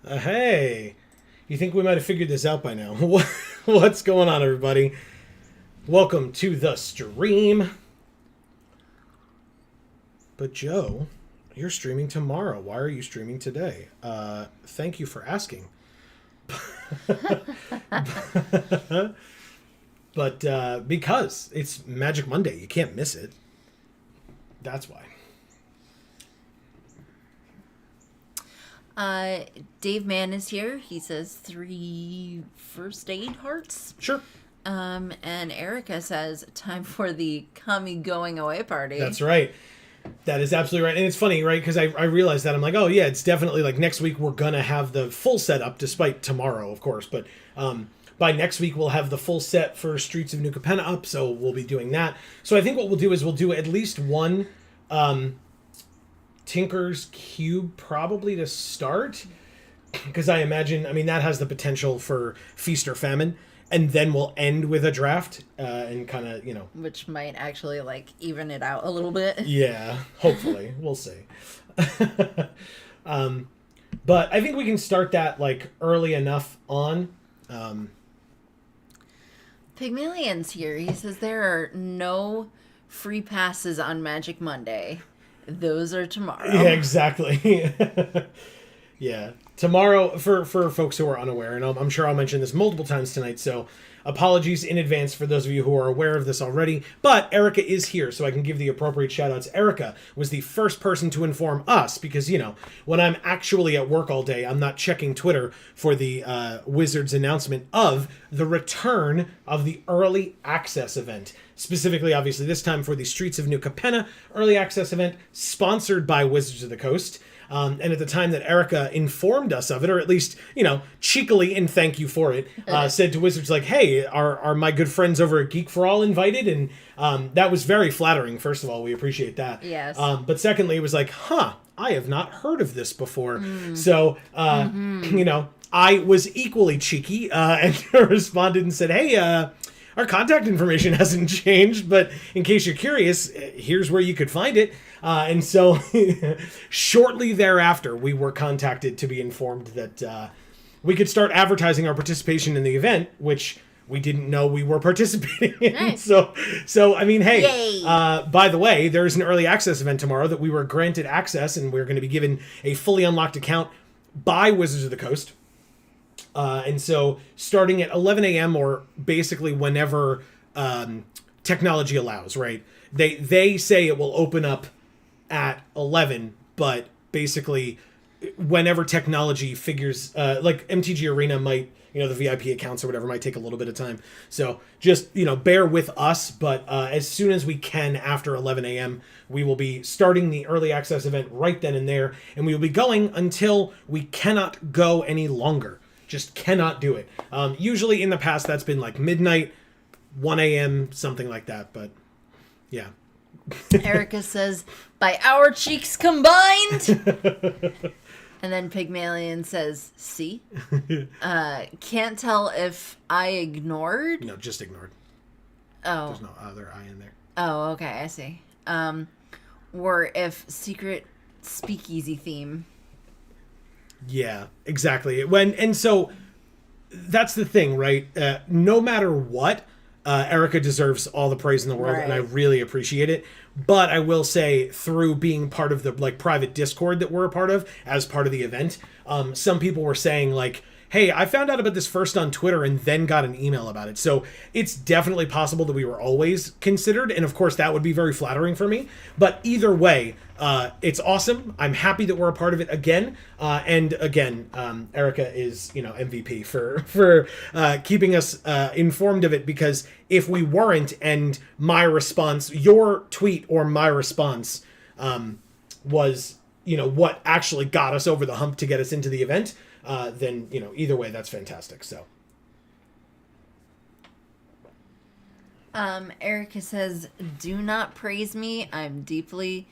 Hey, you think we might have figured this out by now? What's going on, everybody? Welcome to the stream. But Joe, you're streaming tomorrow. Why are you streaming today? Thank you for asking. But because it's Magic Monday, you can't miss it. That's why. Dave Mann is here. He says 3 first aid hearts. Sure. And Erica says time for the going away party. That's right. That is absolutely right. And it's funny, right? Because I realized that. I'm like, oh, yeah, it's definitely like next week we're going to have the full setup, despite tomorrow, of course. But by next week, we'll have the full set for Streets of New Capenna up. So we'll be doing that. So I think what we'll do is we'll do at least one Tinker's Cube probably to start. Because I imagine, I mean, that has the potential for Feast or Famine. And then we'll end with a draft and kind of, Which might actually, even it out a little bit. Yeah, hopefully. We'll see. But I think we can start that, early enough on. Pygmalion's here. He says there are no free passes on Magic Monday. Those are tomorrow. Yeah, exactly. Yeah. Tomorrow, for folks who are unaware, and I'm sure I'll mention this multiple times tonight, so apologies in advance for those of you who are aware of this already, but Erica is here, so I can give the appropriate shout-outs. Erica was the first person to inform us, because, when I'm actually at work all day, I'm not checking Twitter for the Wizards announcement of the return of the Early Access event. Specifically, obviously, this time for the Streets of New Capenna Early Access event, sponsored by Wizards of the Coast. And at the time that Erica informed us of it, or at least, cheekily, and thank you for it, said to Wizards, hey, are my good friends over at Geek for All invited? And that was very flattering, first of all. We appreciate that. Yes. But secondly, it was like, I have not heard of this before. So, I was equally cheeky and responded and said, hey, our contact information hasn't changed, but in case you're curious, here's where you could find it. And so shortly thereafter, we were contacted to be informed that we could start advertising our participation in the event, which we didn't know we were participating in. Nice. So I mean, hey, Yay. By the way, there's an early access event tomorrow that we were granted access, and we're going to be given a fully unlocked account by Wizards of the Coast. And so starting at 11 a.m. or basically whenever technology allows, right? They say it will open up at 11, but basically whenever technology figures, like MTG Arena might, the VIP accounts or whatever might take a little bit of time. So just, bear with us. But as soon as we can after 11 a.m., we will be starting the early access event right then and there. And we will be going until we cannot go any longer. Just cannot do it. Usually in the past, that's been midnight, 1 a.m., something like that. But yeah. Erica says, by our cheeks combined. And then Pygmalion says, see? Can't tell if I ignored. No, just ignored. Oh. There's no other I in there. Oh, okay, I see. Or if secret speakeasy theme. Yeah, exactly. And so that's the thing, right? No matter what, Erica deserves all the praise in the world, and I really appreciate it. But I will say, through being part of the private Discord that we're a part of, as part of the event, some people were saying hey, I found out about this first on Twitter and then got an email about it. So it's definitely possible that we were always considered. And of course, that would be very flattering for me. But either way, it's awesome. I'm happy that we're a part of it again. And again, Erica is, MVP for keeping us informed of it. Because if we weren't, and my response, your tweet or my response was, what actually got us over the hump to get us into the event, then, either way, that's fantastic. So. Erica says, do not praise me. I'm deeply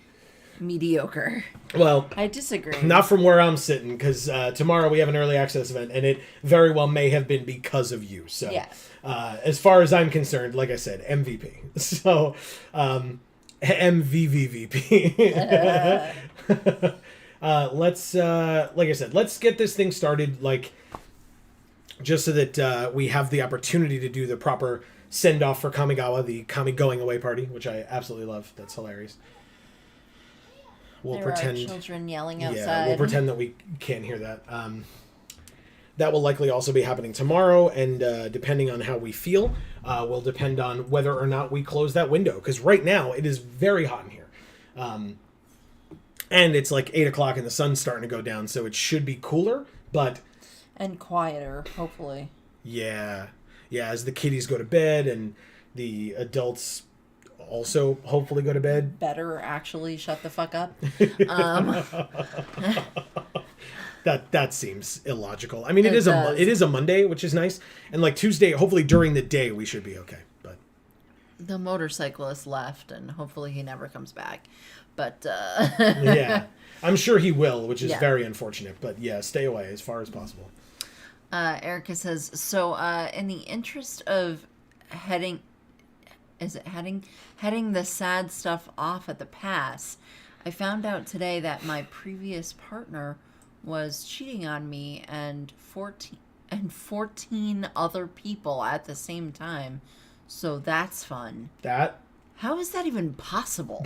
mediocre. Well, I disagree. Not from where I'm sitting, because tomorrow we have an early access event, and it very well may have been because of you. So, yes. As far as I'm concerned, like I said, MVP. So, MVVVP. Let's like I said, let's get this thing started, like, just so that we have the opportunity to do the proper send off for Kamigawa, the Kami going away party, which I absolutely love. That's hilarious. We'll There pretend are children yelling outside. Yeah, we'll pretend that we can't hear that. That will likely also be happening tomorrow, and depending on how we feel, will depend on whether or not we close that window. Because right now it is very hot in here, and it's like 8 o'clock and the sun's starting to go down, so it should be cooler. But and quieter, hopefully. Yeah, as the kiddies go to bed and the adults also hopefully go to bed. Better actually shut the fuck up. That seems illogical. I mean, it is a Monday, which is nice, and like Tuesday, hopefully during the day we should be okay. But the motorcyclist left, and hopefully he never comes back. But yeah, I'm sure he will, which is very unfortunate. But yeah, stay away as far as possible. Erica says, so in the interest of heading the sad stuff off at the pass, I found out today that my previous partner was cheating on me and 14 other people at the same time. So that's fun. How is that even possible?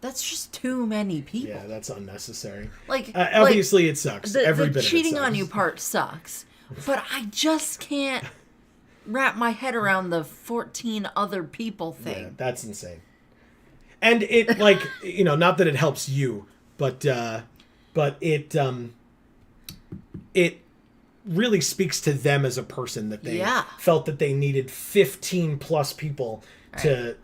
That's just too many people. Yeah, that's unnecessary. Like, obviously it sucks. Every the bit of it cheating sucks. on you part sucks. But I just can't wrap my head around the 14 other people thing. Yeah, that's insane. And it, like, not that it helps you, but it really speaks to them as a person, that they felt that they needed 15 plus people to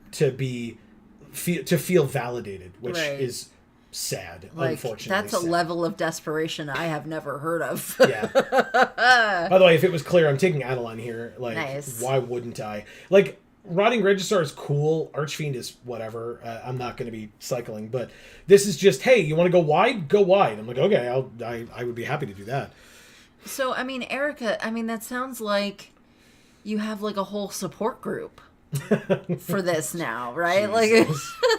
feel validated, which is sad, unfortunately. That's a level of desperation I have never heard of. Yeah. By the way, if it was clear, I'm taking Adeline here. Like, nice. Why wouldn't I? Like, Rotting Registrar is cool. Archfiend is whatever. I'm not going to be cycling, but this is just, hey, you want to go wide? Go wide. I'm like, okay, I would be happy to do that. So, I mean, Erica, that sounds like you have like a whole support group for this now, right? Jesus. Like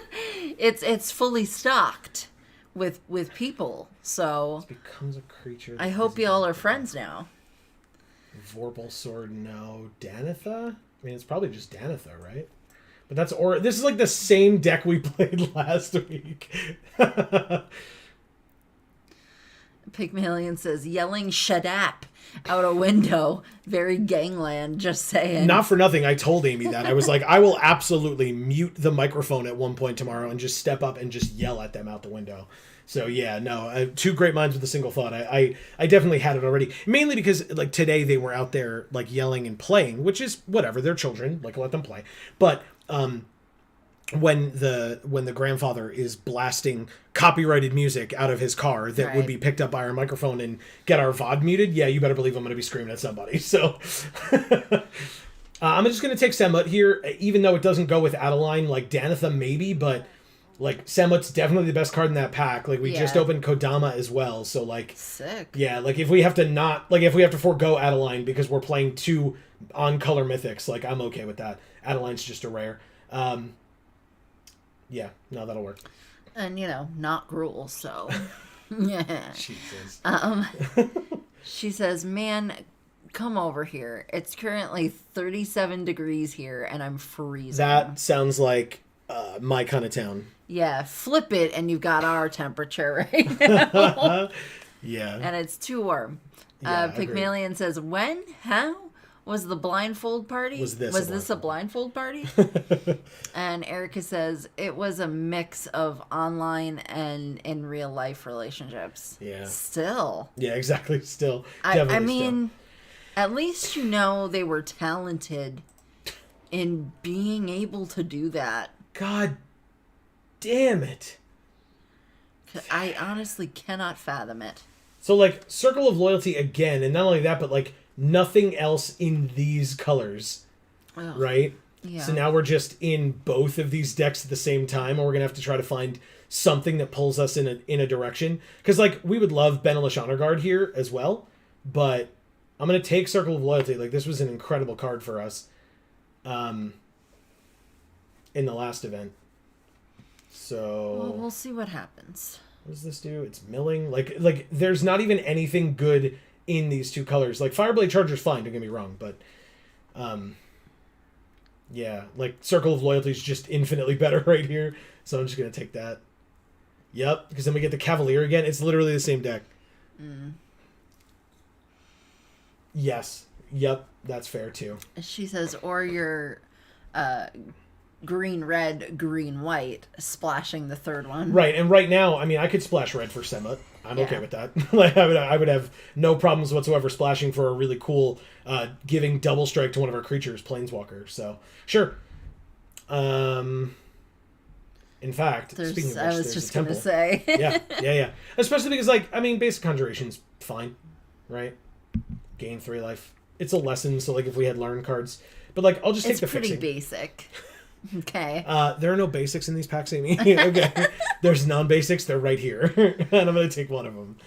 it's fully stocked with people. So it becomes a creature. I hope y'all are friends now. Vorpal Sword, no. Danitha? I mean, it's probably just Danitha, right? But this is like the same deck we played last week. Pygmalion says, yelling Shadap out a window. Very gangland, just saying. Not for nothing, I told Amy that. I was like, I will absolutely mute the microphone at one point tomorrow and just step up and just yell at them out the window. So yeah, no, two great minds with a single thought. I definitely had it already. Mainly because, like, today they were out there, like, yelling and playing, which is whatever, they're children, like, let them play. But when the grandfather is blasting copyrighted music out of his car that would be picked up by our microphone and get our VOD muted, yeah, you better believe I'm going to be screaming at somebody. So I'm just going to take Semut here, even though it doesn't go with Adeline. Like, Danitha maybe, but like, Semut's definitely the best card in that pack. Like, we just opened Kodama as well, so like, sick. Yeah, like, if we have to forego Adeline because we're playing two on color mythics, like, I'm okay with that. Adeline's just a rare. Yeah, no, that'll work. And, not Gruul, so. Yeah. Jesus. She says, man, come over here. It's currently 37 degrees here, and I'm freezing. That sounds like my kind of town. Yeah, flip it, and you've got our temperature right now. Yeah. And it's too warm. Yeah, Pygmalion says, when? How? Was the blindfold party? Was this a blindfold party? And Erica says, it was a mix of online and in real life relationships. Yeah. Still. Yeah, exactly. Still. I mean, at least they were talented in being able to do that. God damn it. I honestly cannot fathom it. So, like, Circle of Loyalty again, and not only that, but, like, nothing else in these colors, right? Yeah. So now we're just in both of these decks at the same time, and we're going to have to try to find something that pulls us in a direction. Because, like, we would love Benelish Honor Guard here as well, but I'm going to take Circle of Loyalty. Like, this was an incredible card for us in the last event. So Well, we'll see what happens. What does this do? It's milling. Like there's not even anything good in these two colors. Like Fireblade Charger's fine, don't get me wrong, but yeah, like Circle of Loyalty is just infinitely better right here. So I'm just gonna take that. Yep, because then we get the Cavalier again. It's literally the same deck. Yes. Yep, that's fair too. She says, or your green, red, green, white, splashing the third one. Right, and right now, I mean, I could splash red for Sema. I'm okay with that. Like, I would have no problems whatsoever splashing for a really cool, giving double strike to one of our creatures, Planeswalker. So, sure. In fact, speaking of which, I was just going to say. yeah. Especially because, like, I mean, basic conjuration's fine, right? Gain 3 life. It's a lesson, so, like, if we had learn cards. But, like, I'll just take the fixing. It's pretty basic. Okay. There are no basics in these packs, Amy. Okay. There's non-basics. They're right here. And I'm going to take one of them.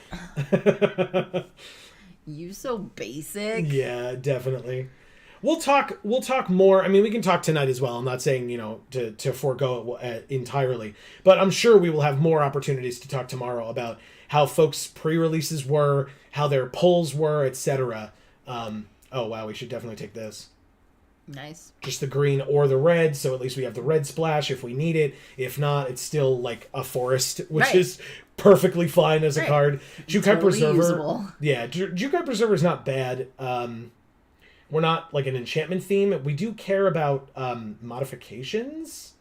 You so basic. Yeah, definitely. We'll talk more. I mean, we can talk tonight as well. I'm not saying, to forego it entirely. But I'm sure we will have more opportunities to talk tomorrow about how folks' pre-releases were, how their polls were, etc. Oh, wow, we should definitely take this. Nice. Just the green or the red, so at least we have the red splash if we need it. If not, it's still like a forest, which is perfectly fine as a card. Jukai Preserver. Usable. Yeah, Jukai Preserver is not bad. We're not like an enchantment theme. We do care about modifications.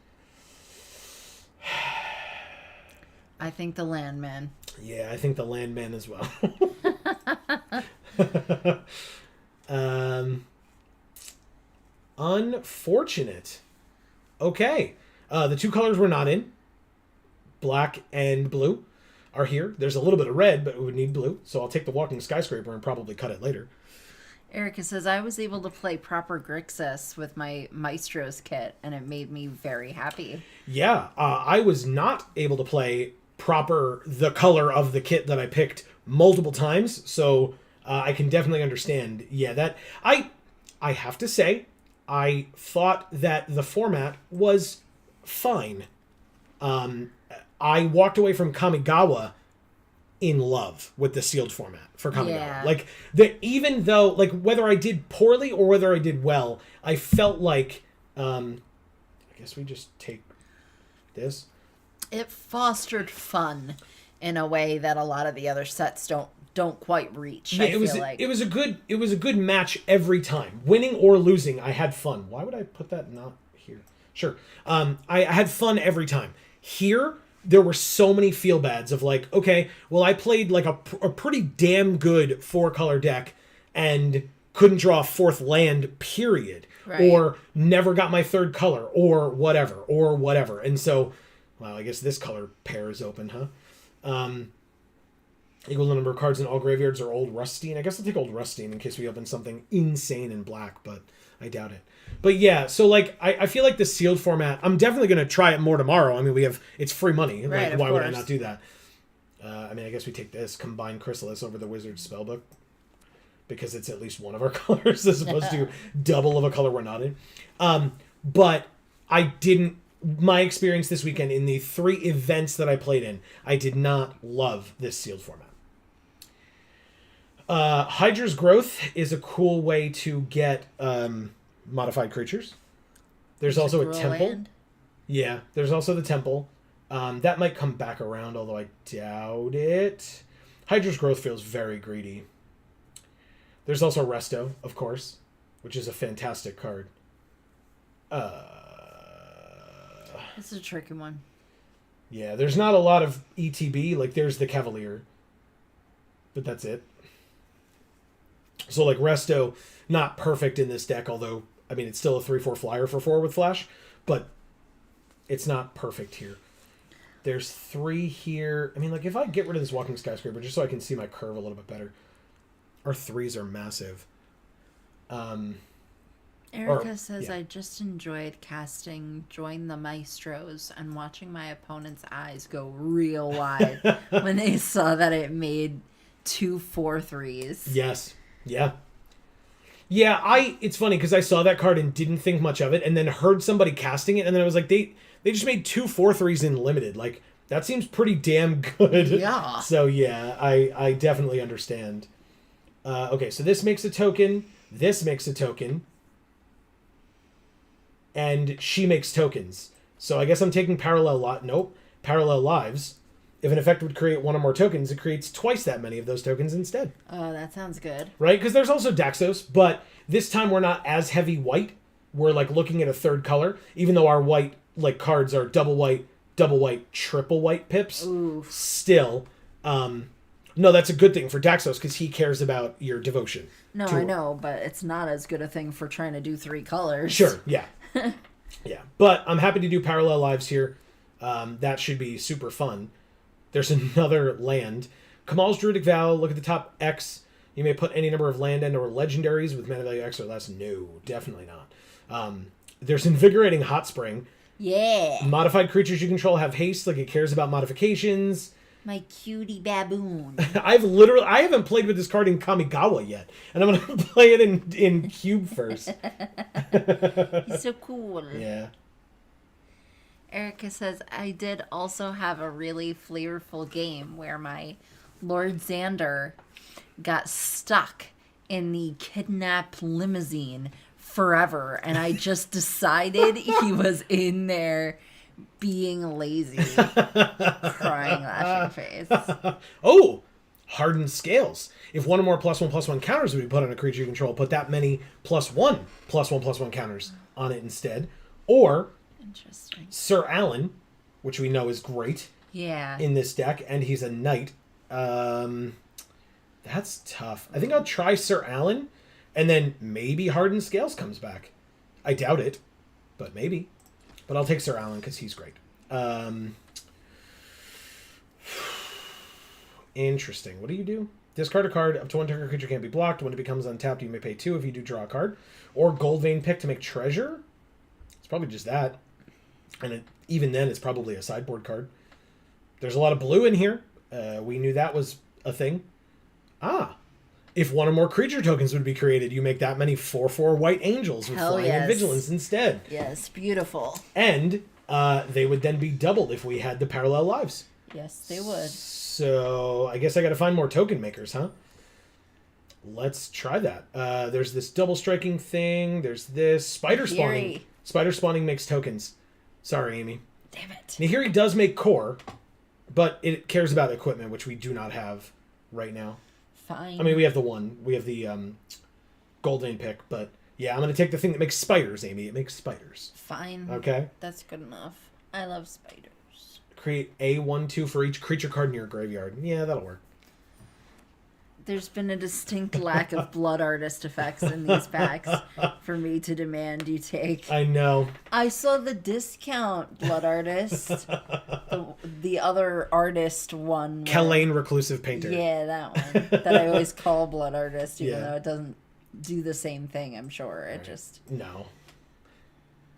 I think the Landman. Yeah, I think the Landman as well. Unfortunate. Okay. The two colors we're not in, black and blue, are here. There's a little bit of red, but we would need blue. So I'll take the Walking Skyscraper and probably cut it later. Erica says, I was able to play proper Grixis with my Maestro's kit, and it made me very happy. Yeah, I was not able to play proper the color of the kit that I picked multiple times, so I can definitely understand. Yeah, that I have to say, I thought that the format was fine. I walked away from Kamigawa in love with the sealed format for Kamigawa. Yeah. Like, even though, like, whether I did poorly or whether I did well, I felt like, I guess we just take this. It fostered fun in a way that a lot of the other sets don't quite reach. Yeah, it was a good match every time. Winning or losing, I had fun. Why would I put that not here? Sure. I had fun every time. Here, there were so many feel bads of like, okay, well, I played like a pretty damn good 4-color deck and couldn't draw a 4th land, period. Right. Or never got my 3rd color, or whatever. And so, well, I guess this color pair is open, huh? Equal number of cards in all graveyards are Old Rustine. I guess I'll take Old Rustine in case we open something insane in black, but I doubt it. But yeah, so like I feel like the sealed format, I'm definitely going to try it more tomorrow. I mean, it's free money. Right, like, why would I not do that? I mean, I guess we take this, Combine Chrysalis over the Wizard's Spellbook, because it's at least one of our colors as opposed to double of a color we're not in. But my experience this weekend in the 3 events that I played in, I did not love this sealed format. Hydra's Growth is a cool way to get modified creatures. There's also a temple. Land? Yeah, there's also the temple. That might come back around, although I doubt it. Hydra's Growth feels very greedy. There's also Resto, of course, which is a fantastic card. This is a tricky one. Yeah, there's not a lot of ETB. Like, there's the Cavalier. But that's it. So, like, Resto, not perfect in this deck, although, I mean, it's still a 3/4 flyer for 4 with Flash, but it's not perfect here. There's 3 here. I mean, like, if I get rid of this Walking Skyscraper, just so I can see my curve a little bit better, our 3s are massive. Erica says, I just enjoyed casting Join the Maestros and watching my opponent's eyes go real wide when they saw that it made 2 4/3s. Yes. Yeah. Yeah, it's funny because I saw that card and didn't think much of it, and then heard somebody casting it, and then I was like, they just made 2 4/3s in limited. Like, That seems pretty damn good. Yeah. So yeah, I definitely understand. Okay, so this makes a token. This makes a token. And she makes tokens. So I guess I'm taking parallel lives. If an effect would create one or more tokens, it creates twice that many of those tokens instead. Oh, that sounds good. Right? Because there's also Daxos, but this time we're not as heavy white. We're like looking at a third color, even though our white like cards are double white, triple white pips. Oof. Still, no, that's a good thing for Daxos because he cares about your devotion. No, I know, but it's not as good a thing for trying to do 3 colors. Sure, yeah. Yeah, but I'm happy to do parallel lives here. That should be super fun. There's another land. Kamal's Druidic Vow, look at the top X. You may put any number of land and or legendaries with mana value X or less. No, definitely not. There's Invigorating Hot Spring. Yeah. Modified creatures you control have haste, like it cares about modifications. My cutie baboon. I haven't played with this card in Kamigawa yet, and I'm gonna play it in Cube first. He's so cool. Yeah. Erica says, I did also have a really flavorful game where my Lord Xander got stuck in the kidnapped limousine forever, and I just decided he was in there being lazy, crying, laughing face. Oh, hardened scales. If one or more +1/+1 counters would be put on a creature you control, put that many +1/+1/+1 counters on it instead. Or Interesting. Sir Alan, which we know is great. Yeah. In this deck, and he's a knight. That's tough. I think I'll try Sir Alan, and then maybe Hardened Scales comes back. I doubt it, but maybe. But I'll take Sir Alan because he's great. Interesting. What do you do? Discard a card. Up to 1 target creature can't be blocked. When it becomes untapped, you may pay 2 if you do draw a card. Or Gold Vein Pick to make treasure. It's probably just that. And even then, it's probably a sideboard card. There's a lot of blue in here. We knew that was a thing. If one or more creature tokens would be created, you make that many 4/4 white angels with flying and vigilance instead. Yes, beautiful. And they would then be doubled if we had the parallel lives. Yes, they would. So I guess I got to find more token makers, huh? Let's try that. There's this double striking thing. There's this spider spawning. Spider spawning makes tokens. Sorry, Amy. Damn it. Nahiri does make core, but it cares about equipment, which we do not have right now. Fine. I mean, we have the Golden Pick, but yeah, I'm going to take the thing that makes spiders, Amy. It makes spiders. Fine. Okay. That's good enough. I love spiders. Create a 1/2 for each creature card in your graveyard. Yeah, that'll work. There's been a distinct lack of blood artist effects in these packs for me to demand you take. I know. I saw the discount blood artist. the other artist one. Kalain Reclusive Painter. Yeah, that one. That I always call blood artist, even though it doesn't do the same thing, I'm sure. It just... No.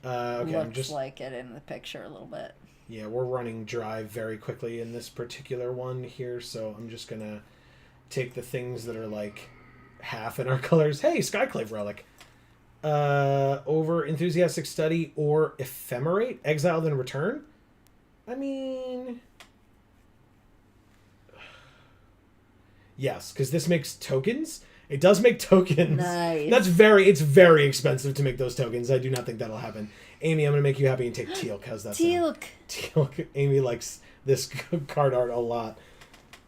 Okay, looks like it in the picture a little bit. Yeah, we're running dry very quickly in this particular one here, so I'm just going to take the things that are like half in our colors. Hey, Skyclave Relic. Over Enthusiastic Study or Ephemerate. Exile then return. I mean... Yes, because this makes tokens. It does make tokens. Nice. It's very expensive to make those tokens. I do not think that'll happen. Amy, I'm going to make you happy and take Teal'c. How's that sound? Teal'c. Amy likes this card art a lot.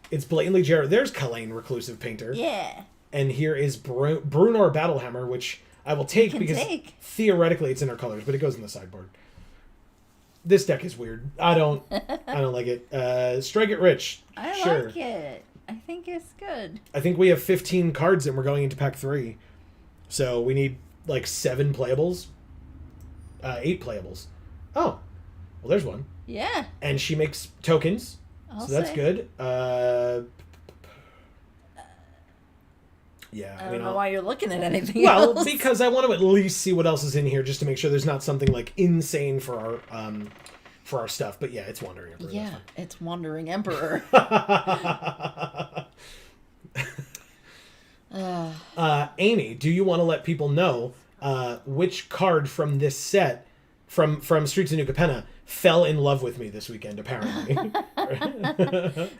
It's blatantly Jared. There's Kalain Reclusive Painter. Yeah. And here is Brunor Battlehammer, which I will take because theoretically it's in our colors, but it goes in the sideboard. This deck is weird. I don't like it. Strike it rich. I like it. I think it's good. I think we have 15 cards and we're going into pack 3. So we need like 7 playables. 8 playables. Oh. Well, there's one. Yeah. And she makes tokens. So that's good. Yeah, I don't know why you're looking at anything else. Well, because I want to at least see what else is in here, just to make sure there's not something like insane for our stuff. But yeah, it's Wandering Emperor. Yeah, it's Wandering Emperor. Amy, do you want to let people know which card from this set, from Streets of New Capenna, fell in love with me this weekend? Apparently.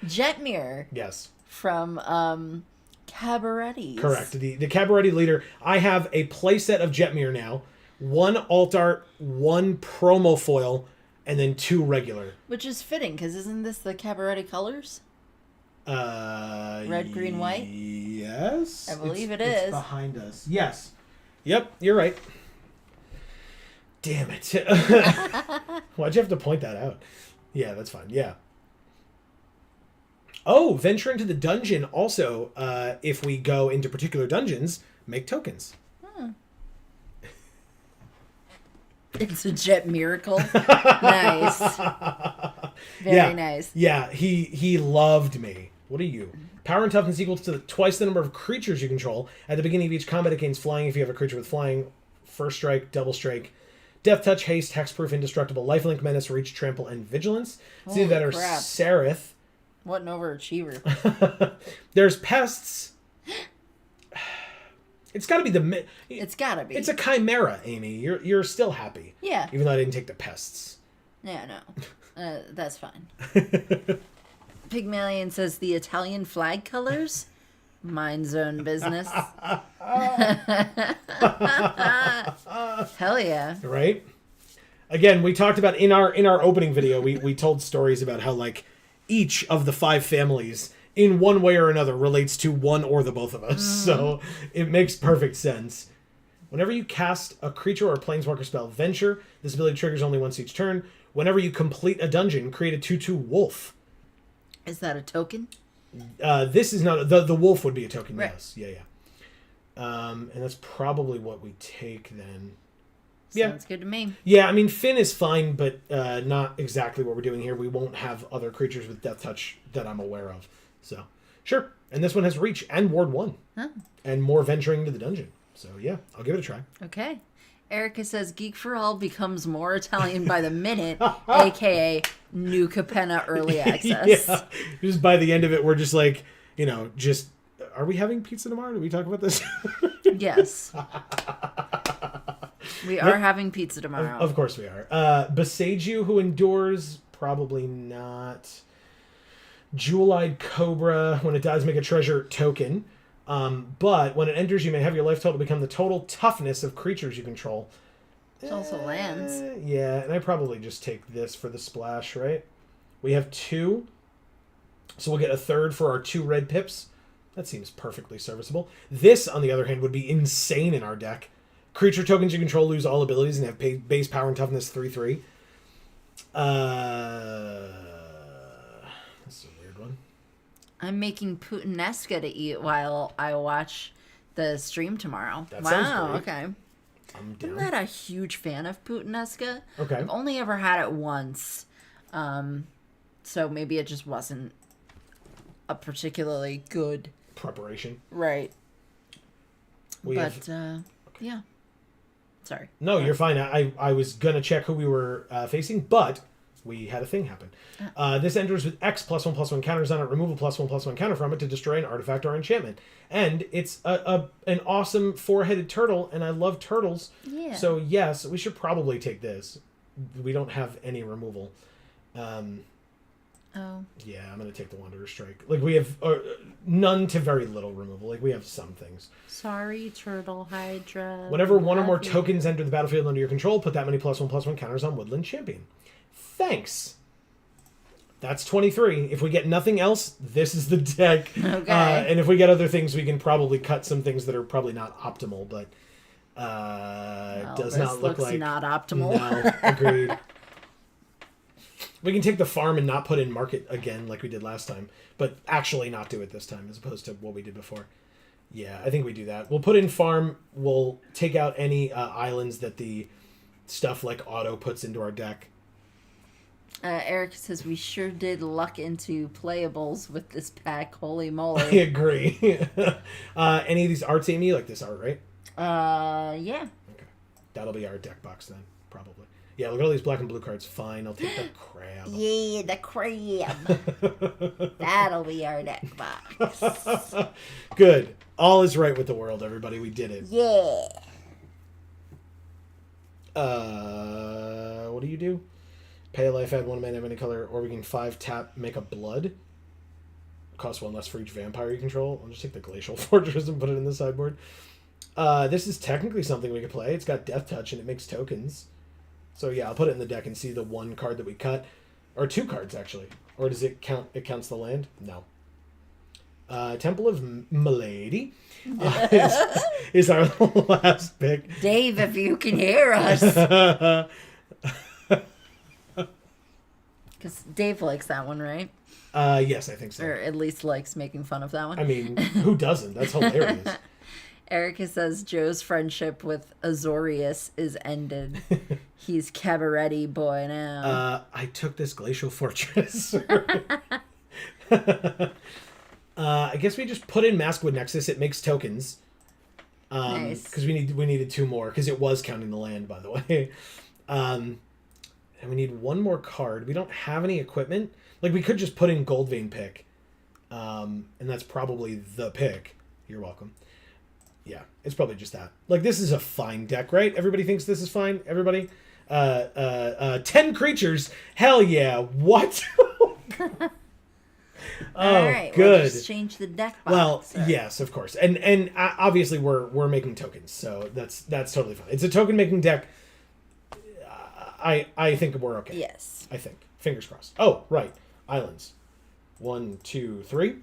Jetmir. Yes. From Cabaretties. Correct. The Cabaretti leader. I have a playset of Jetmir now. 1 alt art, 1 promo foil, and then 2 regular. Which is fitting, because isn't this the Cabaretti colors? Red, green, white? Yes. I believe it is. It's behind us. Yes. Yep, you're right. Damn it. Why'd you have to point that out? Yeah, that's fine. Yeah. Oh, venture into the dungeon. Also, if we go into particular dungeons, make tokens. It's a jet miracle. Nice. Very nice. Yeah, he loved me. What are you? Power and toughness equals to twice the number of creatures you control. At the beginning of each combat, it gains flying if you have a creature with flying. First strike, double strike. Death touch, haste, hexproof, indestructible, lifelink, menace, reach, trample, and vigilance. It's either that or Seraph. What an overachiever. There's pests. It's got to be It's got to be. It's a chimera, Amy. You're still happy. Yeah. Even though I didn't take the pests. Yeah, no. That's fine. Pygmalion says the Italian flag colors. Mind zone business. Hell yeah. Right? Again, we talked about in our opening video, we told stories about how like each of the 5 families in one way or another relates to one or the both of us. So it makes perfect sense. Whenever you cast a creature or a planeswalker spell, Venture, this ability triggers only once each turn. Whenever you complete a dungeon, create a 2/2 wolf. Is that a token? This is not the wolf would be a token. Right. Yes, yeah. And that's probably what we take then. Sounds good to me. Yeah, I mean Finn is fine, but not exactly what we're doing here. We won't have other creatures with death touch that I'm aware of. So sure. And this one has reach and ward 1, and more venturing into the dungeon. So yeah, I'll give it a try. Okay. Erica says Geek for All becomes more Italian by the minute, aka New Capenna early access. Yeah. Just by the end of it, we're just like, just are we having pizza tomorrow? Did we talk about this? Yes. We are having pizza tomorrow. Of course we are. Beseiju, who endures, probably not. Jewel-Eyed Cobra, when it dies, make a treasure token. But when it enters, you may have your life total become the total toughness of creatures you control. It also lands. Yeah, and I probably just take this for the splash, right? We have 2. So we'll get a 3rd for our 2 red pips. That seems perfectly serviceable. This, on the other hand, would be insane in our deck. Creature tokens you control lose all abilities and have base power and toughness 3/3. This is a weird one. I'm making puttanesca to eat while I watch the stream tomorrow. That sounds great. Okay. I'm down. I'm not a huge fan of puttanesca. Okay. I've only ever had it once. So maybe it just wasn't a particularly good preparation. Right. Okay. Yeah. Sorry. No, you're fine. I was going to check who we were facing, but we had a thing happen. This enters with X +1/+1 counters on it. Remove a +1/+1 counter from it to destroy an artifact or enchantment. And it's an awesome 4-headed turtle, and I love turtles. Yeah. So yes, we should probably take this. We don't have any removal. Yeah, I'm going to take the Wanderer Strike. Like, we have none to very little removal. Like, we have some things. Sorry, Turtle Hydra. Whenever one or more tokens enter the battlefield under your control, put that many +1/+1 counters on Woodland Champion. Thanks. That's 23. If we get nothing else, this is the deck. Okay. And if we get other things, we can probably cut some things that are probably not optimal, but does not look like... not optimal. No, agreed. We can take the farm and not put in market again like we did last time, but actually not do it this time as opposed to what we did before. Yeah, I think we do that. We'll put in farm. We'll take out any islands that the stuff like auto puts into our deck. Eric says we sure did luck into playables with this pack. Holy moly. I agree. Any of these arts, Amy? You like this art, right? Yeah. Okay. That'll be our deck box then, probably. Yeah, look at all these black and blue cards. Fine, I'll take the crab. Yeah, the crab. That'll be our deck box. Good. All is right with the world, everybody. We did it. Yeah. What do you do? Pay a life, add 1 mana of any color, or we can 5 tap, make a blood. Costs 1 less for each vampire you control. I'll just take the Glacial Fortress and put it in the sideboard. This is technically something we could play. It's got Death Touch and it makes tokens. So yeah, I'll put it in the deck and see the 1 card that we cut. Or 2 cards, actually. Or does it count? It counts the land? No. Temple of Milady is our last pick. Dave, if you can hear us. Because Dave likes that one, right? Yes, I think so. Or at least likes making fun of that one. I mean, who doesn't? That's hilarious. Erica says Joe's friendship with Azorius is ended. He's cabaret boy now. I took this Glacial Fortress. I guess we just put in Maskwood Nexus. It makes tokens. Nice. Because we needed 2 more. Because it was counting the land, by the way. And we need 1 more card. We don't have any equipment. Like, we could just put in Goldvein pick. And that's probably the pick. You're welcome. Yeah, it's probably just that. Like, this is a fine deck, right? Everybody thinks this is fine? Everybody? 10 creatures? Hell yeah. What? All right, good. We'll just change the deck box. Well, yes, of course. And obviously we're making tokens, so that's totally fine. It's a token making deck. I think we're okay. Yes. I think. Fingers crossed. Oh, right. Islands. 1, 2, 3.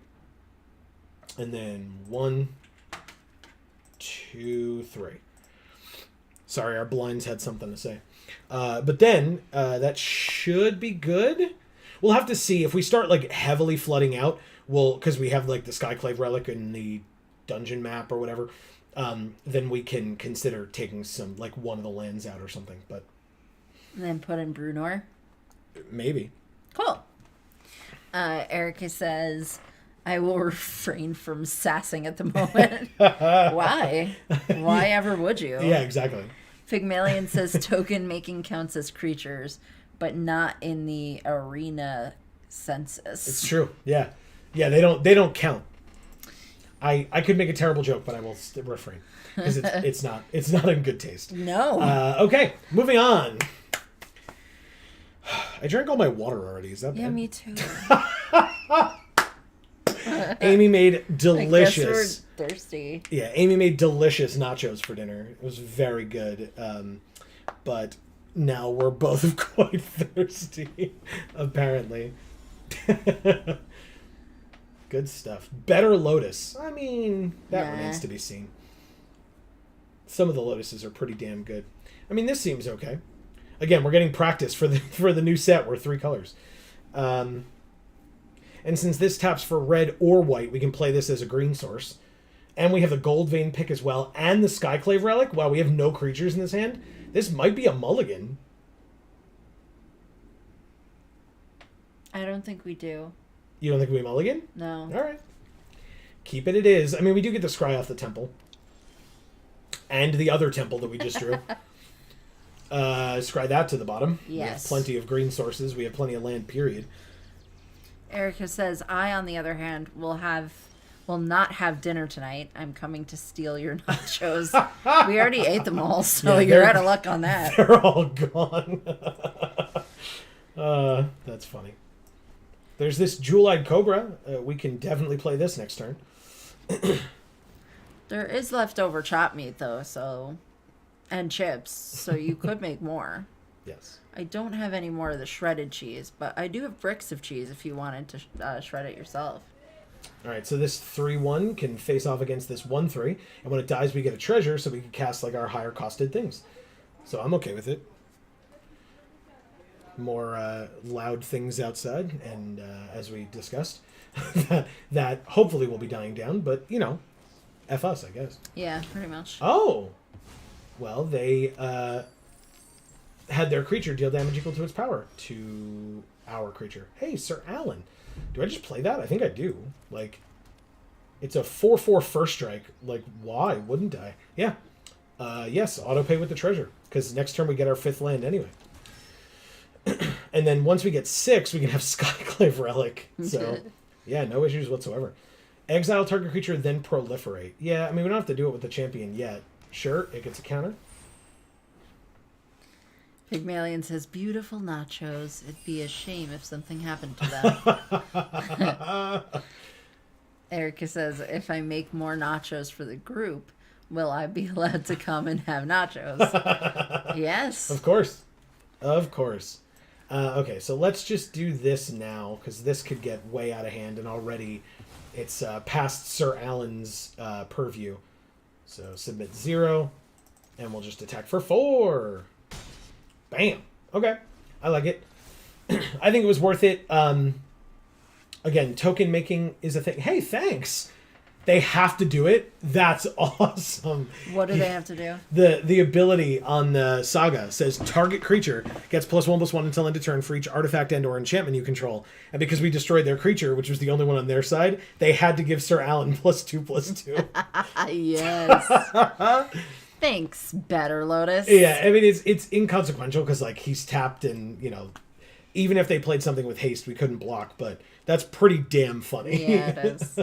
And then 1, 2, 3. Sorry, our blinds had something to say. But then that should be good. We'll have to see if we start like heavily flooding out. Because we have like the Skyclave Relic and the dungeon map or whatever. Then we can consider taking some like one of the lands out or something. But and then put in Brunor. Maybe. Cool. Erica says, I will refrain from sassing at the moment. Why? Why ever would you? Yeah, exactly. Pygmalion says token making counts as creatures, but not in the arena census. It's true. Yeah. Yeah, they don't count. I could make a terrible joke, but I will refrain. Because it's not in good taste. No. Okay, moving on. I drank all my water already. Is that bad? Yeah, me too. Amy made delicious. I guess we're thirsty. Yeah, Amy made delicious nachos for dinner. It was very good. But now we're both quite thirsty, apparently. Good stuff. Better Lotus. I mean, that remains to be seen. Some of the Lotuses are pretty damn good. I mean, this seems okay. Again, we're getting practice for the new set. We're 3 colors. And since this taps for red or white, we can play this as a green source. And we have the Goldvein pick as well, and the Skyclave Relic. Wow, we have no creatures in this hand. This might be a mulligan. I don't think we do. You don't think we mulligan? No. All right. Keep it is. I mean, we do get the scry off the temple. And the other temple that we just drew. Scry that to the bottom. Yes. We have plenty of green sources. We have plenty of land, period. Erica says, I, on the other hand, will not have dinner tonight. I'm coming to steal your nachos. We already ate them all, so you're out of luck on that. They're all gone. That's funny. There's this Jewel-Eyed Cobra. We can definitely play this next turn. There is leftover chopped meat, though, and chips, so you could make more. Yes. I don't have any more of the shredded cheese, but I do have bricks of cheese if you wanted to shred it yourself. All right, so this 3/1 can face off against this 1/3, and when it dies, we get a treasure, so we can cast like our higher costed things. So I'm okay with it. More loud things outside, and as we discussed, that hopefully will be dying down, but you know, F us, I guess. Yeah, pretty much. Oh, well, they had their creature deal damage equal to its power to our creature. Hey, Sir Alan. Do I just play that? I think I do. Like, it's a 4/4 first strike. Like, why wouldn't I? Yeah. Yes, auto pay with the treasure. Because next turn we get our 5th land anyway. And then once we get 6, we can have Skyclave Relic. So, yeah, no issues whatsoever. Exile target creature, then proliferate. Yeah, I mean, we don't have to do it with the champion yet. Sure, it gets a counter. Pygmalion says, beautiful nachos. It'd be a shame if something happened to them. Erica says, if I make more nachos for the group, will I be allowed to come and have nachos? Yes. Of course. Of course. Okay, so let's just do this now, because this could get way out of hand, and already it's past Sir Alan's purview. So submit 0, and we'll just attack for 4. Bam. Okay. I like it. I think it was worth it. Again, token making is a thing. Hey, thanks. They have to do it. That's awesome. What do they have to do? The ability on the saga says target creature gets +1/+1 until end of turn for each artifact and or enchantment you control. And because we destroyed their creature, which was the only one on their side, they had to give Sir Alan +2/+2. Yes. Thanks, Better Lotus. Yeah, I mean it's inconsequential because like he's tapped, and you know, even if they played something with haste, we couldn't block. But that's pretty damn funny. Yeah, it is.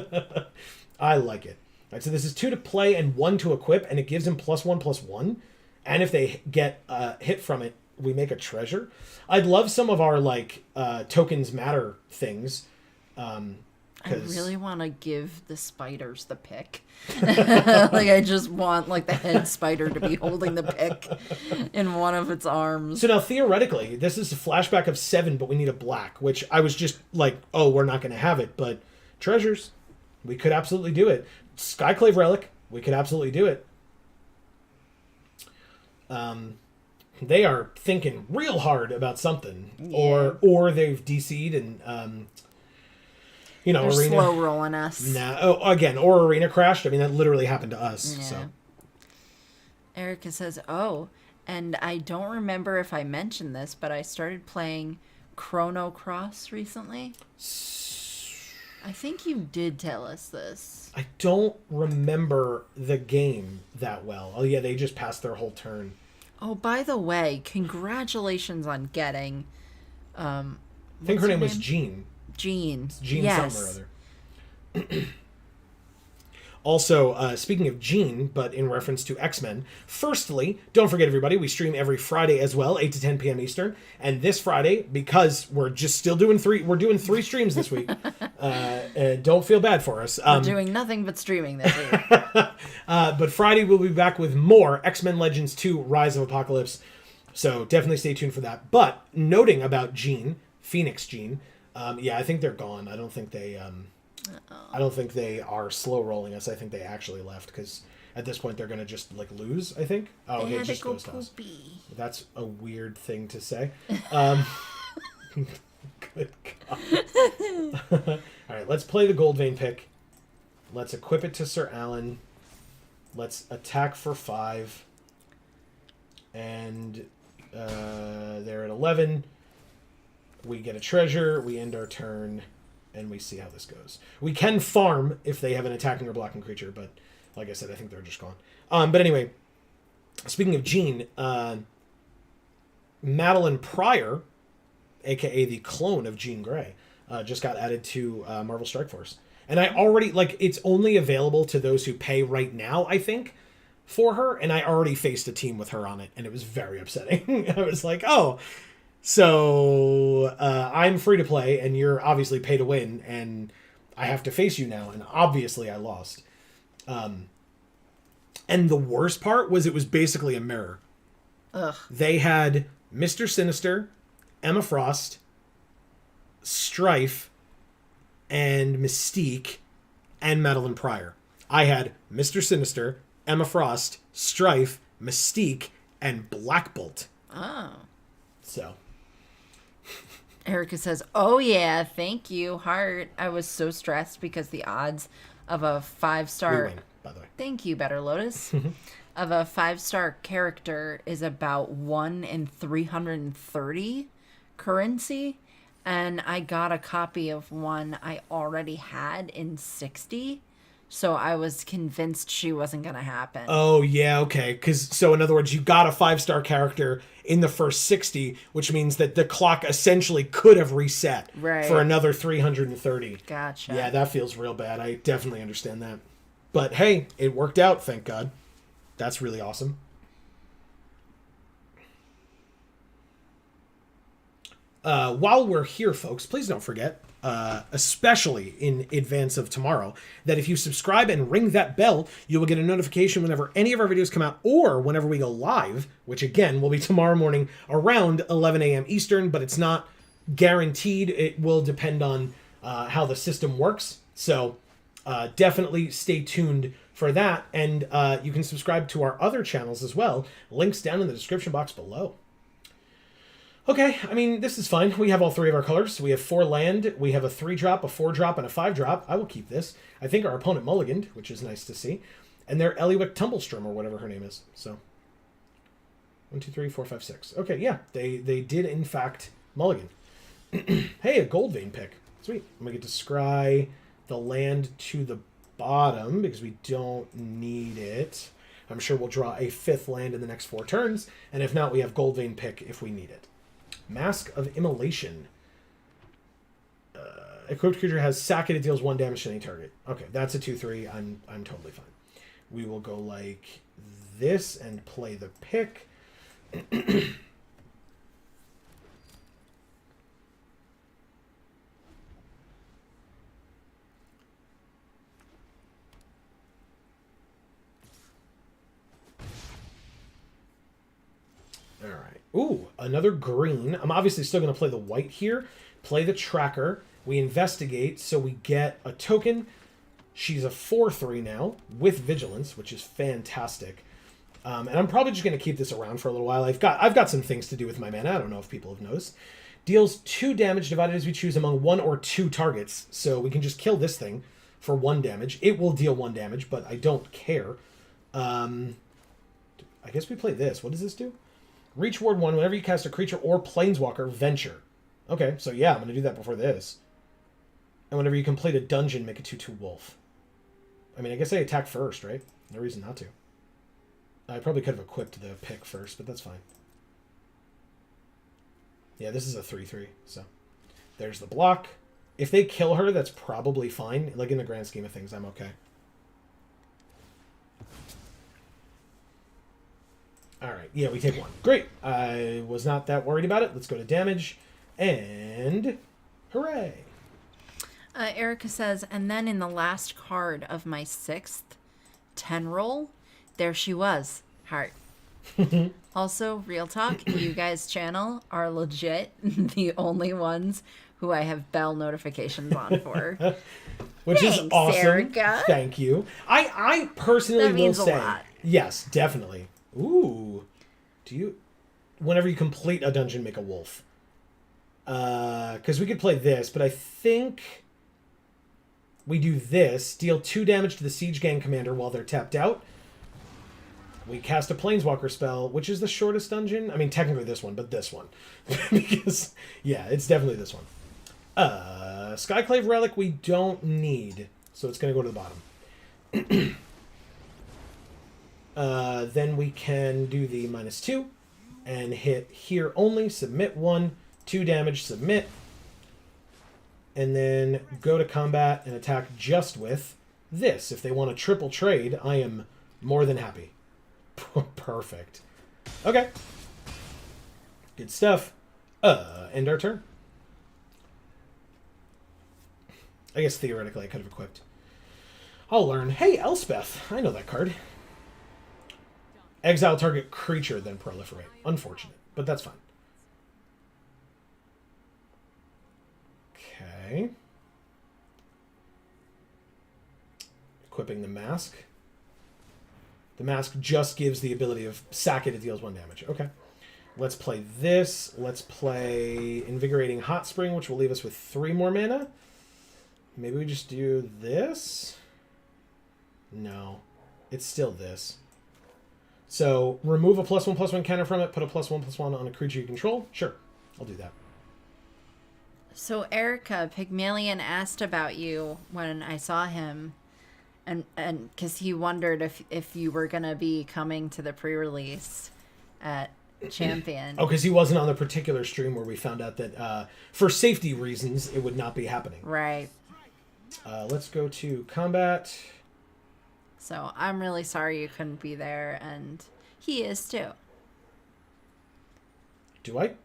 I like it. All right, so this is 2 to play and 1 to equip, and it gives him +1/+1. And if they get hit from it, we make a treasure. I'd love some of our like tokens matter things. I really want to give the spiders the pick. Like I just want like the head spider to be holding the pick in one of its arms. So now theoretically, this is a flashback of 7, but we need a black, which I was just like, oh, we're not going to have it. But treasures, we could absolutely do it. Skyclave Relic, we could absolutely do it. They are thinking real hard about something, yeah. or they've DC'd and you know, they're Arena slow rolling us. Nah, oh, again, or Arena crashed. I mean, that literally happened to us. Yeah. So Erica says, "Oh, and I don't remember if I mentioned this, but I started playing Chrono Cross recently." I think you did tell us this. I don't remember the game that well. Oh yeah, they just passed their whole turn. Oh, by the way, congratulations on getting. I think her name was Jean. Jean. Yes. Something or other. Also, speaking of Jean, but in reference to X-Men, firstly, don't forget, everybody, we stream every Friday as well, 8 to 10 p.m. Eastern. And this Friday, because we're just still doing we're doing 3 streams this week. Don't feel bad for us. We're doing nothing but streaming this week. But Friday, we'll be back with more X-Men Legends 2 Rise of Apocalypse. So definitely stay tuned for that. But noting about Jean, Phoenix Jean, yeah, I think they're gone. I don't think they are slow rolling us. I think they actually left because at this point they're gonna just like lose. I think. Oh, okay, it just goes to us. That's a weird thing to say. Good God. All right, let's play the Gold Vein pick. Let's equip it to Sir Alan. Let's attack for 5. And they're at 11. We get a treasure. We end our turn. And we see how this goes. We can farm if they have an attacking or blocking creature, but like I said, I think they're just gone. But anyway, speaking of Jean, Madeline Pryor, aka the clone of Jean Grey, just got added to Marvel Strike Force. And I already, like, it's only available to those who pay right now, I think, for her. And I already faced a team with her on it, and it was very upsetting. I was like, oh... So I'm free to play, and you're obviously pay to win, and I have to face you now, and obviously I lost. And the worst part was it was basically a mirror. Ugh. They had Mr. Sinister, Emma Frost, Strife, and Mystique, and Madeline Pryor. I had Mr. Sinister, Emma Frost, Strife, Mystique, and Black Bolt. Oh. So... Erica says, "Oh yeah, thank you, heart. I was so stressed because the odds of a 5-star... We win, by the way. Thank you, Better Lotus. Of a 5-star character is about 1 in 330 currency. And I got a copy of one I already had in 60. So I was convinced she wasn't going to happen." Oh, yeah, okay. So in other words, you got a 5-star character in the first 60, which means that the clock essentially could have reset for another 330. Gotcha. Yeah, that feels real bad. I definitely understand that. But hey, it worked out, thank God. That's really awesome. while we're here, folks, please don't forget, especially in advance of tomorrow, that if you subscribe and ring that bell, you will get a notification whenever any of our videos come out or whenever we go live, which again will be tomorrow morning around 11 a.m. Eastern, but it's not guaranteed. It will depend on how the system works. So definitely stay tuned for that. And you can subscribe to our other channels as well. Links down in the description box below. Okay, I mean, this is fine. We have all three of our colors. We have 4 land, we have a 3-drop, a 4-drop, and a 5-drop. I will keep this. I think our opponent mulliganed, which is nice to see. And they're Eliwick Tumblestrom, or whatever her name is. So, 1, 2, 3, 4, 5, 6. Okay, yeah, they did, in fact, mulligan. Hey, a gold vein pick. Sweet. I'm going to get to scry the land to the bottom, because we don't need it. I'm sure we'll draw a 5th land in the next 4 turns, and if not, we have gold vein pick if we need it. Mask of Immolation. Equipped creature has sack it, it deals 1 damage to any target. Okay, that's a 2/3. I'm totally fine. We will go like this and play the pick. All right. Ooh, another green. I'm obviously still going to play the white here. Play the tracker. We investigate, so we get a token. She's a 4/3 now with vigilance, which is fantastic. And I'm probably just going to keep this around for a little while. I've got some things to do with my mana. I don't know if people have noticed. Deals 2 damage divided as we choose among 1 or 2 targets. So we can just kill this thing for 1 damage. It will deal 1 damage, but I don't care. I guess we play this. What does this do? Reach ward 1 whenever you cast a creature or planeswalker, venture. Okay, so yeah, I'm going to do that before this. And whenever you complete a dungeon, make a 2/2 wolf. I mean, I guess I attack first, right? No reason not to. I probably could have equipped the pick first, but that's fine. Yeah, this is a 3/3, so there's the block. If they kill her, that's probably fine. Like, in the grand scheme of things, I'm okay. Alright, yeah, we take 1. Great. I was not that worried about it. Let's go to damage. And hooray. Erica says, and then in the last card of my 6th 10 roll, there she was. Heart. Also, real talk, you guys' channel are legit the only ones who I have bell notifications on for. Which Thanks, is awesome. Erica. Thank you. I personally that means will say, a lot. Yes, definitely. Ooh. Do you... Whenever you complete a dungeon, make a wolf. Because we could play this, but I think we do this. Deal 2 damage to the Siege Gang Commander while they're tapped out. We cast a Planeswalker spell, which is the shortest dungeon. I mean, technically this one, but this one. Because, yeah, it's definitely this one. Skyclave Relic we don't need, so it's going to go to the bottom. Then we can do the -2 and hit here only, submit 1, 2 damage, submit, and then go to combat and attack just with this. If they want a triple trade, I am more than happy. Perfect. Okay. Good stuff. End our turn. I guess theoretically I could have equipped. I'll learn. Hey, Elspeth. I know that card. Exile target creature, then proliferate. Unfortunate, but that's fine. Okay. Equipping the mask. The mask just gives the ability of sack it, it deals 1 damage. Okay. Let's play this. Let's play Invigorating Hot Spring, which will leave us with 3 more mana. Maybe we just do this? No. It's still this. So, remove a +1/+1 counter from it, put a +1/+1 on a creature you control. Sure. I'll do that. So, Erica, Pygmalion asked about you when I saw him. And because he wondered if you were going to be coming to the pre-release at Champion. Oh, because he wasn't on the particular stream where we found out that for safety reasons, it would not be happening. Right. Let's go to combat. So I'm really sorry you couldn't be there, and he is too. Do I?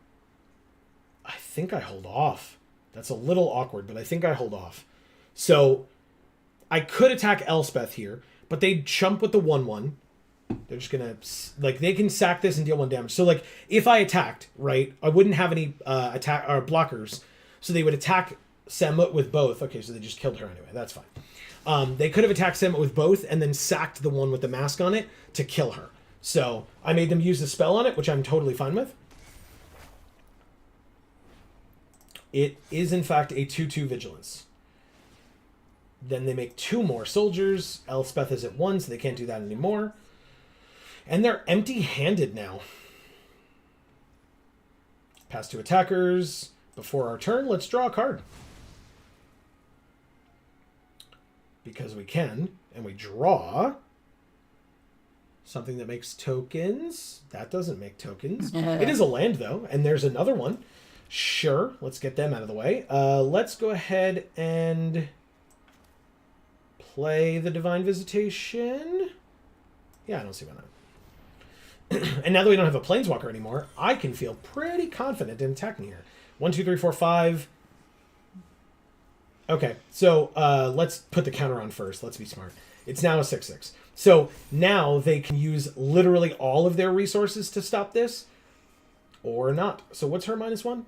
I think I hold off. That's a little awkward, but I think I hold off. So I could attack Elspeth here, but they'd chump with the 1/1. They're just gonna, like, they can sack this and deal 1 damage. So, like, if I attacked, right, I wouldn't have any attack or blockers, so they would attack Samut with both. Okay, so they just killed her anyway. That's fine. They could have attacked Samut with both and then sacked the one with the mask on it to kill her. So I made them use the spell on it, which I'm totally fine with. It is, in fact, a 2/2 vigilance. Then they make 2 more soldiers. Elspeth is at 1, so they can't do that anymore. And they're empty-handed now. Pass to attackers. Before our turn, let's draw a card. Because we can. And we draw something that makes tokens. That doesn't make tokens. It is a land, though. And there's another one. Sure. Let's get them out of the way. Let's go ahead and play the Divine Visitation. Yeah, I don't see why not. And now that we don't have a Planeswalker anymore, I can feel pretty confident in attacking here. 1, 2, 3, 4, 5. Okay, so let's put the counter on first. Let's be smart. It's now a 6/6. So now they can use literally all of their resources to stop this, or not. So what's her -1?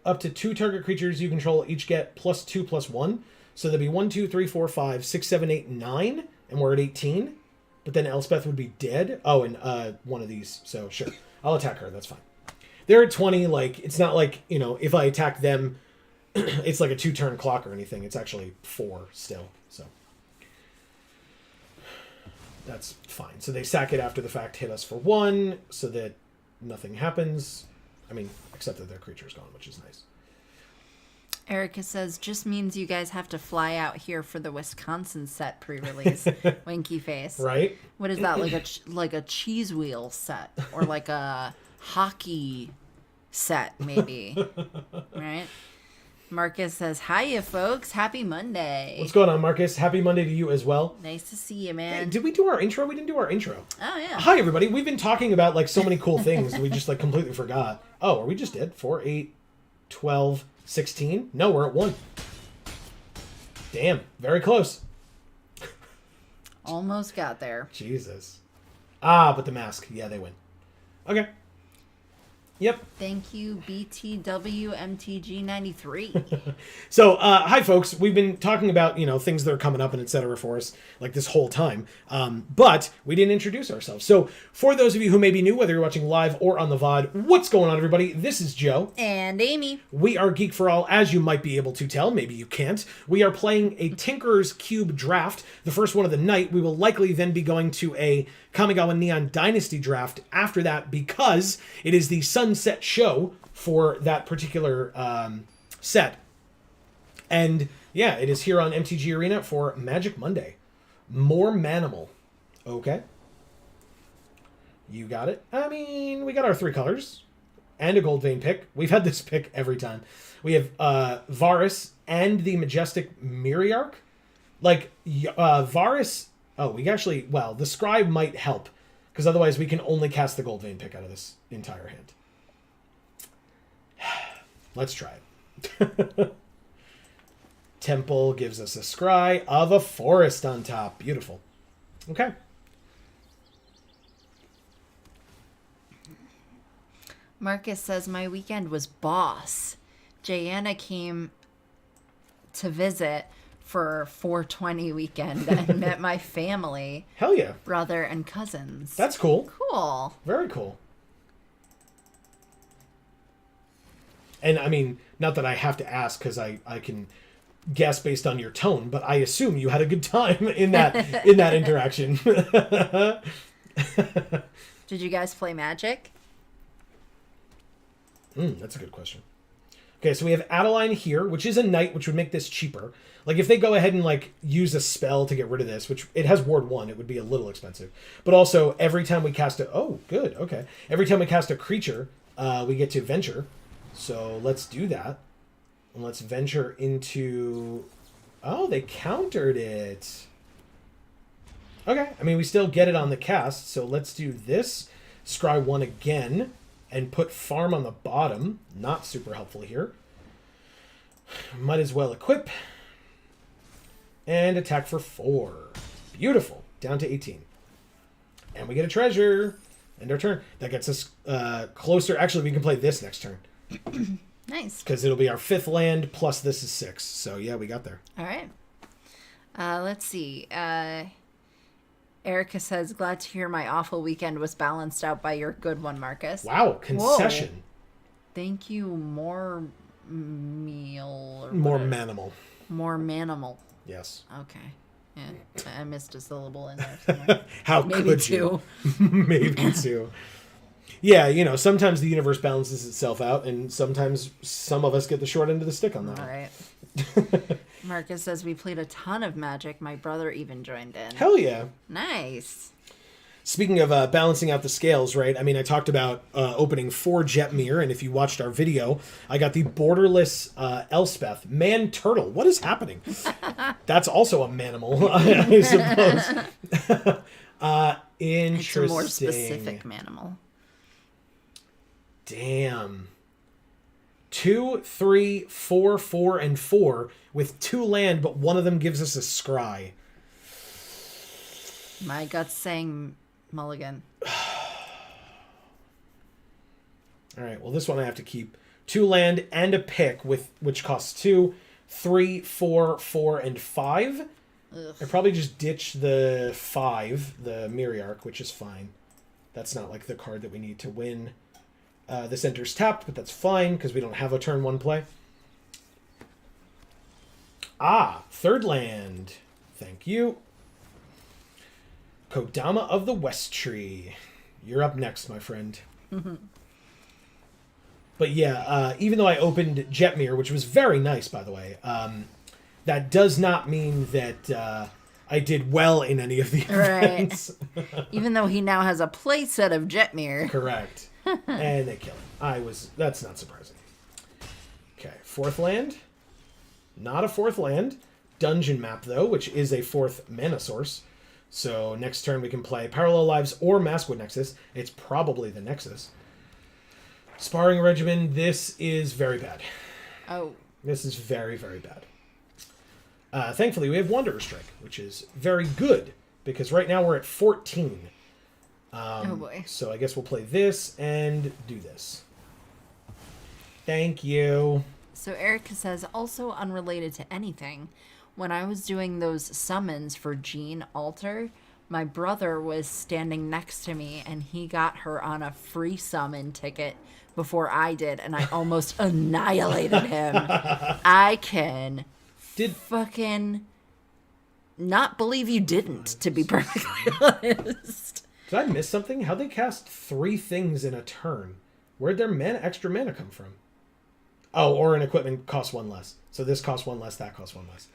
Up to 2 target creatures you control each get +2/+1. So there'd be 1, 2, 3, 4, 5, 6, 7, 8, 9, and we're at 18. But then Elspeth would be dead. Oh, and one of these. So sure, I'll attack her. That's fine. They're at 20. Like, it's not like, you know, if I attack them, it's like a 2-turn clock or anything. It's actually 4 still. So that's fine. So they sack it after the fact, hit us for 1, so that nothing happens. I mean, except that their creature's gone, which is nice. Erica says, just means you guys have to fly out here for the Wisconsin set pre-release. Winky face. Right? What is that, like a cheese wheel set? Or like a hockey set, maybe? Right? Marcus says, hiya, folks. Happy Monday. What's going on, Marcus? Happy Monday to you as well. Nice to see you, man. Hey, did we do our intro? We didn't do our intro. Oh, yeah. Hi, everybody. We've been talking about, like, so many cool things. We just, like, completely forgot. Oh, or we just did. 4, 8, 12... 16? No, we're at 1. Damn, very close. Almost got there. Jesus. Ah, but the mask. Yeah, they win. Okay. Yep. Thank you, BTWMTG93. So, hi, folks. We've been talking about, you know, things that are coming up and et cetera for us, like, this whole time. But we didn't introduce ourselves. So, for those of you who may be new, whether you're watching live or on the VOD, what's going on, everybody? This is Joe. And Amy. We are Geek for All, as you might be able to tell. Maybe you can't. We are playing a Tinker's Cube draft, the first one of the night. We will likely then be going to a Kamigawa Neon Dynasty draft after that, because it is the sunset show for that particular set. And yeah, it is here on MTG Arena for Magic Monday. More Manimal. Okay. You got it. I mean, we got our 3 colors and a Gold Vein pick. We've had this pick every time. We have Varus and the Majestic Miriarch. Like, Varus... Oh, we actually... Well, the Scribe might help, because otherwise we can only cast the Gold Vein pick out of this entire hand. Let's try it. Temple gives us a scry of a forest on top. Beautiful. Okay. Marcus says, my weekend was boss. Jayanna came to visit for 420 weekend and met my family. Hell yeah. Brother and cousins. That's cool. Cool. Very cool. And I mean, not that I have to ask, because I can guess based on your tone, but I assume you had a good time in that interaction. Did you guys play Magic? That's a good question. Okay, so we have Adeline here, which is a knight, which would make this cheaper. Like, if they go ahead and, like, use a spell to get rid of this, which it has Ward 1, it would be a little expensive. But also, every time we cast a... Oh, good, okay. Every time we cast a creature, we get to venture. So let's do that. And let's venture into... Oh, they countered it. Okay, I mean, we still get it on the cast, so let's do this. Scry 1 again. and put farm on the bottom. Not super helpful here. Might as well equip. And attack for 4. Beautiful. Down to 18. And we get a treasure. End our turn. That gets us closer. Actually, we can play this next turn. Nice. Because it'll be our 5th land, plus this is 6. So, yeah, we got there. All right. Let's see. Erica says, glad to hear my awful weekend was balanced out by your good one, Marcus. Wow, concession. Whoa. Thank you, more meal. Or more manimal. More manimal. Yes. Okay. Yeah, I missed a syllable in there somewhere. How Maybe could 2. You? Maybe 2. Yeah, sometimes the universe balances itself out, and sometimes some of us get the short end of the stick on that. All right. Marcus says, we played a ton of Magic. My brother even joined in. Hell yeah. Nice. Speaking of balancing out the scales, right? I mean, I talked about opening 4 Jetmir, and if you watched our video, I got the borderless Elspeth. Man Turtle. What is happening? That's also a manimal, I suppose. Interesting. It's a more specific manimal. Damn. 2, 3, 4, 4, and 4 with 2 land, but one of them gives us a scry. My gut's saying mulligan. All right, well, this one I have to keep 2 land and a pick, which costs 2, 3, 4, 4, and 5. Ugh. I probably just ditch the 5, the Miriarch, which is fine. That's not like the card that we need to win. This enters tapped, but that's fine because we don't have a turn 1 play. 3rd land. Thank you. Kodama of the West Tree. You're up next, my friend. But yeah, even though I opened Jetmir, which was very nice, by the way, that does not mean that I did well in any of the events. Right. Even though he now has a playset of Jetmir. Correct. And they kill him. That's not surprising. Okay, 4th land. Not a 4th land. Dungeon map, though, which is a 4th mana source. So next turn we can play Parallel Lives or Maskwood Nexus. It's probably the Nexus. Sparring Regimen, this is very bad. Oh. This is very, very bad. Thankfully, we have Wanderer Strike, which is very good, because right now we're at 14. Oh boy. So I guess we'll play this and do this. Thank you. So Erica says, also unrelated to anything, when I was doing those summons for Jean Alter, my brother was standing next to me and he got her on a free summon ticket before I did, and I almost annihilated him. I can fucking not believe you didn't, to be perfectly honest. Did I miss something? How'd they cast 3 things in a turn? Where'd their extra mana come from? Oh, or an equipment costs 1 less. So this costs 1 less, that costs 1 less.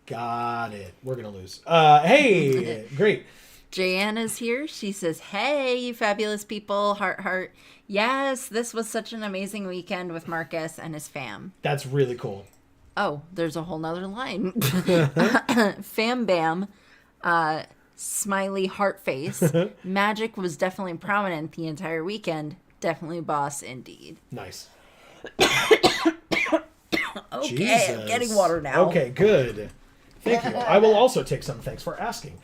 Got it. We're going to lose. Hey, great. Jayanne is here. She says, hey, you fabulous people. Heart, heart. Yes, this was such an amazing weekend with Marcus and his fam. That's really cool. Oh, there's a whole nother line. Fam bam. Smiley heart face. Magic was definitely prominent the entire weekend. Definitely boss indeed. Nice. Okay, Jesus. I'm getting water now. Okay, good. Thank you. I will also take some. Thanks for asking.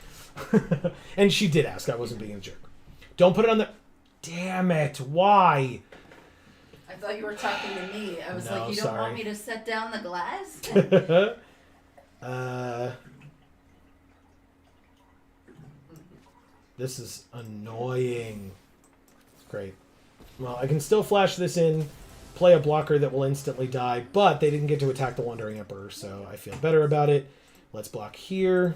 And she did ask. I wasn't being a jerk. Don't put it on the... Damn it. Why? I thought you were talking to me. I was No, like, you sorry. don't want me to set down the glass? This is annoying. Great. Well, I can still flash this in, play a blocker that will instantly die, but they didn't get to attack the Wandering Emperor, so I feel better about it. Let's block here.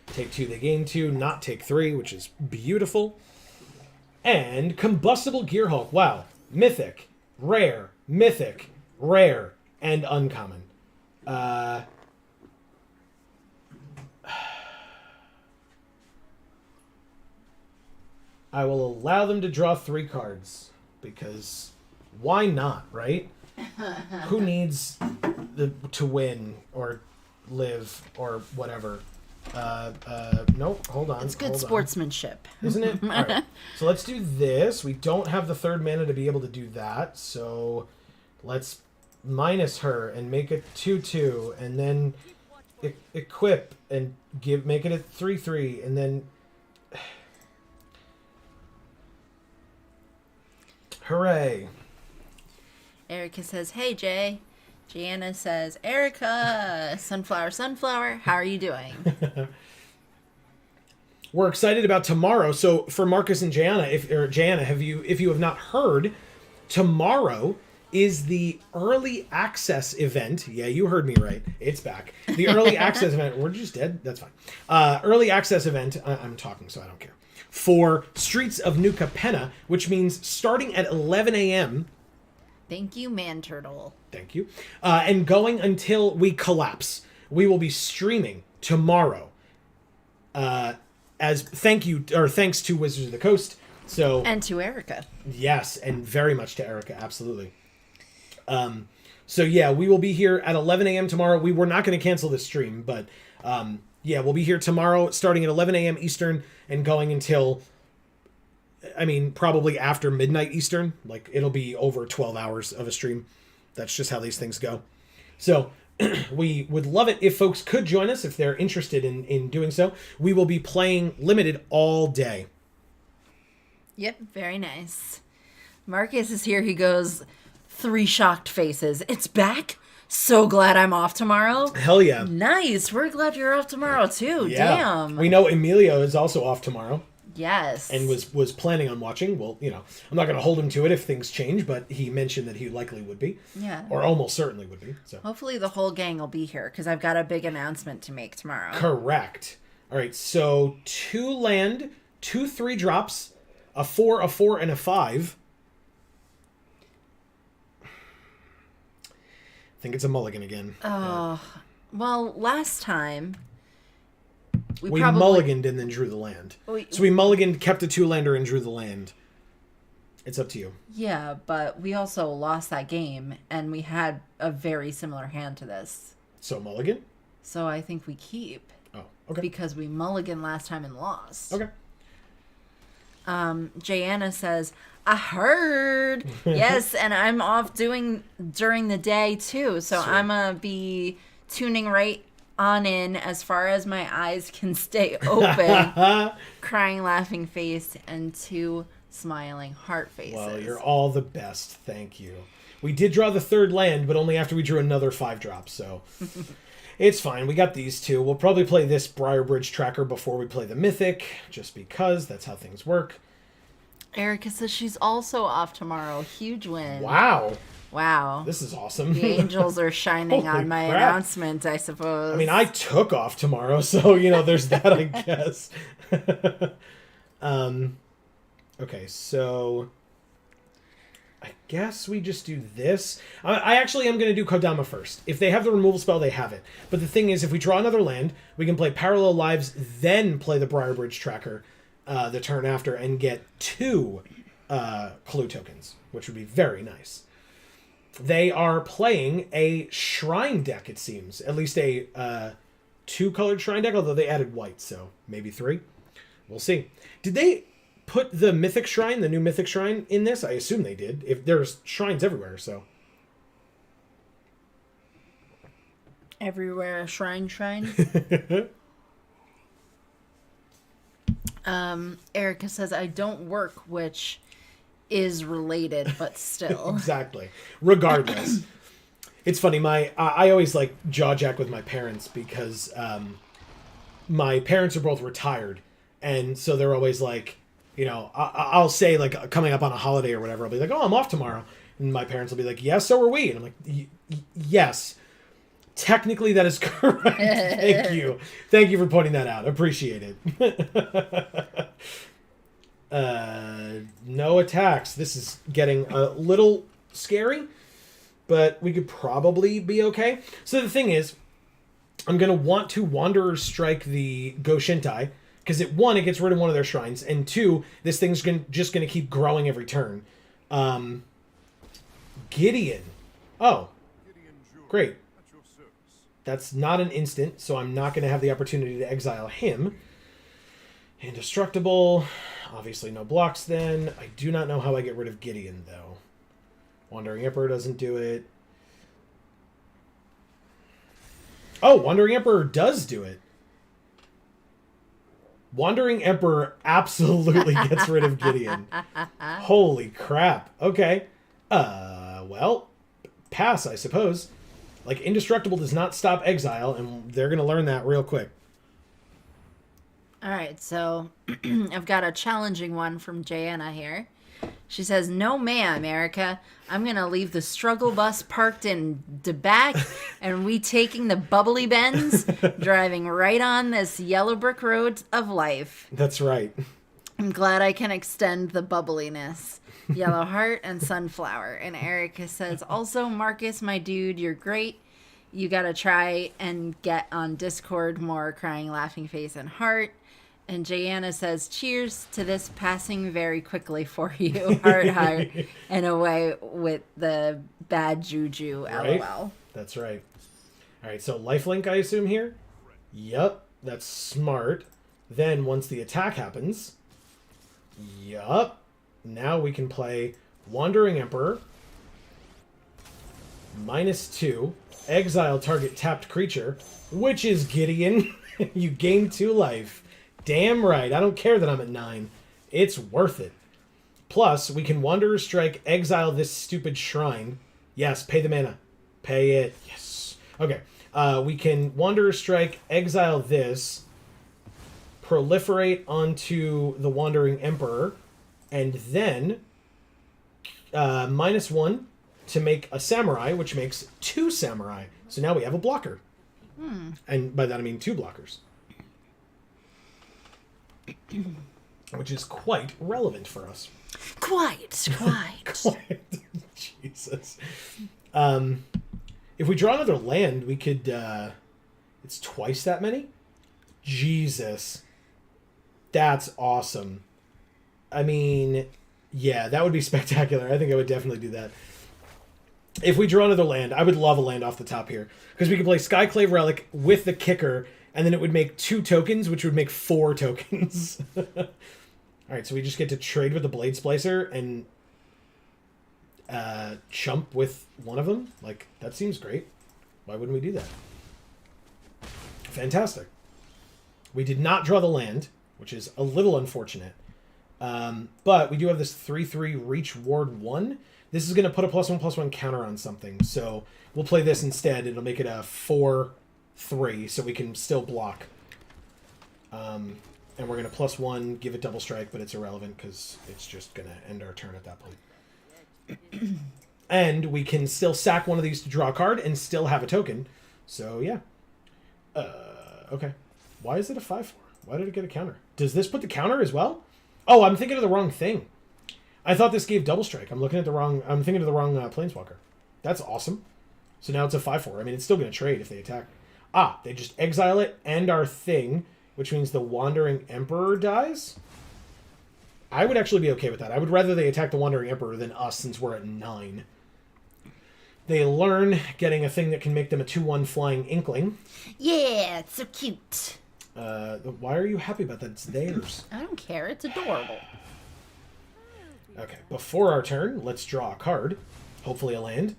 Take 2, they gain 2, not take 3, which is beautiful. And Combustible Gearhulk. Wow. Mythic, rare, and uncommon. I will allow them to draw 3 cards, because why not, right? Who needs to win or live or whatever Nope, hold on. It's good sportsmanship. Isn't it? All right. So let's do this. We don't have the third mana to be able to do that. So let's minus her and make it 2/2. And then equip and make it a 3/3. And then... Hooray. Erica says, hey, Jay. Gianna says, Erica, sunflower, how are you doing? We're excited about tomorrow. So for Marcus and Gianna, if you have not heard, tomorrow is the early access event. Yeah, you heard me right. It's back. The early access event. We're just dead. That's fine. Early access event. I'm talking, so I don't care. For Streets of New Capenna, which means starting at 11 a.m. Thank you, Man Turtle. Thank you. And going until we collapse. We will be streaming tomorrow. As thanks to Wizards of the Coast. And to Erica. Yes, and very much to Erica, absolutely. So yeah, we will be here at 11 a.m. tomorrow. We were not going to cancel this stream, but yeah, we'll be here tomorrow starting at 11 a.m. Eastern and going until, probably after midnight Eastern. Like, it'll be over 12 hours of a stream. That's just how these things go. So we would love it if folks could join us if they're interested in doing so. We will be playing Limited all day. Yep, very nice. Marcus is here. He goes, 3 shocked faces. It's back? So glad I'm off tomorrow. Hell yeah. Nice. We're glad you're off tomorrow, too. Yeah. Damn. We know Emilio is also off tomorrow. Yes. And was planning on watching. Well, I'm not going to hold him to it if things change, but he mentioned that he likely would be. Yeah. Or almost certainly would be. So hopefully the whole gang will be here, because I've got a big announcement to make tomorrow. Correct. All right, so 2 land, 2 3-drops, a 4, a 4, and a 5. I think it's a mulligan again. Oh, well, last time... We mulliganed and then drew the land. So we mulliganed, kept a 2-lander, and drew the land. It's up to you. Yeah, but we also lost that game, and we had a very similar hand to this. So mulligan? So I think we keep. Oh, okay. Because we mulliganed last time and lost. Okay. Jayanna says, I heard. Yes, and I'm off during the day, too. So sweet. I'm going to be tuning right on in as far as my eyes can stay open. Crying, laughing face, and 2 smiling heart faces. Well, you're all the best. Thank you. We did draw the 3rd land, but only after we drew another 5-drop, so it's fine. We got these 2. We'll probably play this Briarbridge Tracker before we play the Mythic, just because that's how things work. Erica says she's also off tomorrow. Huge win. Wow. This is awesome. The angels are shining on my announcement, I suppose. I took off tomorrow, so, there's that, I guess. Okay, so I guess we just do this. I actually am going to do Kodama first. If they have the removal spell, they have it. But the thing is, if we draw another land, we can play Parallel Lives, then play the Briarbridge Tracker the turn after, and get 2 clue tokens, which would be very nice. They are playing a shrine deck, it seems. At least a 2-colored shrine deck, although they added white, so maybe 3. We'll see. Did they put the Mythic Shrine, the new Mythic Shrine, in this? I assume they did. If there's shrines everywhere, so. Everywhere, shrine. Erica says, I don't work, which is related, but still. Exactly. Regardless. It's funny, I always jaw jack with my parents because my parents are both retired, and so they're always I'll say coming up on a holiday or whatever, I'll be like, oh, I'm off tomorrow, and my parents will be like, yes, so are we, and I'm like, yes, technically that is correct. Thank you for pointing that out. Appreciate it. No attacks. This is getting a little scary, but we could probably be okay. So the thing is, I'm going to want to Wanderer's Strike the Goshintai, because it gets rid of one of their shrines, and 2, this thing's just going to keep growing every turn. Gideon. Oh. Great. That's not an instant, so I'm not going to have the opportunity to exile him. Indestructible. Obviously no blocks then. I do not know how I get rid of Gideon, though. Wandering Emperor doesn't do it. Oh, Wandering Emperor does do it. Wandering Emperor absolutely gets rid of Gideon. Holy crap. Okay. Well, pass, I suppose. Like, Indestructible does not stop exile, and they're going to learn that real quick. All right, so I've got a challenging one from Jayanna here. She says, "No, ma'am, Erica. I'm going to leave the struggle bus parked in DeBack, and we taking the bubbly bends, driving right on this yellow brick road of life." That's right. I'm glad I can extend the bubbliness. Yellow heart and sunflower. And Erica says, "Also, Marcus, my dude, you're great. You got to try and get on Discord more, crying, laughing face, and heart." And Jayanna says, "Cheers to this passing very quickly for you, heart, heart, and away with the bad juju, right? LOL." That's right. All right, so lifelink, I assume, here? Yup, that's smart. Then, once the attack happens, yup, now we can play Wandering Emperor, -2, exile target tapped creature, which is Gideon. You gain 2 life. Damn right. I don't care that I'm at 9. It's worth it. Plus, we can Wanderer's Strike, exile this stupid shrine. Yes, pay the mana. Pay it. Yes. Okay. We can Wanderer's Strike, exile this, proliferate onto the Wandering Emperor, and then -1 to make a Samurai, which makes 2 Samurai. So now we have a blocker. And by that I mean 2 blockers. Which is quite relevant for us. Quite. Jesus. If we draw another land, we could... it's twice that many? Jesus. That's awesome. I mean, yeah, that would be spectacular. I think I would definitely do that. If we draw another land, I would love a land off the top here. Because we could play Skyclave Relic with the kicker, and then it would make 2 tokens, which would make 4 tokens. Alright, so we just get to trade with the Blade Splicer and chump with one of them? Like, that seems great. Why wouldn't we do that? Fantastic. We did not draw the land, which is a little unfortunate. But we do have this 3/3 Reach Ward 1. This is going to put a +1/+1 counter on something. So we'll play this instead. It'll make it a 4/3, so we can still block. And we're going to +1, give it double strike, but it's irrelevant because it's just going to end our turn at that point. And we can still sack one of these to draw a card and still have a token. So, yeah. Okay. Why is it a 5/4? Why did it get a counter? Does this put the counter as well? Oh, I'm thinking of the wrong thing. I thought this gave double strike. I'm thinking of the wrong Planeswalker. That's awesome. So now it's a 5/4. I mean, it's still going to trade if they attack. Ah, they just exile it and our thing, which means the Wandering Emperor dies. I would actually be okay with that. I would rather they attack the Wandering Emperor than us since we're at 9. They learn, getting a thing that can make them a 2/1 flying Inkling. Yeah, it's so cute. Why are you happy about that? It's theirs. I don't care. It's adorable. Okay, before our turn, let's draw a card. Hopefully a land.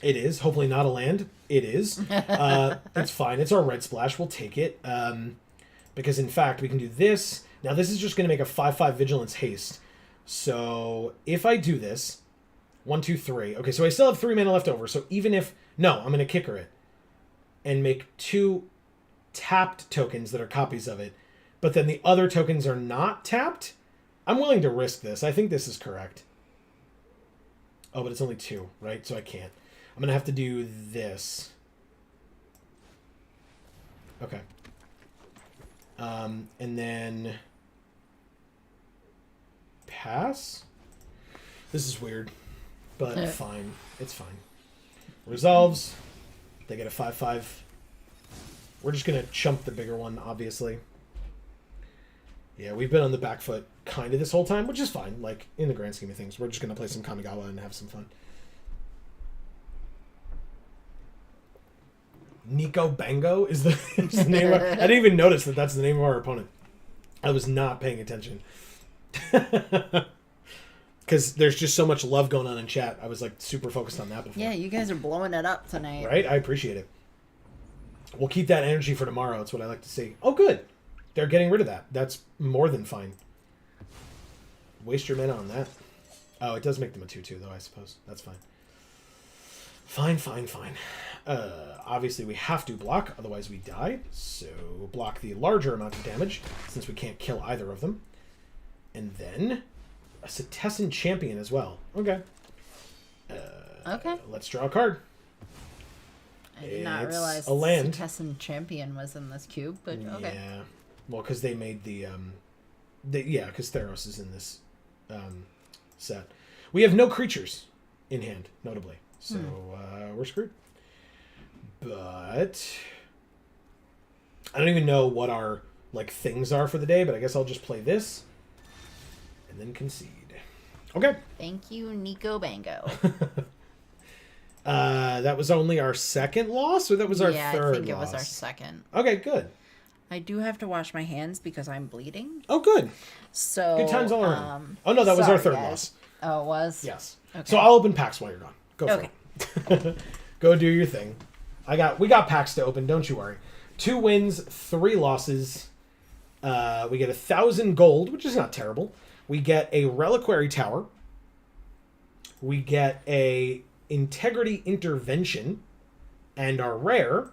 It is. Hopefully not a land. It is. It's fine. It's our red splash. We'll take it. Because, in fact, we can do this. Now, this is just going to make a 5/5 Vigilance Haste. So, if I do this... 1, 2, 3. Okay, so I still have 3 mana left over. So, even if... No, I'm going to kicker it. And make 2 tapped tokens that are copies of it. But then the other tokens are not tapped? I'm willing to risk this. I think this is correct. Oh, but it's only 2, right? So I can't. I'm going to have to do this. Okay. And then... Pass? This is weird. But fine. It's fine. Resolves. They get a 5/5. We're just going to chump the bigger one, obviously. Yeah, we've been on the back foot kind of this whole time, which is fine. Like, in the grand scheme of things, we're just going to play some Kamigawa and have some fun. Nico Bango is the name. I didn't even notice that that's the name of our opponent. I was not paying attention. Because there's just so much love going on in chat. I was like super focused on that before. Yeah, you guys are blowing it up tonight. Right? I appreciate it. We'll keep that energy for tomorrow. It's what I like to see. Oh, good. They're getting rid of that. That's more than fine. Waste your mana on that. Oh, it does make them a 2/2, though, I suppose. That's fine. Fine. Obviously, we have to block, otherwise we die. So, block the larger amount of damage, since we can't kill either of them. And then, a Cetessan Champion as well. Okay. Okay. Let's draw a card. I did not realize a land. Cetessan Champion was in this cube, but okay. Yeah. Well, because they made because Theros is in this set. We have no creatures in hand, notably. So we're screwed. But I don't even know what our things are for the day, but I guess I'll just play this and then concede. Okay. Thank you, Nico Bango. That was only our second loss, or that was our third loss? Yeah, I think it was our second. Okay, good. I do have to wash my hands because I'm bleeding. Oh, good. So good times all around. Oh no, that was our third loss. Oh, it was? Yes. Okay. So I'll open packs while you're gone. Go for it. Go do your thing. We got packs to open, don't you worry. 2 wins, 3 losses. We get 1,000 gold, which is not terrible. We get a Reliquary Tower. We get a Integrity Intervention. And our rare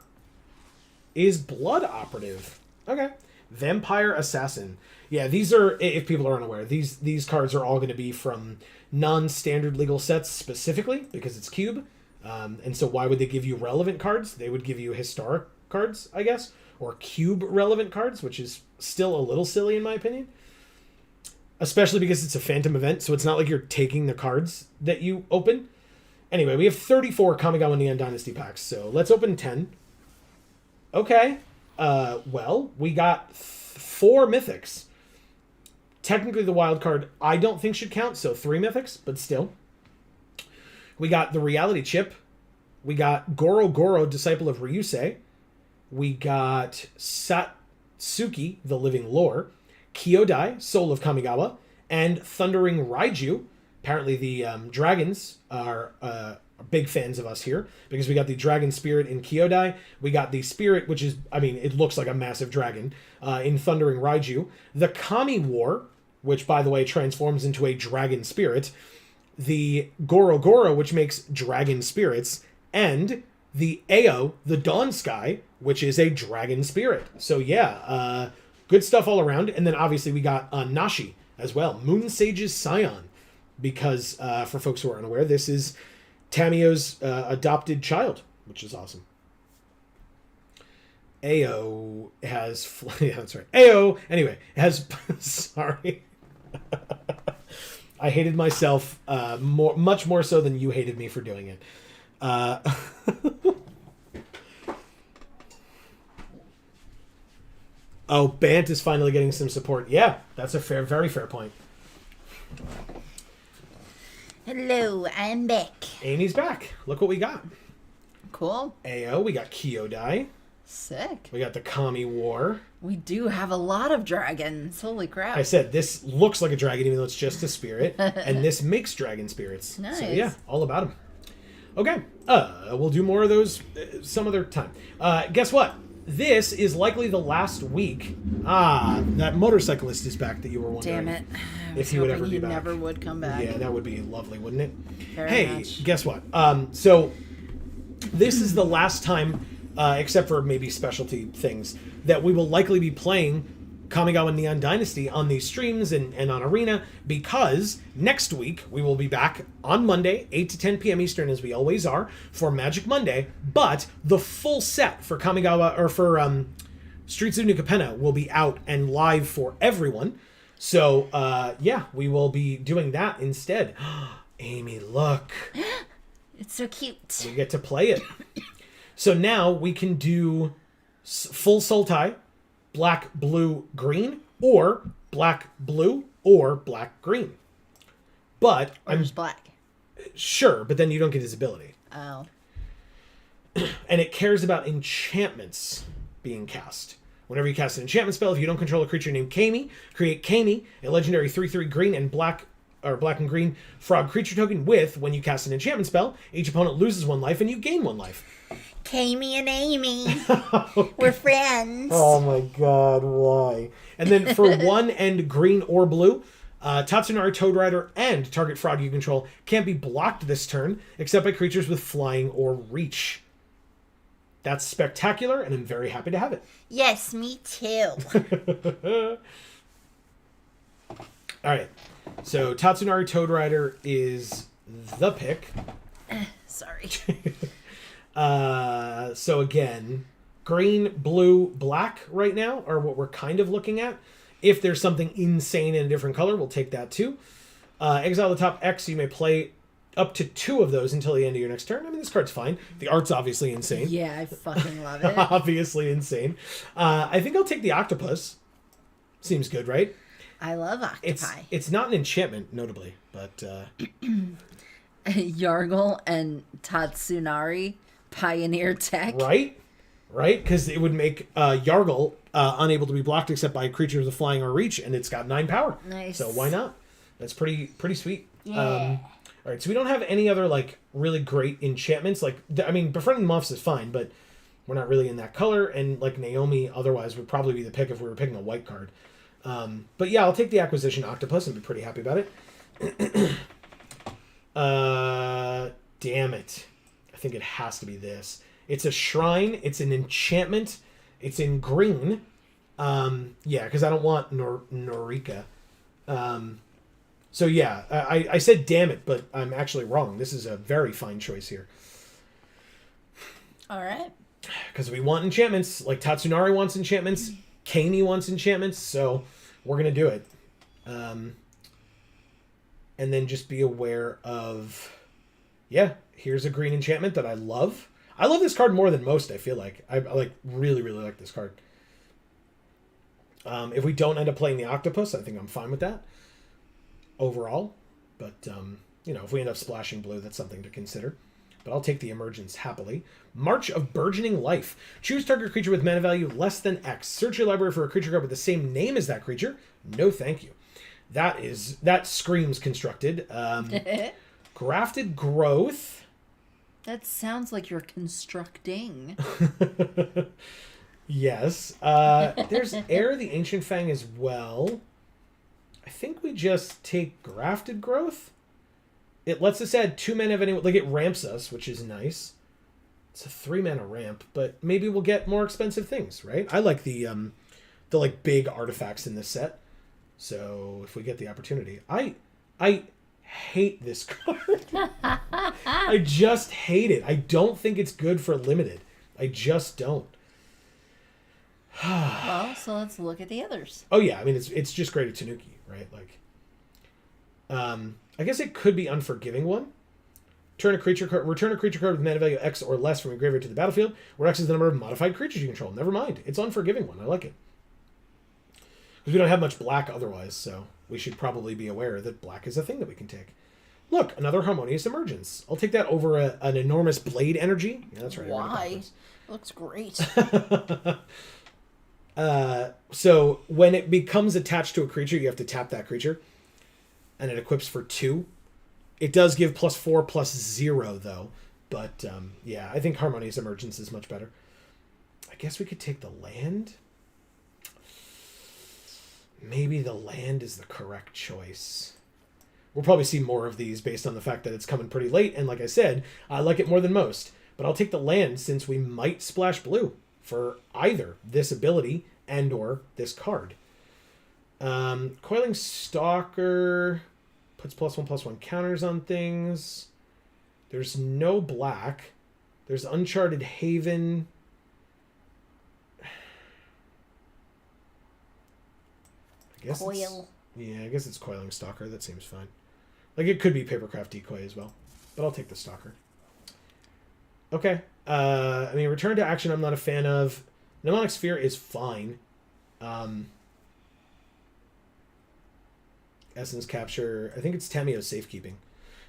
is Blood Operative. Okay. Vampire Assassin. Yeah, these are, if people are unaware, these cards are all going to be from non-standard legal sets specifically, because it's Cube. And so why would they give you relevant cards? They would give you historic cards, I guess, or Cube relevant cards, which is still a little silly in my opinion. Especially because it's a Phantom event, so it's not like you're taking the cards that you open. Anyway, we have 34 Kamigawa Neon Dynasty packs, so let's open 10. Okay. Well, we got 4 mythics. Technically, the wild card I don't think should count, so 3 mythics, but still. We got the Reality Chip. We got Goro Goro, Disciple of Ryusei. We got Satsuki, the Living Lore. Kyodai, Soul of Kamigawa. And Thundering Raiju. Apparently the dragons are big fans of us here, because we got the Dragon Spirit in Kyodai. We got the Spirit, which is, it looks like a massive dragon, in Thundering Raiju. The Kami War, which, by the way, transforms into a Dragon Spirit. The Goro Goro, which makes Dragon Spirits. And the Ao, the Dawn Sky, which is a Dragon Spirit. So yeah, good stuff all around. And then obviously we got Nashi as well. Moon Sage's Scion. Because, for folks who are unaware, this is Tamio's adopted child, which is awesome. Ao has... yeah, that's right. Ao, anyway, has... sorry. I hated myself much more so than you hated me for doing it. Oh, Bant is finally getting some support. Yeah, that's a very fair point. Hello, I'm back. Amy's back. Look what we got. Cool. Ao, we got Kyodai. Sick. We got the Kami War. We do have a lot of dragons. Holy crap. I said, this looks like a dragon, even though it's just a spirit. And this makes dragon spirits. Nice. So yeah, all about them. Okay. We'll do more of those some other time. Guess what? This is likely the last week. That motorcyclist is back that you were wondering. Damn it. If he would ever be back. Never would come back. Yeah, that would be lovely, wouldn't it? Very much. Guess what? So this is the last time, except for maybe specialty things, that we will likely be playing Kamigawa Neon Dynasty on these streams and on Arena, because next week we will be back on Monday, 8 to 10 p.m. Eastern, as we always are, for Magic Monday, but the full set for Kamigawa, or for Streets of New Capenna, will be out and live for everyone. So, yeah, we will be doing that instead. Amy, look. It's so cute. We get to play it. So now we can do full Sultai, black, blue, green, or black, blue, or black, green. But or just black. Sure, but then you don't get his ability. Oh. And it cares about enchantments being cast. Whenever you cast an enchantment spell, if you don't control a creature named Kami, create Kami, a legendary 3/3 green and black and green frog creature token with, when you cast an enchantment spell, each opponent loses 1 life and you gain 1 life. Kami and Amy. We're friends. Oh my god, why? And then for 1 and green or blue, Tatsunari Toad Rider and target frog you control can't be blocked this turn, except by creatures with flying or reach. That's spectacular, and I'm very happy to have it. Yes, me too. Alright, so Tatsunari Toad Rider is the pick. Sorry. So again, green, blue, black right now are what we're kind of looking at. If there's something insane in a different color, we'll take that too. Exile the top X, you may play up to 2 of those until the end of your next turn. I mean, this card's fine. The art's obviously insane. Yeah, I fucking love it. Obviously insane. I think I'll take the octopus. Seems good, right? I love octopi. It's not an enchantment, notably, but... Yargle and Tatsunari Pioneer Tech. Right? Right? Because it would make Yargle unable to be blocked except by creatures with flying or reach, and it's got 9 power. Nice. So why not? That's pretty sweet. Yeah. All right, so we don't have any other, like, really great enchantments. Like, I mean, Befriending Moths is fine, but we're not really in that color. And, like, Naomi otherwise would probably be the pick if we were picking a white card. But, yeah, I'll take the Acquisition Octopus and be pretty happy about it. Damn it. I think it has to be this. It's a shrine. It's an enchantment. It's in green. Yeah, because I don't want Norika. So yeah, I said damn it, but I'm actually wrong. This is a very fine choice here. All right. Because we want enchantments. Like Tatsunari wants enchantments. Kami wants enchantments. So we're going to do it. And then just be aware of... Yeah, here's a green enchantment that I love. I love this card more than most, I feel like. I like really, really like this card. If we don't end up playing the octopus, I think I'm fine with that. Overall, but you know, if we end up splashing blue, that's something to consider. But I'll take the emergence happily. March of Burgeoning Life. Choose target creature with mana value less than X. Search your library for a creature card with the same name as that creature. No, thank you. That screams constructed. Grafted Growth. That sounds like you're constructing. Yes. There's Heir the Ancient Fang as well. I think we just take Grafted Growth. It lets us add 2 mana of any... Like, it ramps us, which is nice. It's a 3 mana ramp, but maybe we'll get more expensive things, right? I like the like, big artifacts in this set. So, if we get the opportunity. I hate this card. I just hate it. I don't think it's good for limited. I just don't. Well, so let's look at the others. Oh yeah, I mean it's just great at Tanuki, right? Like, I guess it could be Unforgiving One. Return a creature card with mana value X or less from your graveyard to the battlefield, where X is the number of modified creatures you control. Never mind, it's Unforgiving One. I like it because we don't have much black otherwise, so we should probably be aware that black is a thing that we can take. Look, another Harmonious Emergence. I'll take that over an enormous Blade Energy. Yeah, that's right. Why? It looks great. So when it becomes attached to a creature, you have to tap that creature, and it equips for 2. It does give +4/+0 though, but yeah, I think Harmonious Emergence is much better. I guess we could take the land. Maybe the land is the correct choice. We'll probably see more of these based on the fact that it's coming pretty late, and like I said, I like it more than most. But I'll take the land since we might splash blue for either this ability and or this card. Coiling Stalker puts +1/+1 counters on things. There's no black. There's Uncharted Haven. I guess Coil. I guess it's Coiling Stalker. That seems fine. Like, it could be Papercraft Decoy as well. But I'll take the Stalker. Okay. I mean, Return to Action I'm not a fan of. Mnemonic Sphere is fine. Essence Capture. I think it's Tamio's Safekeeping.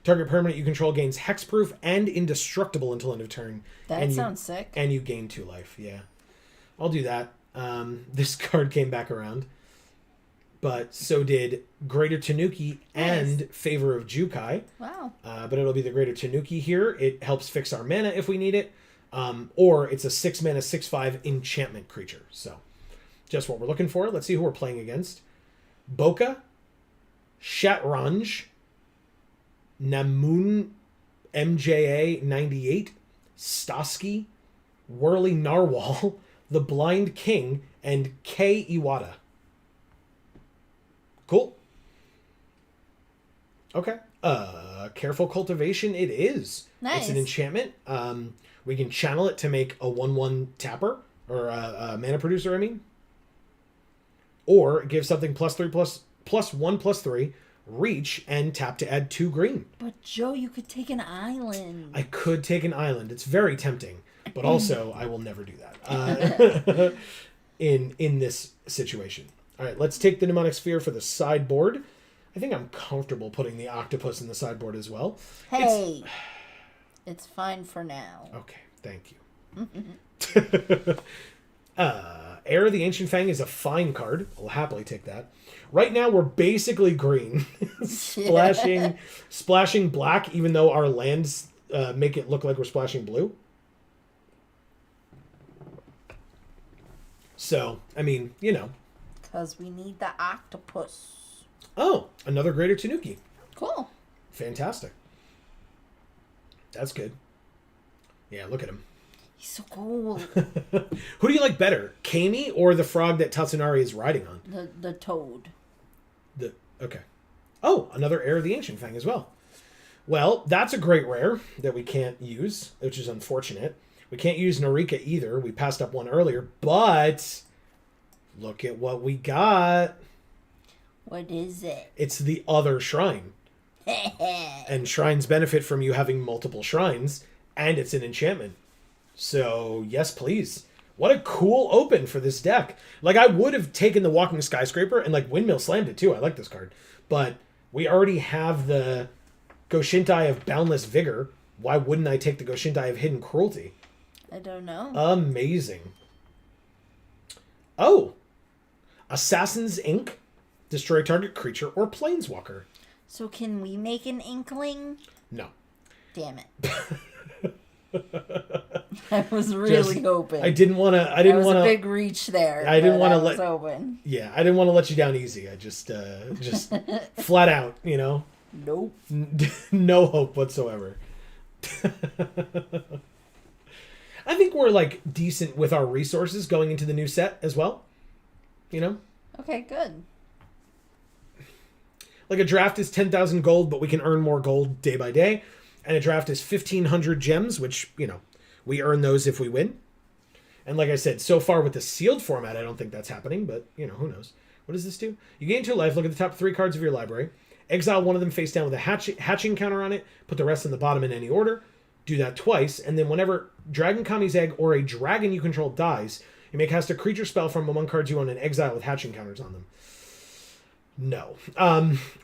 Target permanent you control gains hexproof and indestructible until end of turn. That sounds sick. And you gain 2 life. Yeah. I'll do that. This card came back around. But so did Greater Tanuki and Favor of Jukai. Wow. But it'll be the Greater Tanuki here. It helps fix our mana if we need it. Or it's a 6 mana, 6/5 enchantment creature. So just what we're looking for. Let's see who we're playing against. Boka, Shatranj, Namun MJA 98, Stosky, Whirly Narwhal, The Blind King, and K. Iwata. Cool. Okay. Careful Cultivation it is. Nice. It's an enchantment. We can channel it to make a 1/1 tapper, or a mana producer, I mean. Or give something +1/+3, reach, and tap to add 2 green. But Joe, you could take an island. I could take an island. It's very tempting. But also, I will never do that in this situation. All right, let's take the Mnemonic Sphere for the sideboard. I think I'm comfortable putting the octopus in the sideboard as well. Hey, it's fine for now. Okay, thank you. Heir of the Ancient Fang is a fine card. I'll happily take that. Right now, we're basically green. splashing black, even though our lands make it look like we're splashing blue. So, I mean, you know. Because we need the octopus. Oh, another Greater Tanuki. Cool. Fantastic. That's good. Yeah, look at him. He's so cool. Who do you like better, Kami or the frog that Tatsunari is riding on? The toad. Okay. Oh, another Heir of the Ancient Fang as well. Well, that's a great rare that we can't use, which is unfortunate. We can't use Narika either. We passed up one earlier, but look at what we got. What is it? It's the other shrine. And shrines benefit from you having multiple shrines, and it's an enchantment. So, yes, please. What a cool open for this deck. Like, I would have taken the Walking Skyscraper and, like, Windmill Slammed it, too. I like this card. But we already have the Goshintai of Boundless Vigor. Why wouldn't I take the Goshintai of Hidden Cruelty? I don't know. Amazing. Oh. Assassin's Ink. Destroy target creature or planeswalker. So can we make an inkling? No. Damn it. I was really hoping. I didn't want to. I didn't want to. A big reach there. I didn't want to let. Open. Yeah, I didn't want to let you down easy. I just flat out, you know. Nope. No hope whatsoever. I think we're like decent with our resources going into the new set as well. You know. Okay, good. Like a draft is 10,000 gold, but we can earn more gold day by day. And a draft is 1,500 gems, which, you know, we earn those if we win. And like I said, so far with the sealed format, I don't think that's happening, but, you know, who knows. What does this do? You gain 2 life, look at the top 3 cards of your library. Exile one of them face down with a hatching counter on it. Put the rest in the bottom in any order. Do that twice. And then whenever Dragon Kami's Egg or a dragon you control dies, you may cast a creature spell from among cards you own and exile with hatching counters on them. No.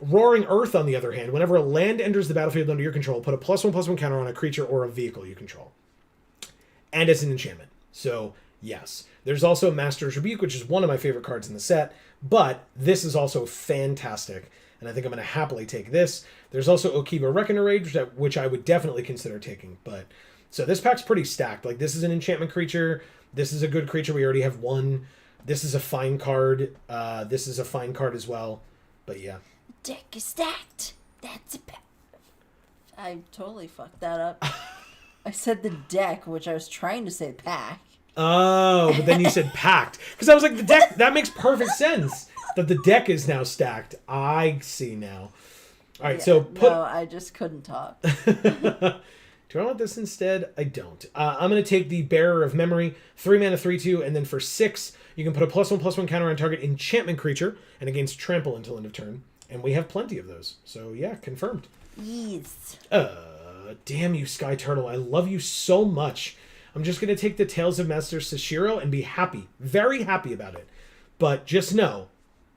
Roaring Earth, on the other hand, whenever a land enters the battlefield under your control, put a +1/+1 counter on a creature or a vehicle you control. And it's an enchantment. So, yes. There's also Master's Rebuke, which is one of my favorite cards in the set, but this is also fantastic, and I think I'm going to happily take this. There's also Okiba Reckoner Rage, which I would definitely consider taking, but... So this pack's pretty stacked. Like, this is an enchantment creature. This is a good creature. We already have one. This is a fine card. This is a fine card as well. But yeah. Deck is stacked. That's a pack. I totally fucked that up. I said the deck, which I was trying to say pack. Oh, but then you said packed. Because I was like, the deck, that makes perfect sense. That the deck is now stacked. I see now. All right, so put... No, I just couldn't talk. Do I want this instead? I don't. I'm going to take the Bearer of Memory, 3 mana, 3/2, and then for 6, you can put a +1/+1 counter on target enchantment creature and against trample until end of turn. And we have plenty of those. So yeah, confirmed. Yes. Damn you, Sky Turtle. I love you so much. I'm just going to take the Tales of Master Sashiro and be happy. Very happy about it. But just know,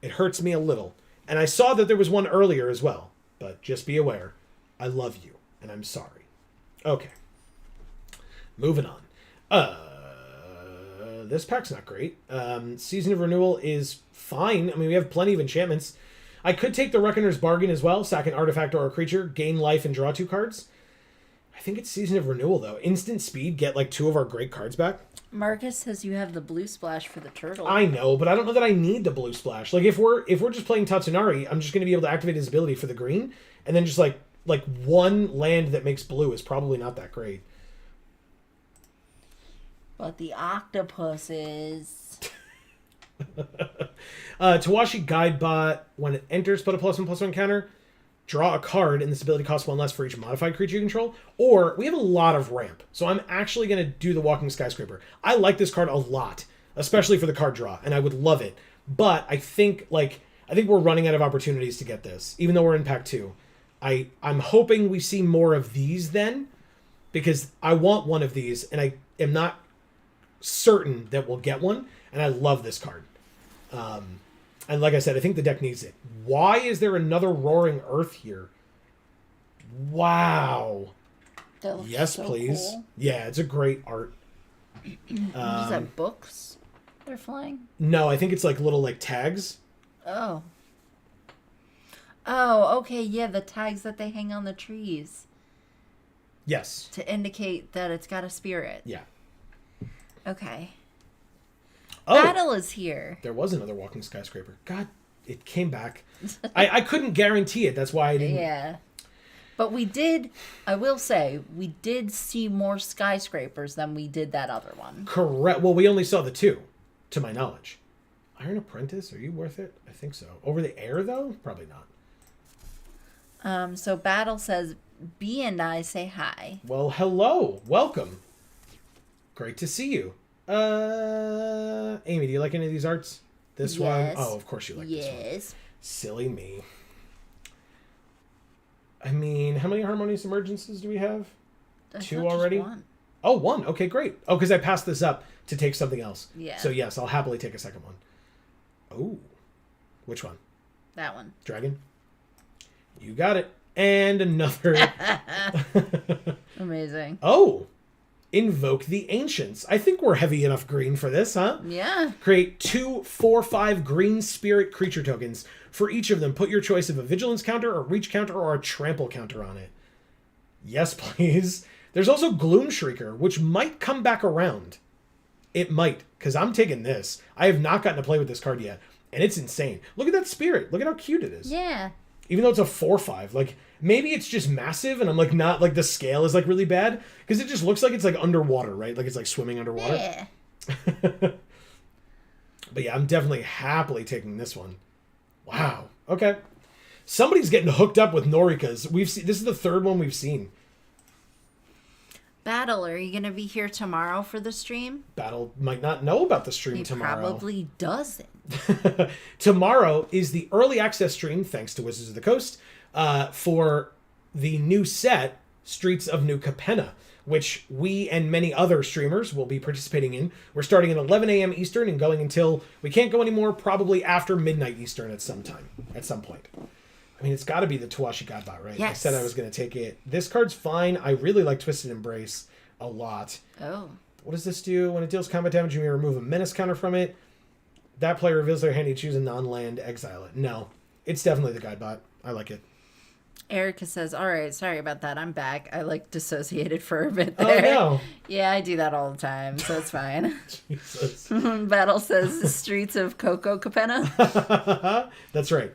it hurts me a little. And I saw that there was one earlier as well. But just be aware. I love you, and I'm sorry. Okay. Moving on. This pack's not great. Season of Renewal is fine. I mean, we have plenty of enchantments. I could take the Reckoner's Bargain as well. Sack an artifact or a creature, gain life, and draw 2 cards. I think it's Season of Renewal, though. Instant speed, get like 2 of our great cards back. Marcus says you have the blue splash for the turtle. I know, but I don't know that I need the blue splash. Like, if we're just playing Tatsunari, I'm just going to be able to activate his ability for the green, and then just like one land that makes blue is probably not that great. But the octopus is... Tawashi Guidebot, when it enters, put a +1/+1 counter, draw a card, and this ability costs 1 less for each modified creature you control. Or, we have a lot of ramp, so I'm actually going to do the Walking Skyscraper. I like this card a lot, especially for the card draw, and I would love it. But I think we're running out of opportunities to get this, even though we're in Pack 2. I'm hoping we see more of these then, because I want one of these, and I am not certain that we'll get one, and I love this card. And like I said, I think the deck needs it. Why is there another Roaring Earth here? Wow. Yes, so please. Cool. Yeah, it's a great art. Is that books they're flying? No, I think it's like little like tags. Oh. Oh, okay, yeah, the tags that they hang on the trees. Yes. To indicate that it's got a spirit. Yeah. Okay. Oh, Battle is here. There was another Walking Skyscraper. God, it came back. I couldn't guarantee it. That's why I didn't. Yeah. But we did, I will say, we did see more skyscrapers than we did that other one. Correct. Well, we only saw the 2, to my knowledge. Iron Apprentice, are you worth it? I think so. Over the air, though? Probably not. So Battle says, B and I say hi. Well, hello. Welcome. Great to see you. Amy, do you like any of these arts? This one? Oh, of course you like this one. Yes. Silly me. I mean, how many Harmonious Emergences do we have? 2 already? One. Oh, 1. Okay, great. Oh, because I passed this up to take something else. Yeah. So yes, I'll happily take a second one. Oh. Which one? That one. Dragon? You got it. And another. Amazing. Oh. Invoke the Ancients. I think we're heavy enough green for this, huh? Yeah. Create 2 4/5 green spirit creature tokens. For each of them, put your choice of a vigilance counter, a reach counter, or a trample counter on it. Yes, please. There's also Gloom Shrieker, which might come back around. It might, because I'm taking this. I have not gotten to play with this card yet, and it's insane. Look at that spirit. Look at how cute it is. Yeah. Even though it's a 4/5, like, maybe it's just massive, and I'm, like, not, like, the scale is, like, really bad, because it just looks like it's, like, underwater, right? Like, it's, like, swimming underwater. Yeah. But, yeah, I'm definitely happily taking this one. Wow. Okay. Somebody's getting hooked up with Norikas. This is the 3rd one we've seen. Battle, are you going to be here tomorrow for the stream? Battle might not know about the stream tomorrow. He probably doesn't. Tomorrow is the early access stream, thanks to Wizards of the Coast, for the new set, Streets of New Capenna, which we and many other streamers will be participating in. We're starting at 11 a.m. Eastern and going until we can't go anymore, probably after midnight Eastern at some point. I mean, it's got to be the Tawashi Godbot, right? Yes. I said I was going to take it. This card's fine. I really like Twisted Embrace a lot. Oh. What does this do? When it deals combat damage, you may remove a menace counter from it. That player reveals their hand, you choose a non-land, exile it. No, it's definitely the Godbot. I like it. Erica says, all right, sorry about that. I'm back. I dissociated for a bit there. Oh, no. Yeah, I do that all the time, so it's fine. Jesus. Battle says the Streets of Coco Capenna. That's right.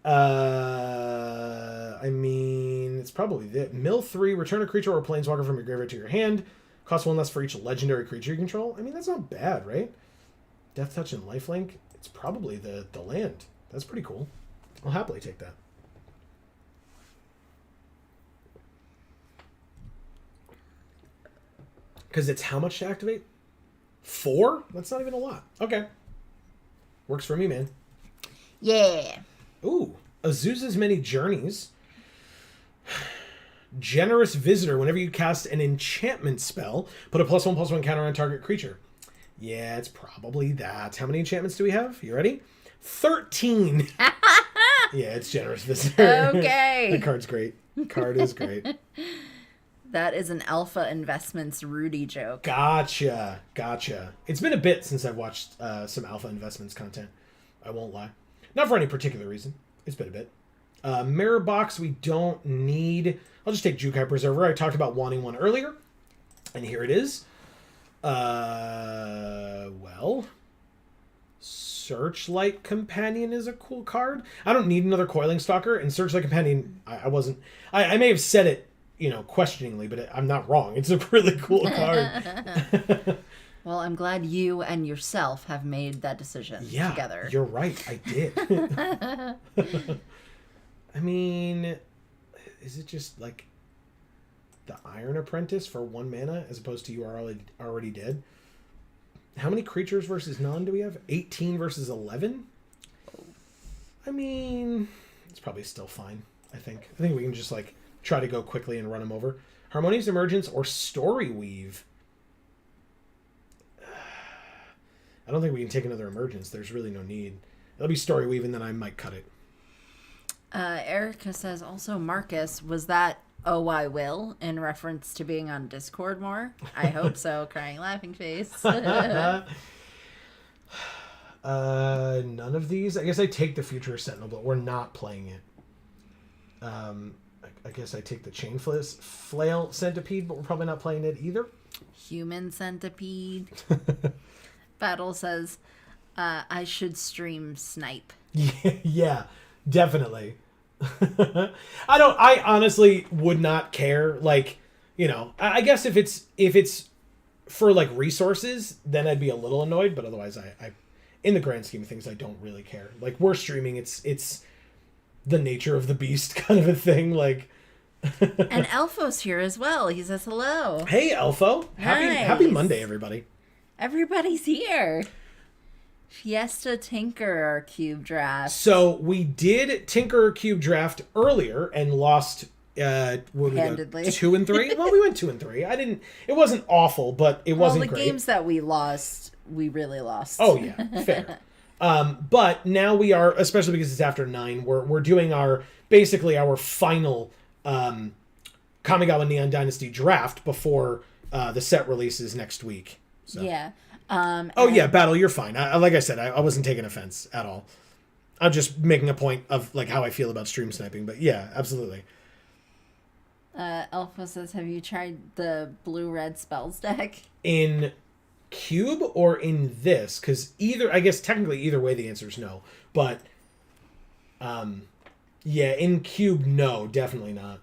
I mean, it's probably the Mill 3, return a creature or a planeswalker from your graveyard to your hand. Cost 1 less for each legendary creature you control. I mean, that's not bad, right? Death Touch and Lifelink. It's probably the land. That's pretty cool. I'll happily take that. Because it's how much to activate? 4? That's not even a lot. Okay. Works for me, man. Yeah. Ooh. Azusa's Many Journeys. Generous Visitor. Whenever you cast an enchantment spell, put a +1/+1 counter on target creature. Yeah, it's probably that. How many enchantments do we have? You ready? 13. Yeah, it's generous visitor. Okay. The card's great. Card is great. That is an Alpha Investments Rudy joke. Gotcha. It's been a bit since I've watched some Alpha Investments content. I won't lie. Not for any particular reason. It's been a bit. Mirror box we don't need. I'll just take Jukai Preserver. I talked about wanting one earlier. And here it is. Well, Searchlight Companion is a cool card. I don't need another Coiling Stalker, and Searchlight Companion, I wasn't... I may have said it, questioningly, but I'm not wrong. It's a really cool card. Well, I'm glad you and yourself have made that decision together. You're right. I did. I mean, is it just like the Iron Apprentice for 1 mana as opposed to You Are Already Dead? How many creatures versus non do we have? 18 versus 11? I mean, it's probably still fine, I think. I think we can just, try to go quickly and run them over. Harmonious Emergence or Story Weave? I don't think we can take another Emergence. There's really no need. It'll be Story Weave, and then I might cut it. Erica says, also, Marcus, was that "Oh, I will" in reference to being on Discord more? I hope so. Crying laughing face. None of these. I guess I take the Future Sentinel, but we're not playing it. I guess I take the Chain Flail Centipede, but we're probably not playing it either. Human Centipede. Battle says, I should stream Snipe. Yeah, definitely. I honestly would not care. I guess if it's for resources, then I'd be a little annoyed, but otherwise I in the grand scheme of things, I don't really care. We're streaming, it's the nature of the beast kind of a thing. And Elfo's here as well. He says hello. Hey Elfo. Happy Monday, everybody. Everybody's here. Fiesta Tinker Cube Draft. So we did Tinker Cube Draft earlier and lost handedly 2 and 3. Well, we went 2 and 3. It wasn't awful, but it wasn't great. The games that we lost, we really lost. Oh yeah, fair. But now we are, especially because it's after 9, we're doing our final Kamigawa Neon Dynasty draft before the set releases next week. So. Yeah. Yeah, Battle, you're fine. Like I said, I wasn't taking offense at all. I'm just making a point of how I feel about stream sniping. But yeah, absolutely. Alpha says, have you tried the blue-red spells deck? In Cube or in this? Because I guess technically either way the answer is no. But yeah, in Cube, no, definitely not.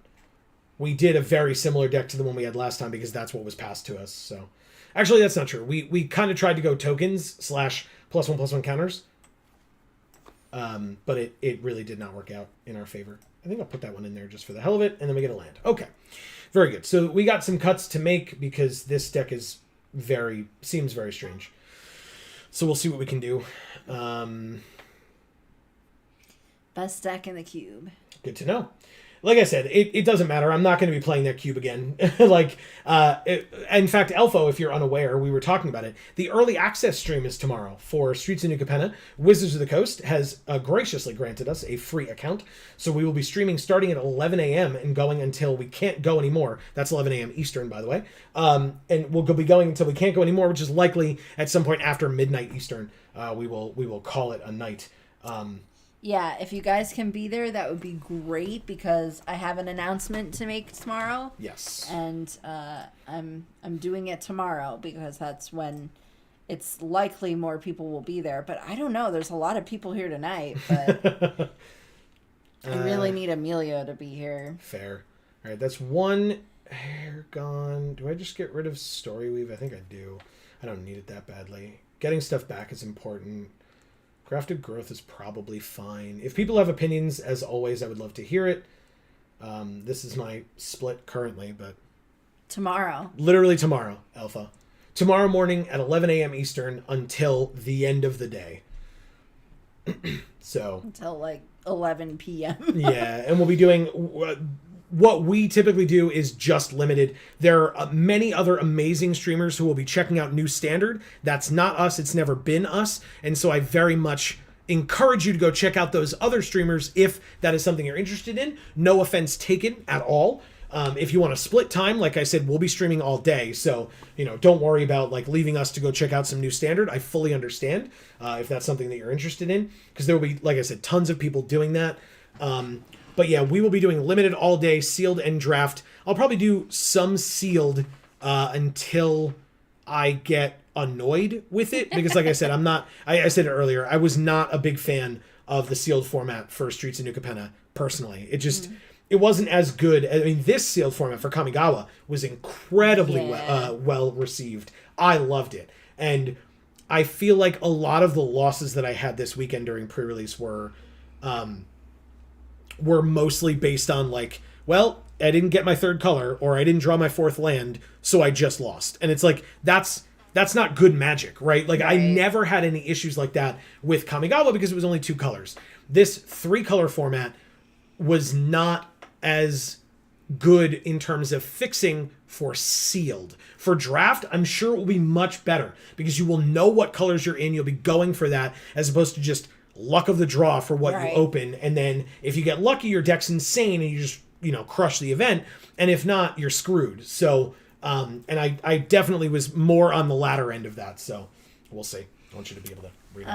We did a very similar deck to the one we had last time because that's what was passed to us. So actually, that's not true. We kind of tried to go tokens / +1/+1 counters. But it really did not work out in our favor. I think I'll put that one in there just for the hell of it, and then we get a land. Okay, very good. So we got some cuts to make because this deck seems very strange. So we'll see what we can do. Best deck in the cube. Good to know. Like I said, it doesn't matter. I'm not going to be playing that cube again. In fact, Elfo, if you're unaware, we were talking about it. The early access stream is tomorrow for Streets of New Capenna. Wizards of the Coast has graciously granted us a free account. So we will be streaming starting at 11 a.m. and going until we can't go anymore. That's 11 a.m. Eastern, by the way. And we'll be going until we can't go anymore, which is likely at some point after midnight Eastern. We will call it a night. Yeah, if you guys can be there, that would be great because I have an announcement to make tomorrow. Yes. And I'm doing it tomorrow because that's when it's likely more people will be there. But I don't know. There's a lot of people here tonight, but I really need Emilio to be here. Fair. All right, that's one hair gone. Do I just get rid of Story Weave? I think I do. I don't need it that badly. Getting stuff back is important. Crafted Growth is probably fine. If people have opinions, as always, I would love to hear it. This is my split currently, but... Tomorrow. Literally tomorrow, Alpha. Tomorrow morning at 11 a.m. Eastern until the end of the day. So... Until, 11 p.m. Yeah, and we'll be doing... What we typically do is just limited. There are many other amazing streamers who will be checking out New Standard. That's not us. It's never been us. And so I very much encourage you to go check out those other streamers if that is something you're interested in. No offense taken at all. If you want to split time, like I said, we'll be streaming all day. So, don't worry about like leaving us to go check out some new standard. I fully understand if that's something that you're interested in, because there will be, like I said, tons of people doing that. But yeah, we will be doing limited all day, sealed and draft. I'll probably do some sealed until I get annoyed with it, because like I said, I said it earlier, I was not a big fan of the sealed format for Streets of New Capenna personally. It just... It wasn't as good. I mean, this sealed format for Kamigawa was incredibly well received. I loved it. And I feel like a lot of the losses that I had this weekend during pre-release were mostly based on like, well, I didn't get my third color, or I didn't draw my fourth land, so I just lost. And it's like, that's not good magic, right? Like, right. I never had any issues like that with Kamigawa because it was only 2 colors. This 3-color format was not as good in terms of fixing for sealed. For draft, I'm sure it will be much better because you will know what colors you're in. You'll be going for that as opposed to just luck of the draw for what you open. And then if you get lucky, your deck's insane and you just, crush the event. And if not, you're screwed. So, and I definitely was more on the latter end of that. So we'll see. I want you to be able to read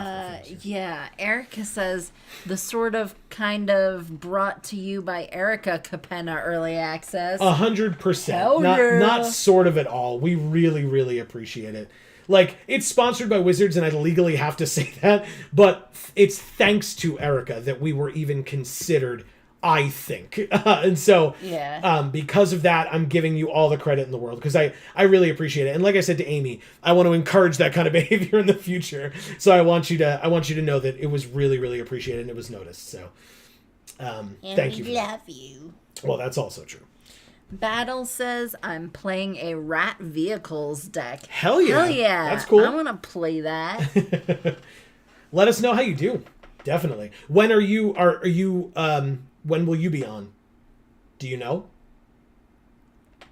yeah, Erica says the sort of kind of brought to you by Erica Capenna early access. 100%. Not sort of at all. We really, really appreciate it. Like, it's sponsored by Wizards, and I legally have to say that, but it's thanks to Erica that we were even considered, I think. And so, because of that, I'm giving you all the credit in the world, because I really appreciate it. And like I said to Amy, I want to encourage that kind of behavior in the future. So I want you to know that it was really, really appreciated and it was noticed. So thank you. We love you. Well, that's also true. Battle says, I'm playing a Rat Vehicles deck. Hell yeah. Hell yeah. That's cool. I want to play that. Let us know how you do. Definitely. When are you when will you be on? Do you know?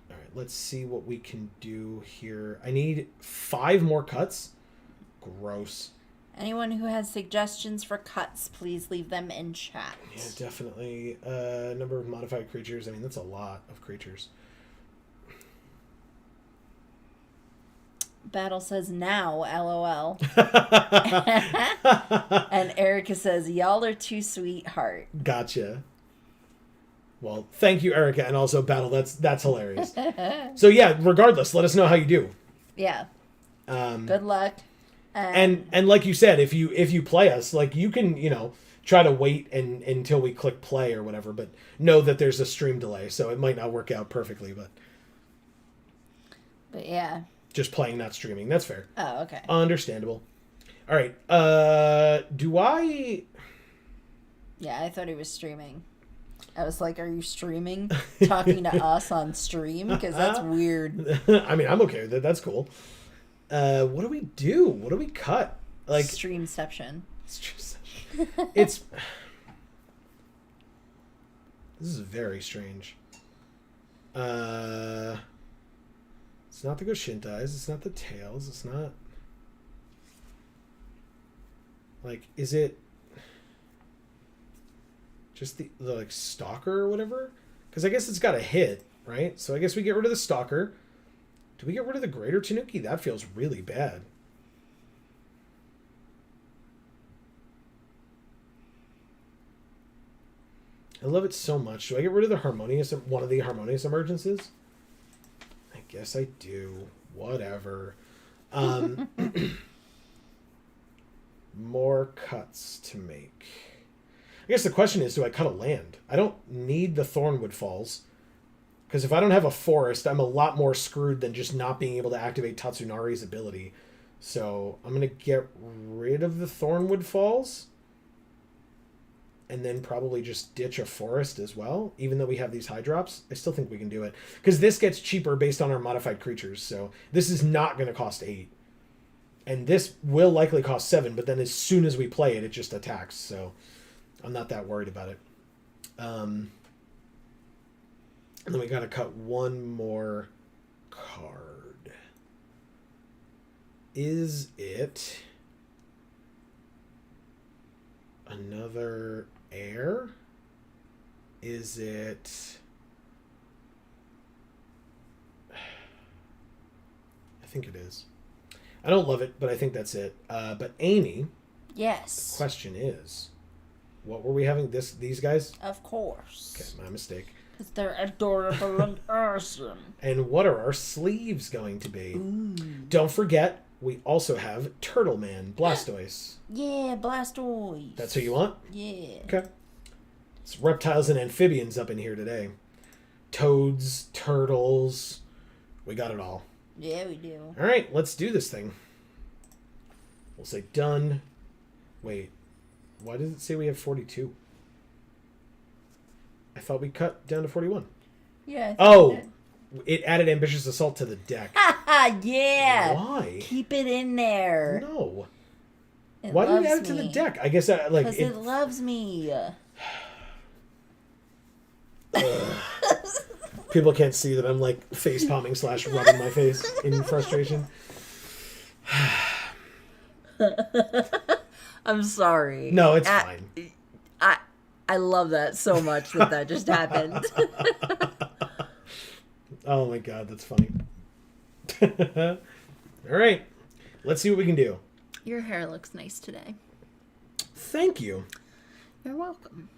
All right, let's see what we can do here. I need 5 more cuts. Gross. Anyone who has suggestions for cuts, please leave them in chat. Yeah, definitely. Number of modified creatures. I mean, that's a lot of creatures. Battle says now, LOL. And Erica says, y'all are too sweetheart. Gotcha. Well, thank you, Erica, and also Battle. That's hilarious. So yeah, regardless, let us know how you do. Yeah. Good luck. And like you said, if you play us, like, you can, try to wait until we click play or whatever, but know that there's a stream delay, so it might not work out perfectly, but yeah. Just playing, not streaming. That's fair. Oh, okay. Understandable. All right. Do I... Yeah, I thought he was streaming. I was like, are you streaming? Talking to us on stream? Because that's weird. I mean, I'm okay with it. That's cool. What do we do? What do we cut? Like, Streamception. It's... This is very strange. It's not the Goshintais. It's not the Tails. It's not... Like, is it... Just the like, Stalker or whatever? Because I guess it's got a hit, right? So I guess we get rid of the Stalker. Do we get rid of the Greater Tanuki? That feels really bad. I love it so much. Do I get rid of the one of the Harmonious Emergences? I guess I do. Whatever. More cuts to make. I guess the question is, do I cut a land? I don't need the Thornwood Falls. Because if I don't have a forest, I'm a lot more screwed than just not being able to activate Tatsunari's ability. So I'm going to get rid of the Thornwood Falls. And then probably just ditch a forest as well. Even though we have these high drops, I still think we can do it. Because this gets cheaper based on our modified creatures. So this is not going to cost 8. And this will likely cost 7. But then as soon as we play it, it just attacks. So I'm not that worried about it. And then we got to cut one more card. Is it... another air? Is it... I think it is. I don't love it, but I think that's it. But Amy... Yes. The question is, what were we having? These guys? Of course. Okay, my mistake. Because they're adorable and awesome. And what are our sleeves going to be? Ooh. Don't forget, we also have Turtle Man, Blastoise. Yeah, Blastoise. That's who you want? Yeah. Okay. It's reptiles and amphibians up in here today. Toads, turtles. We got it all. Yeah, we do. All right, let's do this thing. We'll say done. Wait, why does it say we have 42? I thought we cut down to 41. Yeah. It added Ambitious Assault to the deck. Yeah. Why? Keep it in there. No. Why did it add it to the deck? I guess because it loves me. People can't see that I'm like face palming / rubbing my face in frustration. I'm sorry. No, it's fine. I love that so much that just happened. Oh my god, that's funny. All right, let's see what we can do. Your hair looks nice today. Thank you. You're welcome.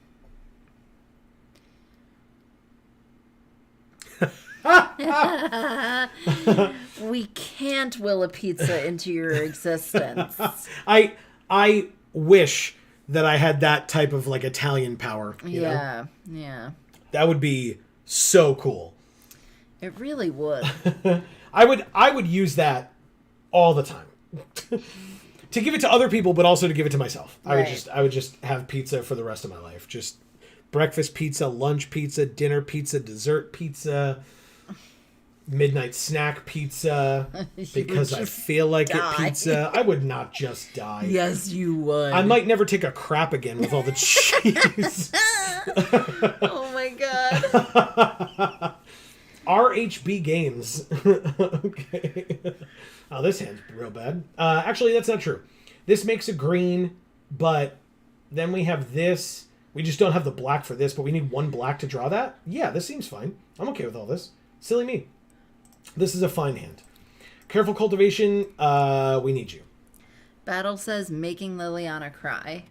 We can't will a pizza into your existence. I wish that I had that type of like Italian power. You know? Yeah. That would be so cool. It really would. I would use that all the time. To give it to other people, but also to give it to myself. Right. I would just have pizza for the rest of my life. Just breakfast pizza, lunch pizza, dinner pizza, dessert pizza, midnight snack pizza, because I feel like it pizza. I would not just die. Yes, you would. I might never take a crap again with all the cheese. Oh my god. RHB Games. Okay. Oh, this hand's real bad. Actually, that's not true. This makes a green, but then we have this. We just don't have the black for this, but we need one black to draw that. Yeah, this seems fine. I'm okay with all this. Silly me. This is a fine hand. Careful cultivation. We need you. Battle says making Liliana cry.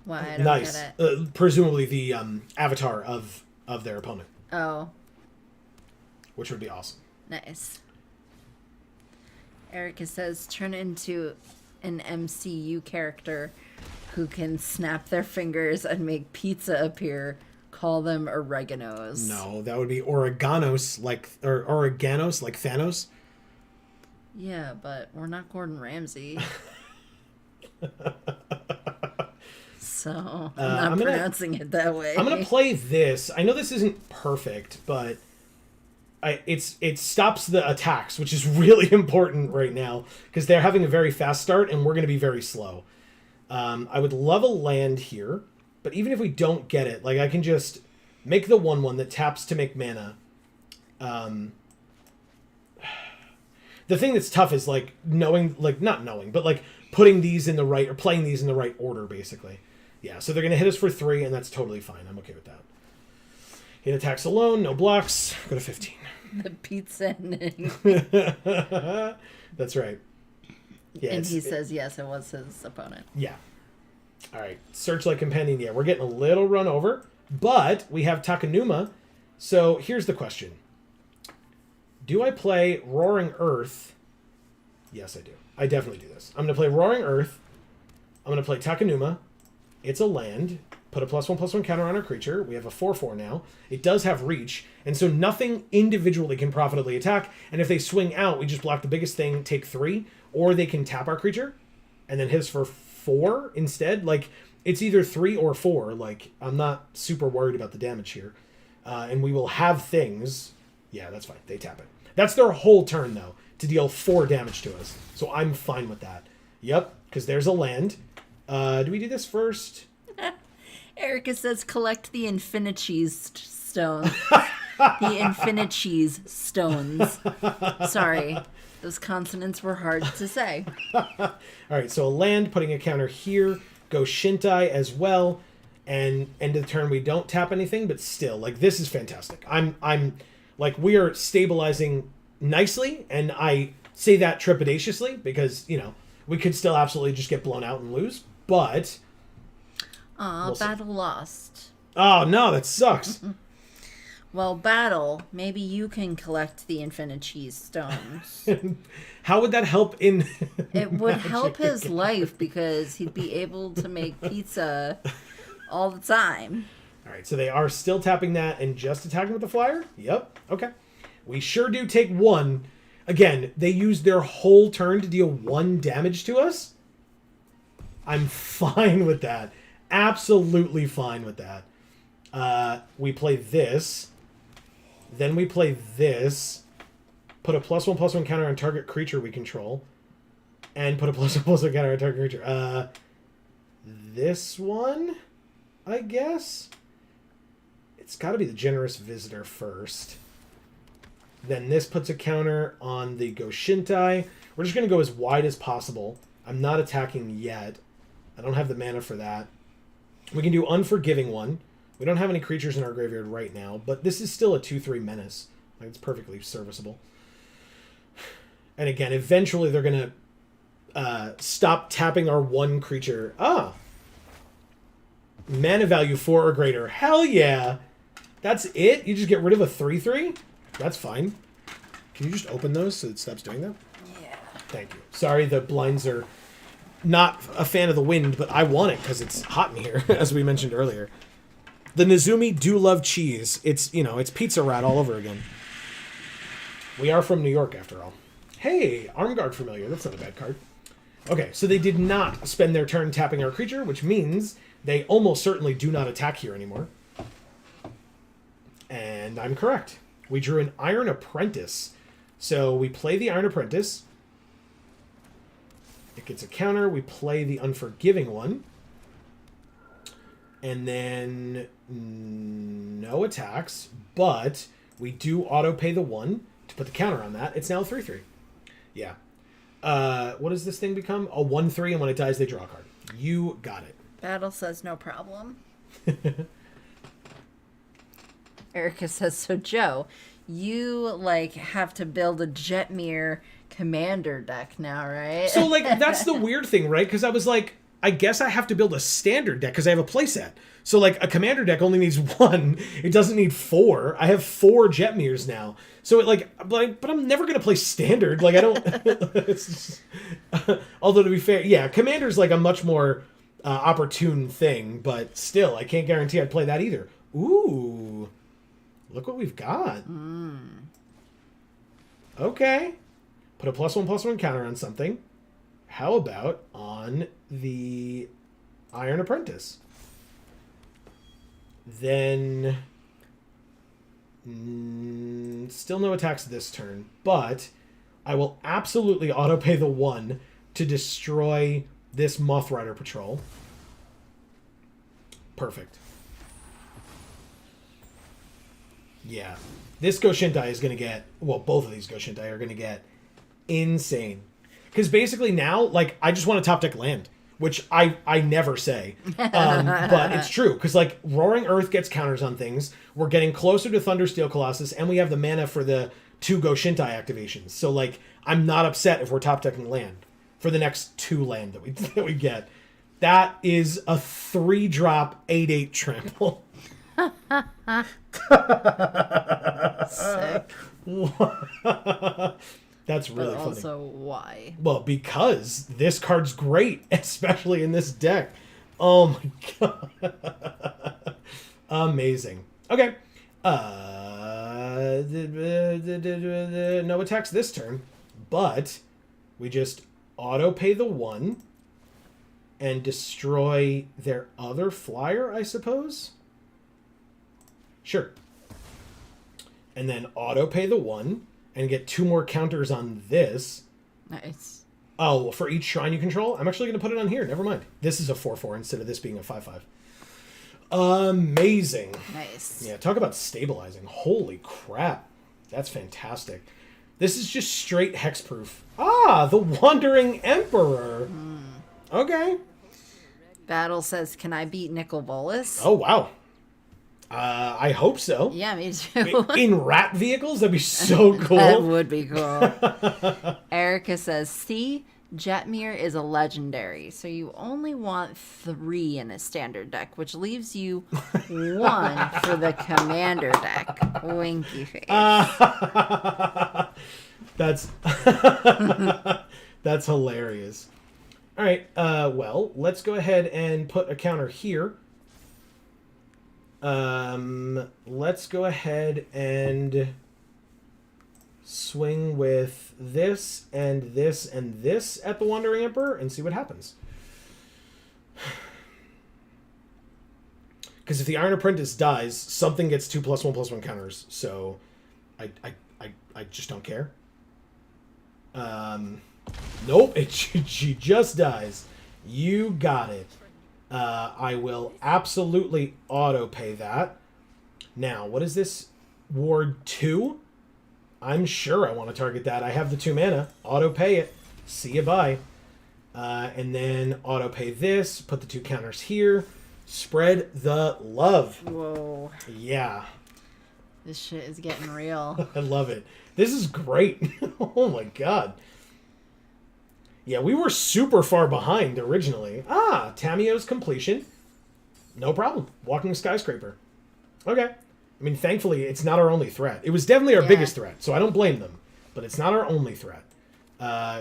Why? I don't nice. get it. Presumably the avatar of their opponent. Oh. Which would be awesome. Nice. Erica says turn into an MCU character who can snap their fingers and make pizza appear. Call them oreganos. No, that would be oreganos like Thanos. Yeah, but we're not Gordon Ramsay. So I'm not pronouncing it that way. I'm gonna play this. I know this isn't perfect, but it stops the attacks, which is really important right now because they're having a very fast start and we're gonna be very slow. I would love a land here, but even if we don't get it, like I can just make the 1/1 that taps to make mana. The thing that's tough is like not knowing, but like putting these in the right or playing these in the right order, basically. Yeah, so they're gonna hit us for 3, and that's totally fine. I'm okay with that. Hit attacks alone, no blocks. Go to 15. The pizza ending. That's right. Yeah, and he says yes, it was his opponent. Yeah. All right, Searchlight Companion. Yeah, we're getting a little run over, but we have Takenuma. So here's the question. Do I play Roaring Earth? Yes, I do. I definitely do this. I'm going to play Roaring Earth. I'm going to play Takenuma. It's a land. Put a +1/+1 counter on our creature. We have a 4/4 now. It does have reach, and so nothing individually can profitably attack. And if they swing out, we just block the biggest thing, take 3, or they can tap our creature and then hit us for 4 instead. Like, it's either 3 or 4. Like, I'm not super worried about the damage here. And we will have things. Yeah, that's fine. They tap it. That's their whole turn, though, to deal 4 damage to us. So I'm fine with that. Yep, because there's a land. Do we do this first? Erica says collect the Infinicheese stones. The Infinicheese stones. Sorry. Those consonants were hard to say. All right, so a land, putting a counter here. Go Shintai as well. And end of the turn, we don't tap anything, but still, like, this is fantastic. I'm like, we are stabilizing nicely, and I say that trepidatiously because, you know, we could still absolutely just get blown out and lose, but... Battle lost. Oh, no, that sucks. Well, Battle, maybe you can collect the infinite cheese stones. How would that help in... It would help his life because he'd be able to make pizza all the time. All right, so they are still tapping that and just attacking with the flyer? Yep, okay. We sure do take 1. Again, they use their whole turn to deal 1 damage to us. I'm fine with that. Absolutely fine with that. We play this. Then we play this. Put a +1/+1 counter on target creature we control. And put a +1/+1 counter on target creature. This one, I guess? It's got to be the Generous Visitor first. Then this puts a counter on the Goshintai. We're just going to go as wide as possible. I'm not attacking yet. I don't have the mana for that. We can do Unforgiving one. We don't have any creatures in our graveyard right now, but this is still a 2/3 menace. Like, it's perfectly serviceable. And again, eventually they're going to stop tapping our 1 creature. Mana value 4 or greater. Hell yeah! That's it? You just get rid of a 3/3? That's fine. Can you just open those so it stops doing that? Yeah. Thank you. Sorry, the blinds are not a fan of the wind, but I want it because it's hot in here, as we mentioned earlier. The Nezumi do love cheese. It's, you know, it's Pizza Rat all over again. We are from New York, after all. Hey, Armguard Familiar. That's not a bad card. Okay, so they did not spend their turn tapping our creature, which means they almost certainly do not attack here anymore. And I'm correct. We drew an Iron Apprentice. So we play the Iron Apprentice. It gets a counter. We play the Unforgiving one. And then no attacks, but we do auto-pay the 1 to put the counter on that. It's now a 3/3. Yeah. What does this thing become? A 1/3, and when it dies, they draw a card. You got it. Battle says no problem. Erica says, so Joe, you, like, have to build a Jetmir commander deck now, right? So, like, that's the weird thing, right? Because I was like, I guess I have to build a standard deck because I have a playset. So, like, a commander deck only needs 1. It doesn't need 4. I have 4 Jetmirs now. So, it, like, but I'm never going to play standard. Like, I don't... It's just, although, to be fair, yeah, commander's, like, a much more opportune thing. But still, I can't guarantee I'd play that either. Ooh. Look what we've got. Okay. Put a +1/+1 counter on something. How about on the Iron Apprentice? Then still no attacks this turn, but I will absolutely auto-pay the 1 to destroy this Moth Rider Patrol. Perfect. Yeah. This Goshintai is going to get... Well, both of these Goshintai are going to get insane. Because basically now, like, I just want to top deck land, which I never say. But it's true. Because, like, Roaring Earth gets counters on things. We're getting closer to Thundersteel Colossus, and we have the mana for the 2 Goshintai activations. So, like, I'm not upset if we're top decking land for the next 2 land that we get. That is a 3-drop 8/8 trample. Sick. That's really but funny. Also, why? Well, because this card's great, especially in this deck. Oh my god. Amazing. Okay. No attacks this turn, but we just auto-pay the 1 and destroy their other flyer, I suppose? Sure. And then auto-pay the 1 and get 2 more counters on this. Nice. Oh, for each shrine you control? I'm actually going to put it on here. Never mind. This is a 4/4 instead of this being a 5/5. Amazing. Nice. Yeah, talk about stabilizing. Holy crap. That's fantastic. This is just straight hexproof. Ah, the Wandering Emperor. Okay. Battle says, can I beat Nicol Bolas? Oh, wow. I hope so. Yeah, me too. In rat vehicles? That'd be so cool. That would be cool. Erica says, see, Jetmir is a legendary, so you only want 3 in a standard deck, which leaves you 1 for the commander deck. Winky face. That's that's hilarious. All right, well, let's go ahead and put a counter here. Let's go ahead and swing with this and this and this at the Wandering Emperor and see what happens. Because if the Iron Apprentice dies, something gets 2+1/+1 counters. So I just don't care. Nope, she just dies. You got it. I will absolutely auto-pay that. Now, what is this? Ward 2? I'm sure I want to target that. I have the 2 mana. Auto-pay it. See you, bye. And then auto-pay this. Put the 2 counters here. Spread the love. Whoa. Yeah. This shit is getting real. I love it. This is great. Oh my god. Yeah, we were super far behind originally. Ah, Tamiyo's completion. No problem. Walking skyscraper. Okay. I mean, thankfully, it's not our only threat. It was definitely our biggest threat, so I don't blame them. But it's not our only threat.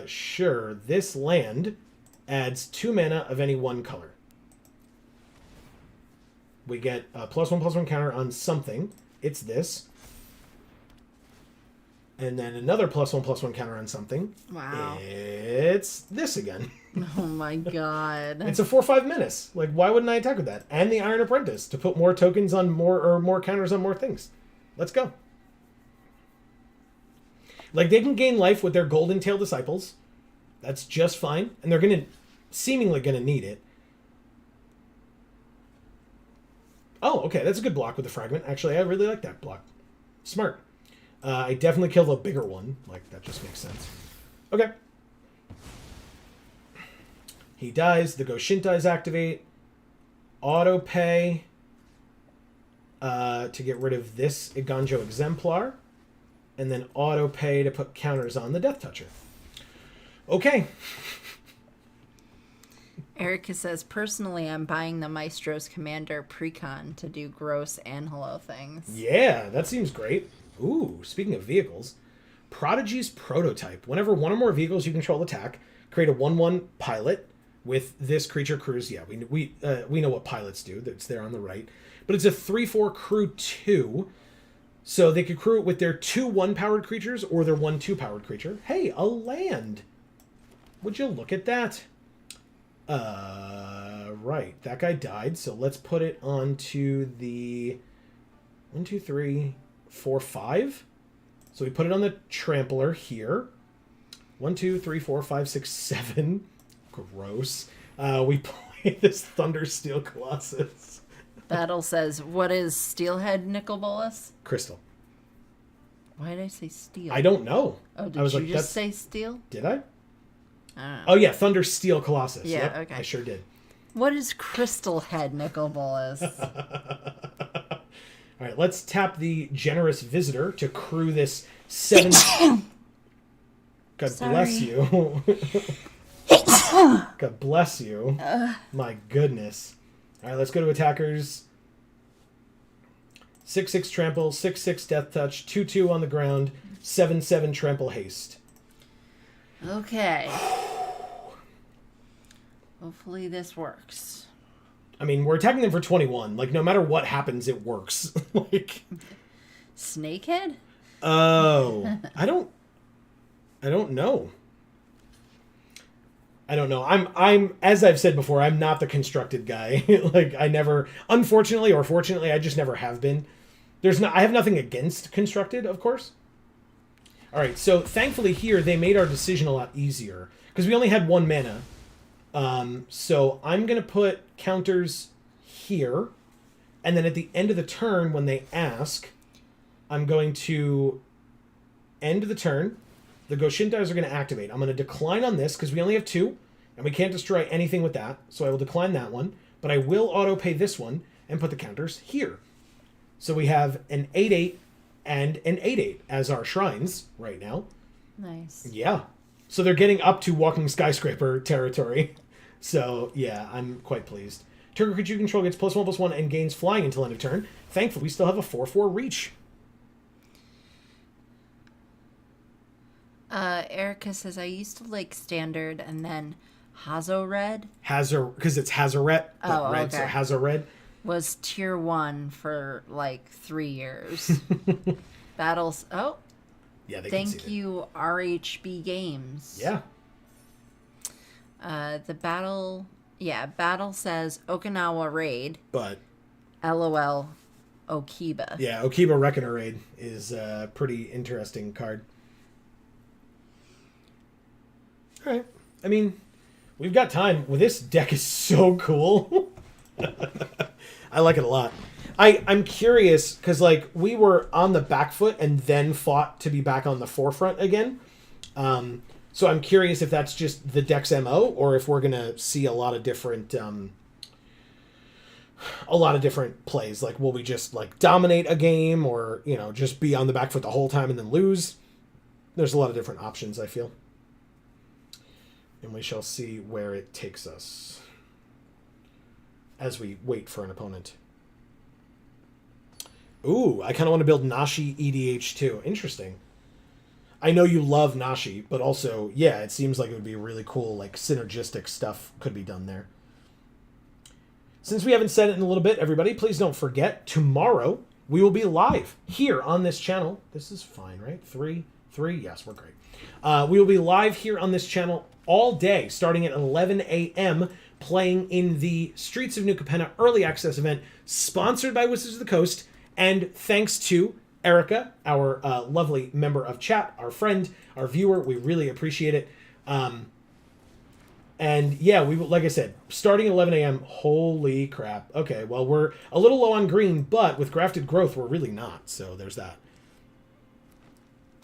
Sure, this land adds 2 mana of any 1 color. We get a +1/+1 counter on something. It's this. And then another +1/+1 counter on something. Wow. It's this again. Oh my god. It's a 4/5 menace. Like, why wouldn't I attack with that? And the Iron Apprentice to put more tokens on more counters on more things. Let's go. Like, they can gain life with their Golden Tail Disciples. That's just fine. And they're seemingly gonna need it. Oh, okay, that's a good block with the Fragment. Actually, I really like that block. Smart. I definitely killed a bigger one. Like, that just makes sense. Okay. He dies. The Goshintais activate. Auto pay to get rid of this Iganjo Exemplar. And then auto pay to put counters on the Death Toucher. Okay. Erica says, personally, I'm buying the Maestro's Commander Precon to do gross and hello things. Yeah, that seems great. Ooh, speaking of vehicles, Prodigy's Prototype. Whenever 1 or more vehicles you control attack, create a 1/1 pilot with this creature crews. Yeah, we know what pilots do. It's there on the right. But it's a 3/4 crew 2. So they could crew it with their 2 1-powered creatures or their 1 2-powered creature. Hey, a land. Would you look at that? Right. That guy died, so let's put it onto the 1, 2, 3, 4, 5. So we put it on the Trampler here. 1, 2, 3, 4, 5, 6, 7. Gross. We play this Thundersteel Colossus. Battle says, what is Steelhead Nicol Bolas? Crystal. Why did I say steel? I don't know. Oh, did you just say steel? Did I? I don't know. Oh, yeah, Thundersteel Colossus. Yeah, yep, okay. I sure did. What is Crystal Head Nicol Bolas? All right, let's tap the Generous Visitor to crew this 7... God bless you. God bless you. My goodness. All right, let's go to attackers. 6/6 trample, 6/6 death touch, 2/2 on the ground, 7/7 trample haste. Okay. Hopefully this works. I mean, we're attacking them for 21. Like, no matter what happens, it works. Like, Snakehead? Oh, I don't know. I don't know. I'm as I've said before, I'm not the constructed guy. Like, I never, unfortunately or fortunately, I just never have been. I have nothing against constructed, of course. All right, so thankfully here they made our decision a lot easier because we only had 1 mana. So I'm gonna put counters here, and then at the end of the turn when they ask, I'm going to end the turn, the Goshintais are going to activate. I'm going to decline on this because we only have 2, and we can't destroy anything with that. So I will decline that one, but I will auto-pay this one and put the counters here. So we have an 8/8 and an 8/8 as our shrines right now. Nice. Yeah. So they're getting up to walking skyscraper territory. So, yeah, I'm quite pleased. Trigger creature you control gets +1/+1 and gains flying until end of turn. Thankfully, we still have a 4/4 reach. Erica says, I used to like Standard and then Hazored. Because it's Hazoret. Oh, red, okay. So Hazored. Was tier 1 for like 3 years. Battles. Oh. Yeah, they Thank can see you, RHB Games. Yeah. The battle. Yeah, battle says Okinawa Raid. But. LOL Okiba. Yeah, Okiba Reckoner Raid is a pretty interesting card. All right. I mean, we've got time. Well, this deck is so cool. I like it a lot. I'm curious because, like, we were on the back foot and then fought to be back on the forefront again. So I'm curious if that's just the deck's MO or if we're going to see a lot of different plays. Like, will we just, like, dominate a game or, you know, just be on the back foot the whole time and then lose? There's a lot of different options, I feel. And we shall see where it takes us as we wait for an opponent. Ooh, I kind of want to build Nashi EDH too. Interesting. I know you love Nashi, but also, yeah, it seems like it would be really cool, like, synergistic stuff could be done there. Since we haven't said it in a little bit, everybody, please don't forget, tomorrow we will be live here on this channel. This is fine, right? 3? Yes, we're great. We will be live here on this channel all day, starting at 11 a.m., playing in the Streets of New Capenna Early Access event, sponsored by Wizards of the Coast, and thanks to Erica, our lovely member of chat, our friend, our viewer. We really appreciate it. And yeah, we like I said, starting at 11 a.m. Holy crap. Okay, well, we're a little low on green, but with Grafted Growth, we're really not. So there's that.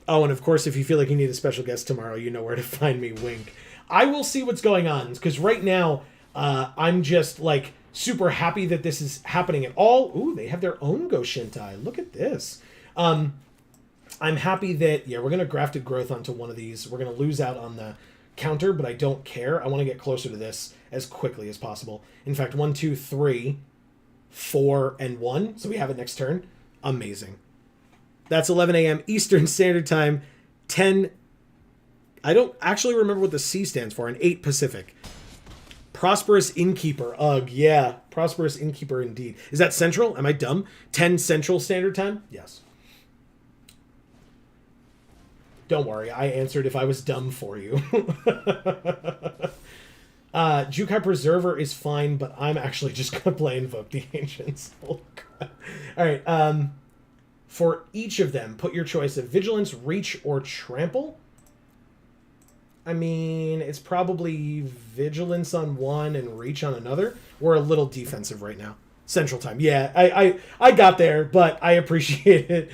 Oh, and of course, if you feel like you need a special guest tomorrow, you know where to find me, wink. I will see what's going on, because right now, I'm just, like, super happy that this is happening at all. Ooh, they have their own Goshintai. Look at this. I'm happy that, yeah, we're going to Grafted Growth onto one of these. We're going to lose out on the counter, but I don't care. I want to get closer to this as quickly as possible. In fact, 1, 2, 3, 4, and 1. So we have it next turn. Amazing. That's 11 a.m. Eastern Standard Time, 10... I don't actually remember what the C stands for, and 8 Pacific. Prosperous Innkeeper. Ugh, yeah. Prosperous Innkeeper indeed. Is that Central? Am I dumb? 10 Central Standard Time? Yes. Don't worry, I answered if I was dumb for you. Jukai Preserver is fine, but I'm actually just going to play Invoke the Ancients. Oh, crap. All right. For each of them, put your choice of Vigilance, Reach, or Trample. I mean, it's probably Vigilance on one and Reach on another. We're a little defensive right now. Central Time. Yeah, I got there, but I appreciate it.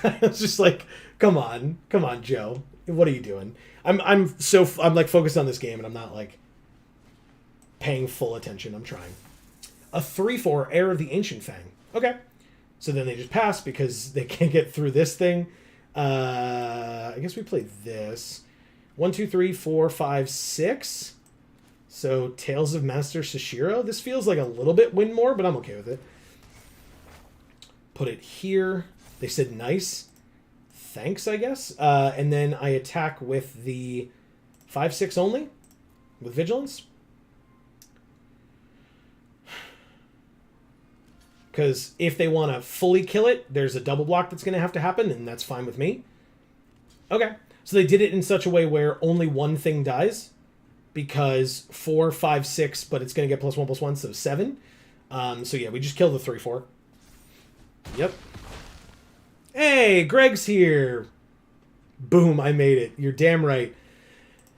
It's just like, come on, Joe. What are you doing? I'm like focused on this game, and I'm not like paying full attention. I'm trying. A 3/4 Heir of the Ancient Fang. Okay, so then they just pass because they can't get through this thing. I guess we played this. 1, 2, 3, 4, 5, 6. So Tales of Master Sashiro. This feels like a little bit win more, but I'm okay with it. Put it here. They said nice. Thanks, I guess. And then I attack with the 5/6 only with Vigilance. Because if they want to fully kill it, there's a double block that's going to have to happen, and that's fine with me. Okay. So they did it in such a way where only one thing dies, because 4, 5, 6, but it's going to get +1/+1, so 7. So yeah, we just kill the 3/4. Yep. Hey, Greg's here. Boom, I made it. You're damn right.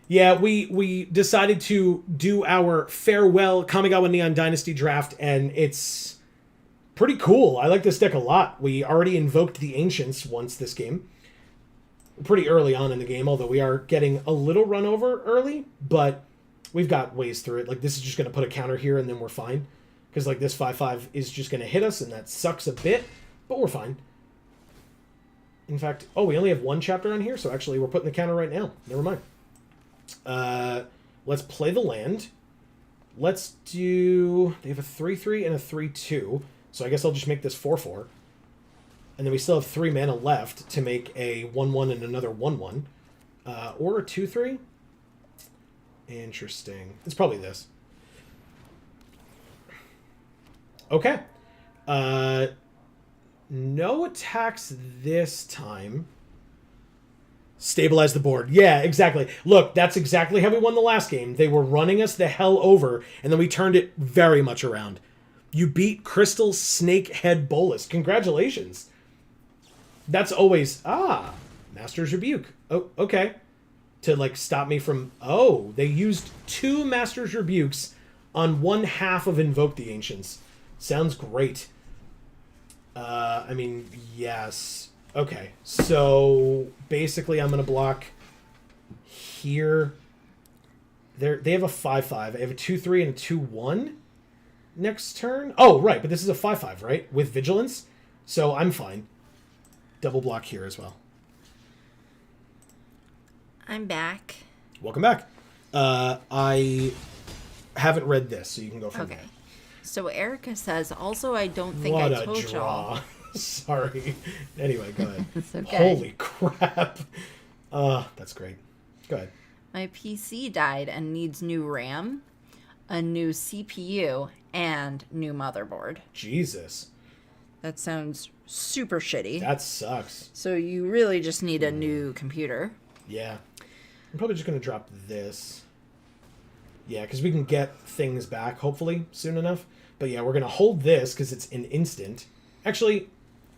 Yeah, we decided to do our farewell Kamigawa Neon Dynasty draft, and it's pretty cool. I like this deck a lot. We already invoked the Ancients once this game. pretty early on in the game, although we are getting a little run over early, but we've got ways through it. Like, this is just going to put a counter here, and then we're fine. Because, like, this 5-5 is just going to hit us, and that sucks a bit, but we're fine. In fact, we only have one chapter on here, so actually we're putting the counter right now. Never mind. Let's play the land. Let's do... They have a 3-3 and a 3-2, so I guess I'll just make this 4-4. And then we still have 3 mana left to make a 1-1 and another 1-1. Or a 2-3. Interesting. It's probably this. Okay. No attacks this time. Stabilize the board. Yeah, exactly. Look, that's exactly how we won the last game. They were running us the hell over, and then we turned it very much around. You beat Crystal Snakehead Bolus. Congratulations. That's always... Master's Rebuke. Oh, okay. To, like, stop me from... Oh, they used 2 Master's Rebukes on one half of Invoke the Ancients. Sounds great. I mean, yes. Okay, so basically I'm going to block here. They have a 5-5. I have a 2-3 and a 2-1 next turn. Oh, right, but this is a 5-5, right? With Vigilance. So I'm fine. Double block here as well. I'm back. Welcome back. I haven't read this, so you can go from there. So Erica says, also, I don't think what I told y'all. Sorry. Anyway, go ahead. It's okay. Holy crap. That's great. Go ahead. My PC died and needs new RAM, a new CPU, and new motherboard. Jesus. That sounds super shitty. That sucks. So you really just need a new computer. Yeah. I'm probably just going to drop this. Yeah, because we can get things back, hopefully, soon enough. But yeah, we're going to hold this because it's an instant. Actually,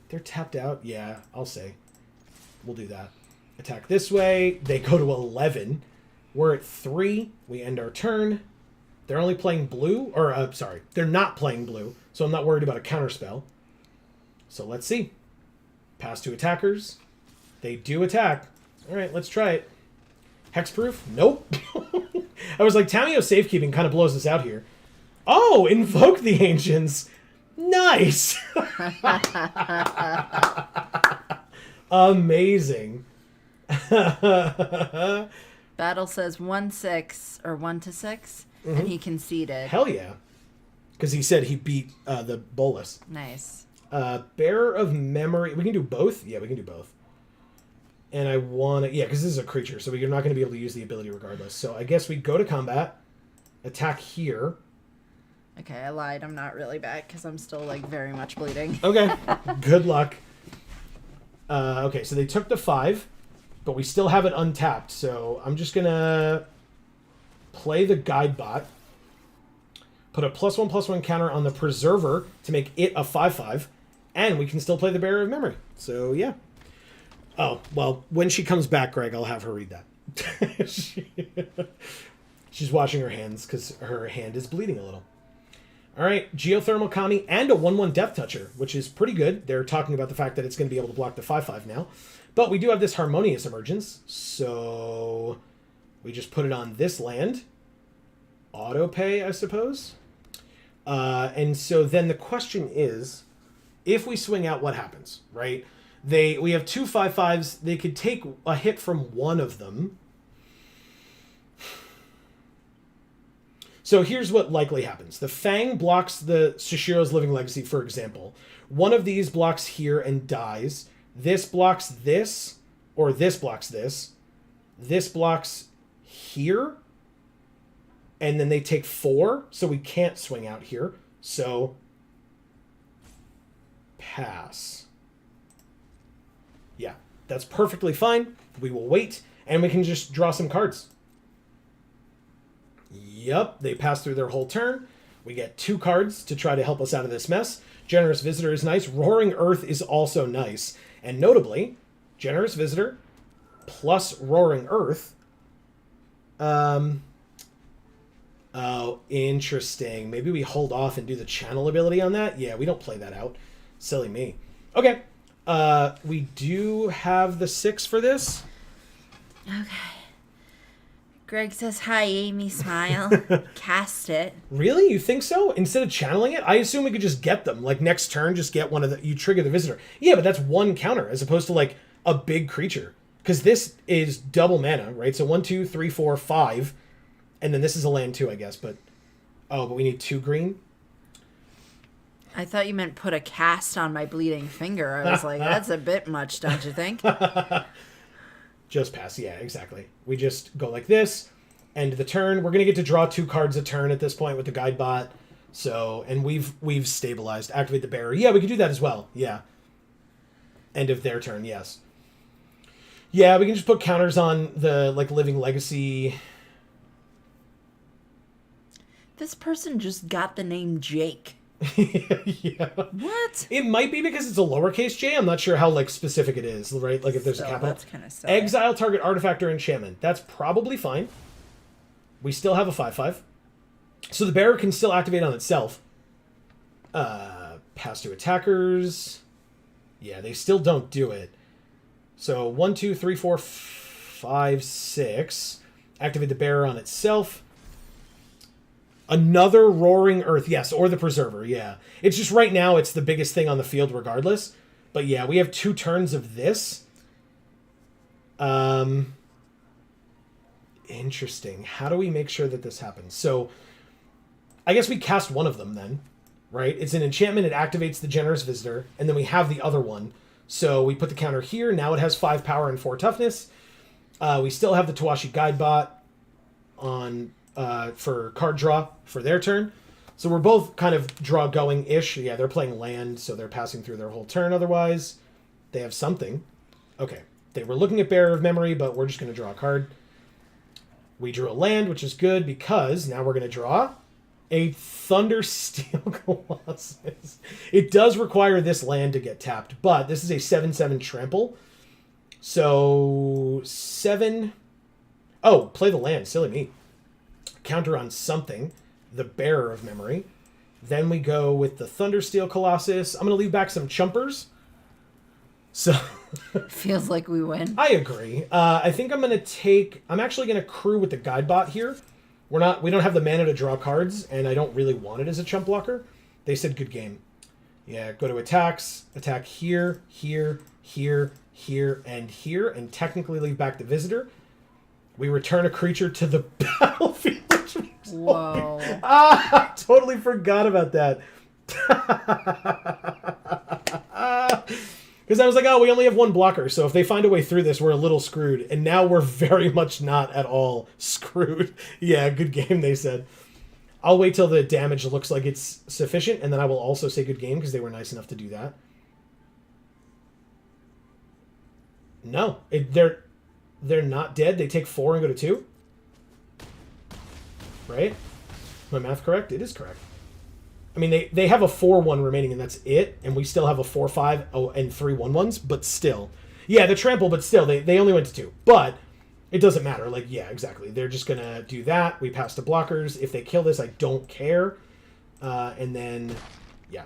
they're tapped out. Yeah, I'll say. We'll do that. Attack this way. They go to 11. We're at 3. We end our turn. They're only playing blue. Or, sorry. They're not playing blue. So I'm not worried about a counterspell. So let's see. Pass to attackers. They do attack. All right, let's try it. Hexproof? Nope. I was like, Tameo safekeeping kind of blows us out here. Oh, invoke the ancients. Nice. Amazing. Battle says 1-6 or 1-6, and he conceded. Hell yeah. Because he said he beat the Bolus. Nice. Bearer of Memory. We can do both? Yeah, we can do both. And I want to... Yeah, because this is a creature, so we're not going to be able to use the ability regardless. So I guess we go to combat. Attack here. Okay, I lied. I'm not really back because I'm still, like, very much bleeding. Okay. Good luck. Okay, so they took the 5, but we still have it untapped. So I'm just going to play the Guidebot. Put a +1/+1 counter on the Preserver to make it a 5/5. And we can still play the Bearer of Memory. So, yeah. Oh, well, when she comes back, Greg, I'll have her read that. She's washing her hands because her hand is bleeding a little. All right, Geothermal Kami and a 1/1 Death Toucher, which is pretty good. They're talking about the fact that it's going to be able to block the 5/5 now. But we do have this Harmonious Emergence, so we just put it on this land. Auto-pay, I suppose. And so then the question is, if we swing out, what happens, right? We have 2 5/5s. They could take a hit from one of them. So here's what likely happens. The Fang blocks the Shishiro's Living Legacy, for example. One of these blocks here and dies. This blocks this, or this blocks this. This blocks here. And then they take 4, so we can't swing out here. So, pass. Yeah, that's perfectly fine. We will wait, and we can just draw some cards. Yep, they pass through their whole turn. We get 2 cards to try to help us out of this mess. Generous Visitor is nice. Roaring Earth is also nice. And notably, Generous Visitor plus Roaring Earth. Oh, interesting. Maybe we hold off and do the channel ability on that? Yeah, we don't play that out. Silly me. Okay. We do have the 6 for this. Okay. Greg says, hi, Amy, smile. Cast it. Really? You think so? Instead of channeling it? I assume we could just get them. Like, next turn, just get one of the... You trigger the visitor. Yeah, but that's one counter, as opposed to, like, a big creature. Because this is double mana, right? So 1, 2, 3, 4, 5. And then this is a land, too, I guess. But... Oh, but we need 2 green? I thought you meant put a cast on my bleeding finger. I was like, that's a bit much, don't you think? Just pass. Yeah, exactly. We just go like this. End of the turn. We're going to get to draw 2 cards a turn at this point with the guide bot. So, and we've stabilized. Activate the bearer. Yeah, we could do that as well. Yeah. End of their turn, yes. Yeah, we can just put counters on the, like, Living Legacy. This person just got the name Jake. Yeah. What? It might be because it's a lowercase j. I'm not sure how, like, specific it is, right? Like, if there's a capital. That's kind of silly. Exile target artifact or enchantment. That's probably fine. We still have a 5/5. So the bearer can still activate on itself. Pass to attackers. Yeah, they still don't do it. So 1, 2, 3, 4, 5, 6. Activate the bearer on itself. Another Roaring Earth, yes, or the Preserver, yeah. It's just right now it's the biggest thing on the field regardless. But yeah, we have 2 turns of this. Interesting. How do we make sure that this happens? So, I guess we cast one of them then, right? It's an enchantment, it activates the Generous Visitor, and then we have the other one. So we put the counter here, now it has 5 power and 4 toughness. We still have the Tawashi Guidebot on... for card draw for their turn. So we're both kind of draw going-ish. Yeah, they're playing land, so they're passing through their whole turn otherwise. They have something. Okay. They were looking at Bearer of Memory, but we're just going to draw a card. We drew a land, which is good because now we're going to draw a Thundersteel Colossus. It does require this land to get tapped, but this is a 7/7 trample. So 7... Oh, play the land. Silly me. Counter on something, the Bearer of Memory. Then we go with the Thundersteel Colossus. I'm going to leave back some chumpers. So feels like we win. I agree. I think I'm actually going to crew with the Guidebot here. We don't have the mana to draw cards, and I don't really want it as a chump blocker. They said good game. Yeah, go to attacks, attack here, here, here, here, and here, and technically leave back the visitor. We return a creature to the battlefield. Whoa. I totally forgot about that. Because I was like, oh, we only have 1 blocker, so if they find a way through this, we're a little screwed. And now we're very much not at all screwed. Yeah, good game, they said. I'll wait till the damage looks like it's sufficient, and then I will also say good game, because they were nice enough to do that. No, they're not dead. They take 4 and go to 2. Right? My math correct? It is correct. I mean, they have a 4/1 remaining, and that's it. And we still have a 4/5 and 3 1/1s, but still. Yeah, the trample, but still, they only went to 2. But it doesn't matter. Like, yeah, exactly. They're just going to do that. We pass the blockers. If they kill this, I don't care. And then, yeah.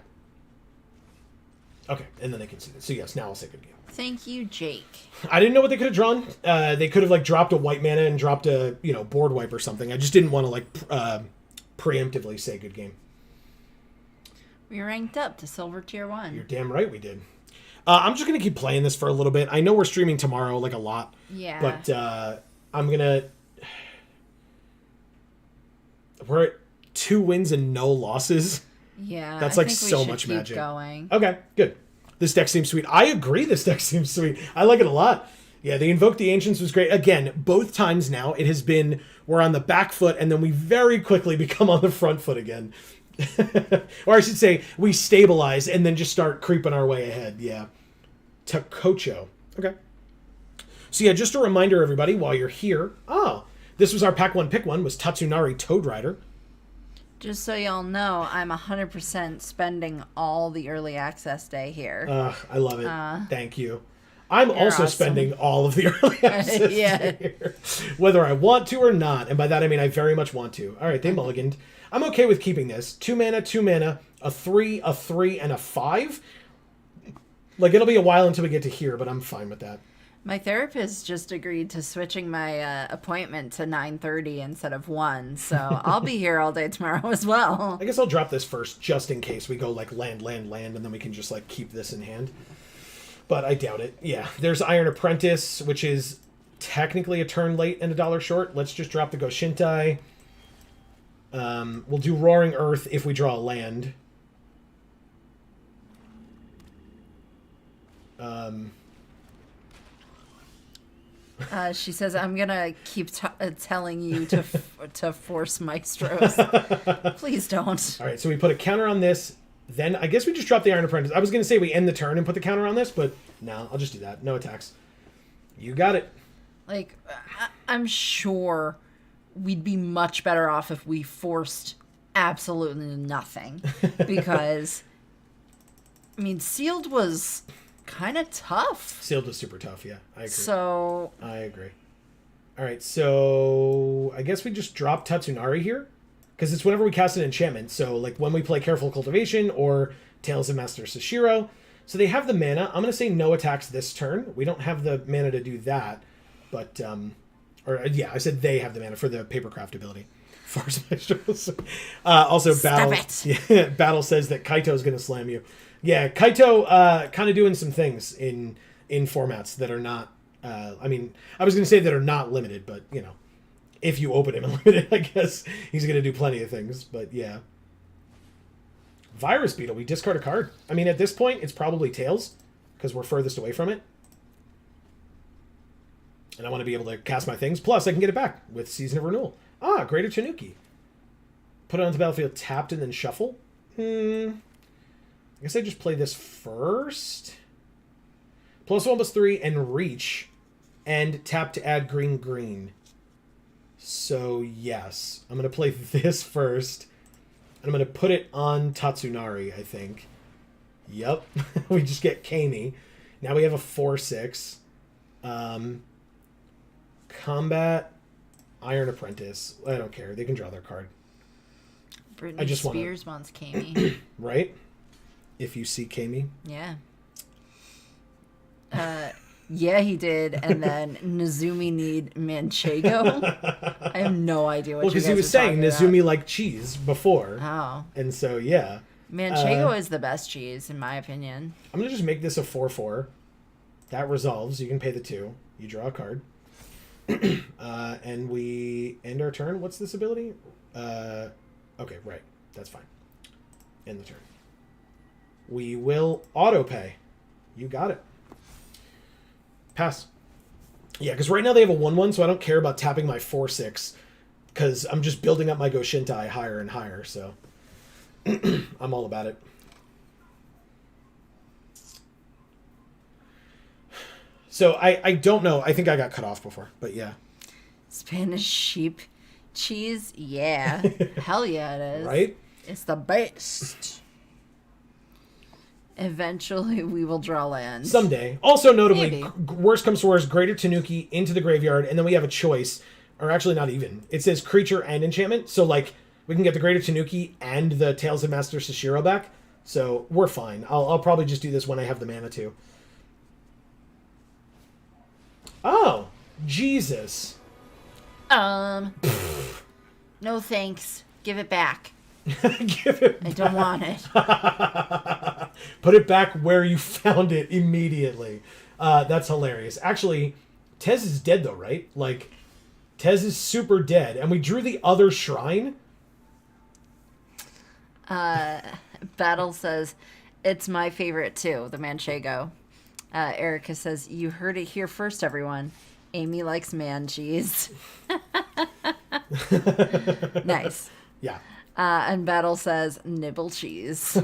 Okay, and then they can see this. So, yes, now I'll say good game. Thank you, Jake. I didn't know what they could have drawn. They could have, like, dropped a white mana and dropped a, board wipe or something. I just didn't want to, like, preemptively say good game. We ranked up to Silver Tier 1. You're damn right we did. I'm just going to keep playing this for a little bit. I know we're streaming tomorrow, like, a lot. Yeah. But I'm going to... We're at 2 wins and no losses. Yeah. That's, like, so much magic. Going. Okay, good. This deck seems sweet. I agree this deck seems sweet. I like it a lot. Yeah, the Invoke the Ancients was great. Again, both times now it has been we're on the back foot and then we very quickly become on the front foot again. Or I should say we stabilize and then just start creeping our way ahead. Yeah. Takocho. Okay. So yeah, just a reminder, everybody, while you're here. Oh, this was our Pack 1 Pick 1 was Tatsunari Toad Rider. Just so y'all know, I'm 100% spending all the early access day here. I love it. Thank you. I'm also awesome. Spending all of the early access day here, whether I want to or not. And by that, I mean I very much want to. All right, they mulliganed. I'm okay with keeping this. 2 mana, 2 mana, a 3, a 3, and a 5. Like, it'll be a while until we get to here, but I'm fine with that. My therapist just agreed to switching my appointment to 9:30 instead of 1, so I'll be here all day tomorrow as well. I guess I'll drop this first, just in case we go, like, land, and then we can just, like, keep this in hand. But I doubt it. Yeah, there's Iron Apprentice, which is technically a turn late and $1 short. Let's just drop the Goshintai. We'll do Roaring Earth if we draw a land. She says, I'm going to keep telling you to force Maestros. Please don't. All right, so we put a counter on this. Then I guess we just drop the Iron Apprentice. I was going to say we end the turn and put the counter on this, but no, I'll just do that. No attacks. You got it. Like, I'm sure we'd be much better off if we forced absolutely nothing. Because, I mean, Sealed was kind of tough. Sealed was super tough, yeah. I agree. So... I agree. All right, so I guess we just drop Tatsunari here. Because it's whenever we cast an enchantment. So, like, when we play Careful Cultivation or Tales of Master Sashiro. So they have the mana. I'm going to say no attacks this turn. We don't have the mana to do that. But, I said they have the mana for the Papercraft ability. Force Maestros. Also, Battle. Yeah, Battle says that Kaito's going to slam you. Yeah, Kaito kind of doing some things in formats that are not... I was going to say that are not limited, but, you know. If you open him and limited, I guess he's going to do plenty of things. But, yeah. Virus Beetle. We discard a card. I mean, at this point, it's probably Tails. Because we're furthest away from it. And I want to be able to cast my things. Plus, I can get it back with Season of Renewal. Ah, Greater Tanuki. Put it onto the battlefield tapped and then shuffle. I guess I just play this first. +1/+3 and reach. And tap to add green. So, yes. I'm going to play this first. And I'm going to put it on Tatsunari, I think. Yep. We just get Kami. Now we have a 4/6. Combat, Iron Apprentice. I don't care. They can draw their card. Britney Spears wants Kami. Right? If you see Kami. Yeah. Yeah, he did. And then Nezumi need Manchego. I have no idea what you guys are talking about. Well, because he was saying Nezumi liked cheese before. Oh. And so, yeah. Manchego is the best cheese, in my opinion. I'm going to just make this a 4/4. That resolves. You can pay the 2. You draw a card. And we end our turn. What's this ability? Okay, right. That's fine. End the turn. We will auto-pay. You got it. Pass. Yeah, because right now they have a 1/1, so I don't care about tapping my 4/6. Because I'm just building up my Goshintai higher and higher, so... I'm all about it. So I don't know. I think I got cut off before, but yeah. Spanish sheep cheese? Yeah. Hell yeah, it is. Right? It's the best. Eventually, we will draw land. Someday. Also, notably, worst comes to worst, Greater Tanuki into the graveyard, and then we have a choice. Or actually, not even. It says creature and enchantment. So, like, we can get the Greater Tanuki and the Tales of Master Sashiro back. So, we're fine. I'll probably just do this when I have the mana, too. Oh, Jesus. No thanks. Give it back. Give it back. I don't want it. Put it back where you found it immediately. That's hilarious. Actually, Tez is dead though, right? Like, Tez is super dead. And we drew the other shrine. Battle says, it's my favorite too, the Manchego. Erica says, you heard it here first, everyone. Amy likes man cheese. Nice. Yeah. And Battle says, nibble cheese.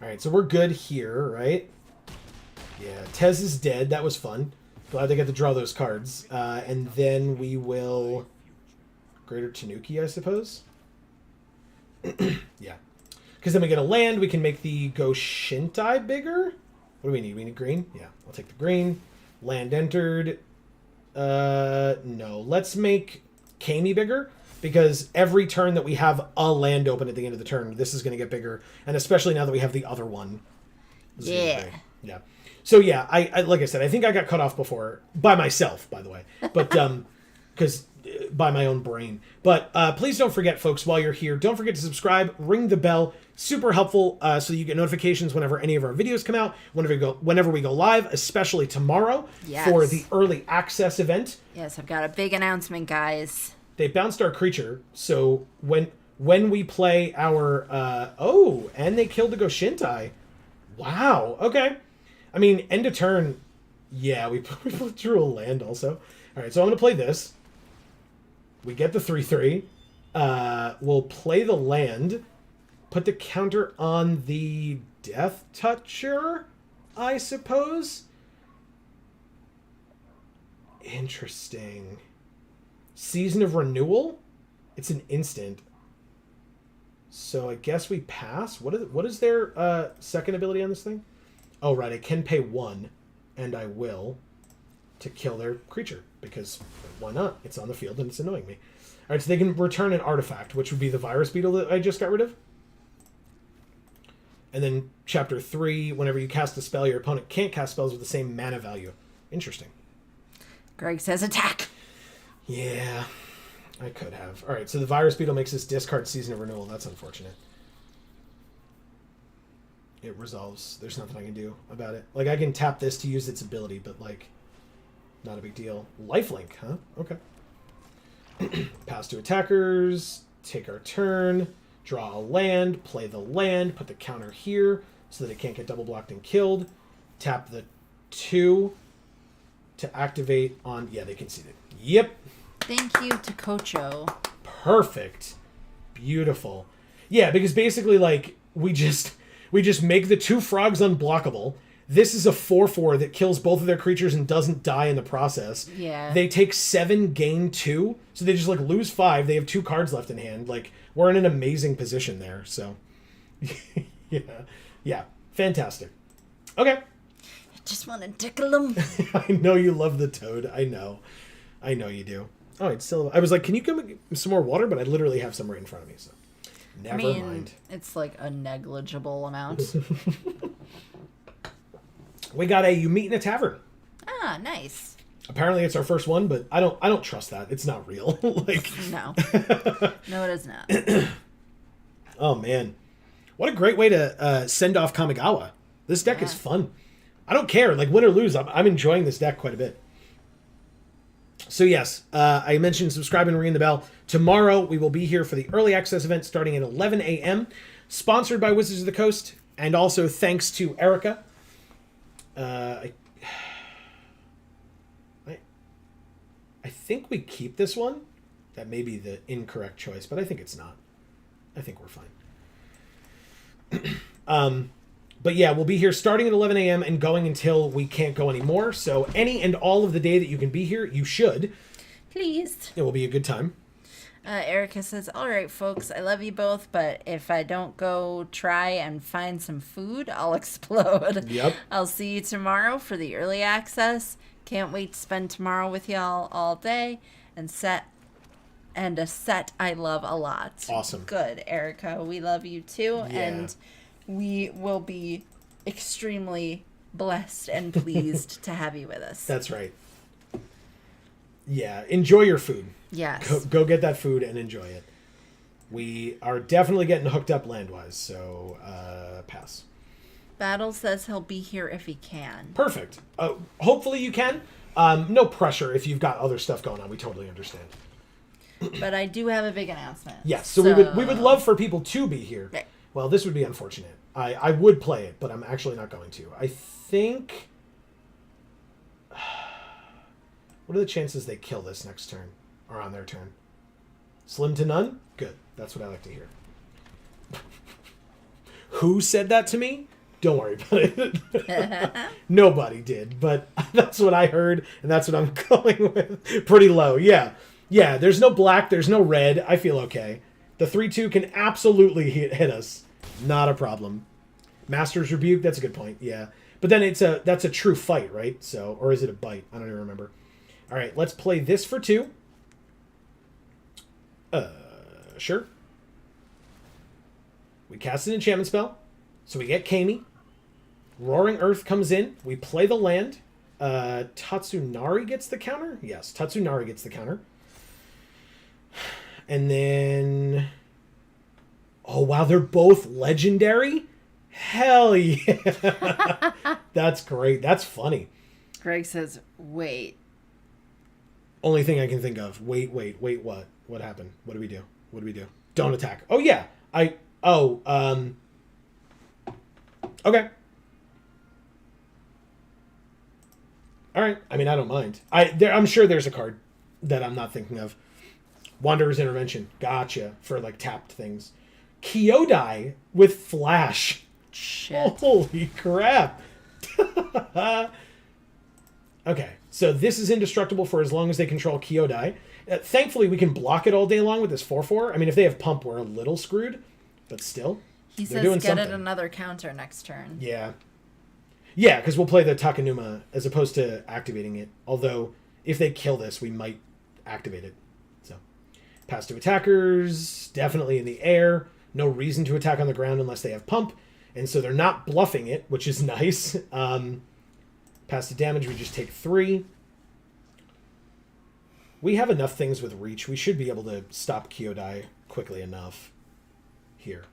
All right, so we're good here, right? Yeah, Tez is dead. That was fun. Glad they got to draw those cards. And then we will... Greater Tanuki, I suppose? Yeah. Because then we get a land. We can make the Goshintai bigger. What do we need? We need green? Yeah, I'll take the green. Land entered. No. Let's make Kami bigger. Because every turn that we have a land open at the end of the turn, this is going to get bigger. And especially now that we have the other one. Yeah. Yeah. So yeah, I like I said, I think I got cut off before by myself, by the way, but because by my own brain. But please don't forget, folks, while you're here, don't forget to subscribe, ring the bell. Super helpful, so you get notifications whenever any of our videos come out, whenever we go live, especially tomorrow for the early access event. Yes, I've got a big announcement, guys. They bounced our creature, so when we play our and they killed the Goshintai. Wow. Okay. I mean, end of turn. Yeah, we drew a land also. All right, so I'm gonna play this. We get the 3/3. We'll play the land. Put the counter on the Death Toucher, I suppose. Interesting. Season of Renewal. It's an instant. So I guess we pass. What is their second ability on this thing? Oh, right. I can pay 1, and I will, to kill their creature, because why not? It's on the field, and it's annoying me. All right, so they can return an artifact, which would be the virus beetle that I just got rid of. And then Chapter 3, whenever you cast a spell, your opponent can't cast spells with the same mana value. Interesting. Greg says attack. Yeah, I could have. All right, so the virus beetle makes this discard Season of Renewal. That's unfortunate. It resolves. There's nothing I can do about it. Like, I can tap this to use its ability, but, like, not a big deal. Lifelink, huh? Okay. Pass to attackers. Take our turn. Draw a land. Play the land. Put the counter here so that it can't get double blocked and killed. Tap the 2 to activate on... Yeah, they conceded. Yep. Thank you to Kocho. Perfect. Beautiful. Yeah, because basically, like, we just make the 2 frogs unblockable. This is a 4/4 that kills both of their creatures and doesn't die in the process. Yeah. They take 7, gain 2, so they just, like, lose 5. They have 2 cards left in hand. Like, we're in an amazing position there, so... Yeah. Fantastic. Okay. I just want to tickle them. I know you love the toad. I know you do. Oh, it's still... I was like, can you give me some more water? But I literally have some right in front of me, so... Never mind. It's like a negligible amount. We got a You Meet in a Tavern. Ah, nice. Apparently it's our first one, but I don't trust that. It's not real. Like No. No, it is not. Oh man. What a great way to send off Kamigawa. This deck is fun. I don't care, like win or lose. I'm enjoying this deck quite a bit. So yes, I mentioned subscribe and ring the bell. Tomorrow we will be here for the early access event starting at 11 a.m. Sponsored by Wizards of the Coast, and also thanks to Erica. I think we keep this one. That may be the incorrect choice, but I think it's not. I think we're fine. But yeah, we'll be here starting at 11 a.m. and going until we can't go anymore. So any and all of the day that you can be here, you should. Please. It will be a good time. Erica says, all right, folks, I love you both, but if I don't go try and find some food, I'll explode. Yep. I'll see you tomorrow for the early access. Can't wait to spend tomorrow with y'all all day and a set I love a lot. Awesome. Good, Erica. We love you too. Yeah. And we will be extremely blessed and pleased to have you with us. That's right. Yeah, enjoy your food. Yes. Go get that food and enjoy it. We are definitely getting hooked up land-wise, so pass. Battle says he'll be here if he can. Perfect. Hopefully you can. No pressure if you've got other stuff going on. We totally understand. But I do have a big announcement. Yes, so we would love for people to be here. Right. Well, this would be unfortunate. I would play it, but I'm actually not going to. I think... What are the chances they kill this next turn? Or on their turn? Slim to none? Good. That's what I like to hear. Who said that to me? Don't worry about it. Nobody did, but that's what I heard, and that's what I'm going with. Pretty low, yeah. Yeah, there's no black, there's no red. I feel okay. The 3/2 can absolutely hit us. Not a problem. Master's Rebuke, that's a good point, yeah. But then that's a true fight, right? So, or is it a bite? I don't even remember. All right, let's play this for 2. Sure. We cast an enchantment spell, so we get Kami. Roaring Earth comes in. We play the land. Tatsunari gets the counter. Yes, Tatsunari gets the counter. And then... Oh, wow, they're both legendary? Hell yeah. That's great. That's funny. Greg says, wait. Only thing I can think of. Wait, what? What happened? What do we do? Don't attack. Oh, yeah. Okay. All right. I mean, I don't mind. I'm sure there's a card that I'm not thinking of. Wanderer's Intervention. Gotcha. For, like, tapped things. Kyodai with Flash. Shit. Holy crap. Okay. So this is indestructible for as long as they control Kyodai. Thankfully, we can block it all day long with this 4/4. I mean, if they have Pump, we're a little screwed. But still, he says get something. It another counter next turn. Yeah. Yeah, because we'll play the Takanuma as opposed to activating it. Although, if they kill this, we might activate it. So, pass to attackers. Definitely in the air. No reason to attack on the ground unless they have Pump. And so they're not bluffing it, which is nice. Pass to damage, we just take 3. We have enough things with reach. We should be able to stop Kyodai quickly enough. Here.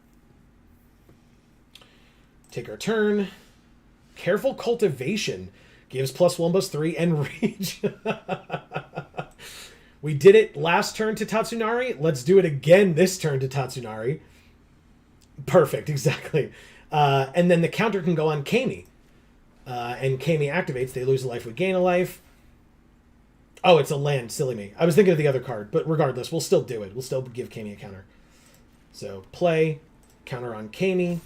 Take our turn. Careful Cultivation. Gives +1/+3 and reach. We did it last turn to Tatsunari. Let's do it again this turn to Tatsunari. Perfect, exactly. And then the counter can go on Kami. And Kami activates. They lose a life, we gain a life. Oh, it's a land. Silly me. I was thinking of the other card. But regardless, we'll still do it. We'll still give Kami a counter. So, play. Counter on Kami.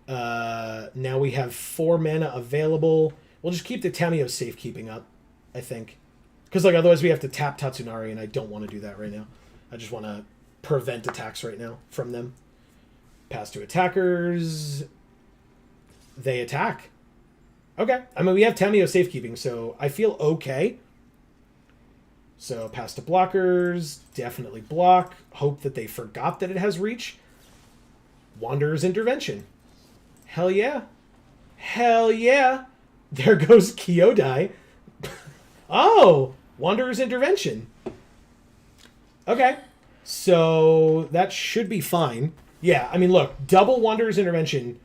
Now we have 4 mana available. We'll just keep the Tamio safekeeping up, I think. Because like otherwise we have to tap Tatsunari, and I don't want to do that right now. I just want to prevent attacks right now from them. Pass to attackers. They attack. Okay. I mean, we have Tamio safekeeping, so I feel okay. So pass to blockers. Definitely block. Hope that they forgot that it has reach. Wanderer's Intervention. Hell yeah. Hell yeah. There goes Kyodai. Oh, Wanderer's Intervention. Okay. So that should be fine. Yeah, I mean, look, double Wanderer's Intervention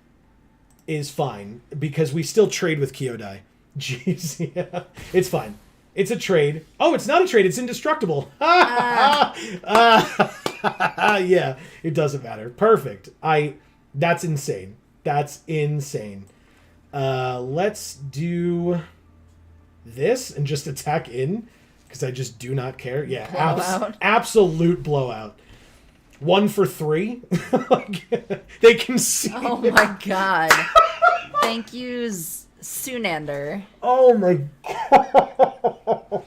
is fine because we still trade with Kyodai. Jeez, yeah. It's fine. It's a trade. Oh, it's not a trade. It's indestructible. Yeah, it doesn't matter. Perfect. That's insane. That's insane. Let's do this and just attack in because I just do not care. Yeah, absolute blowout. 1 for 3. They can see. Oh my god. Thank you, Sunander. Oh my god.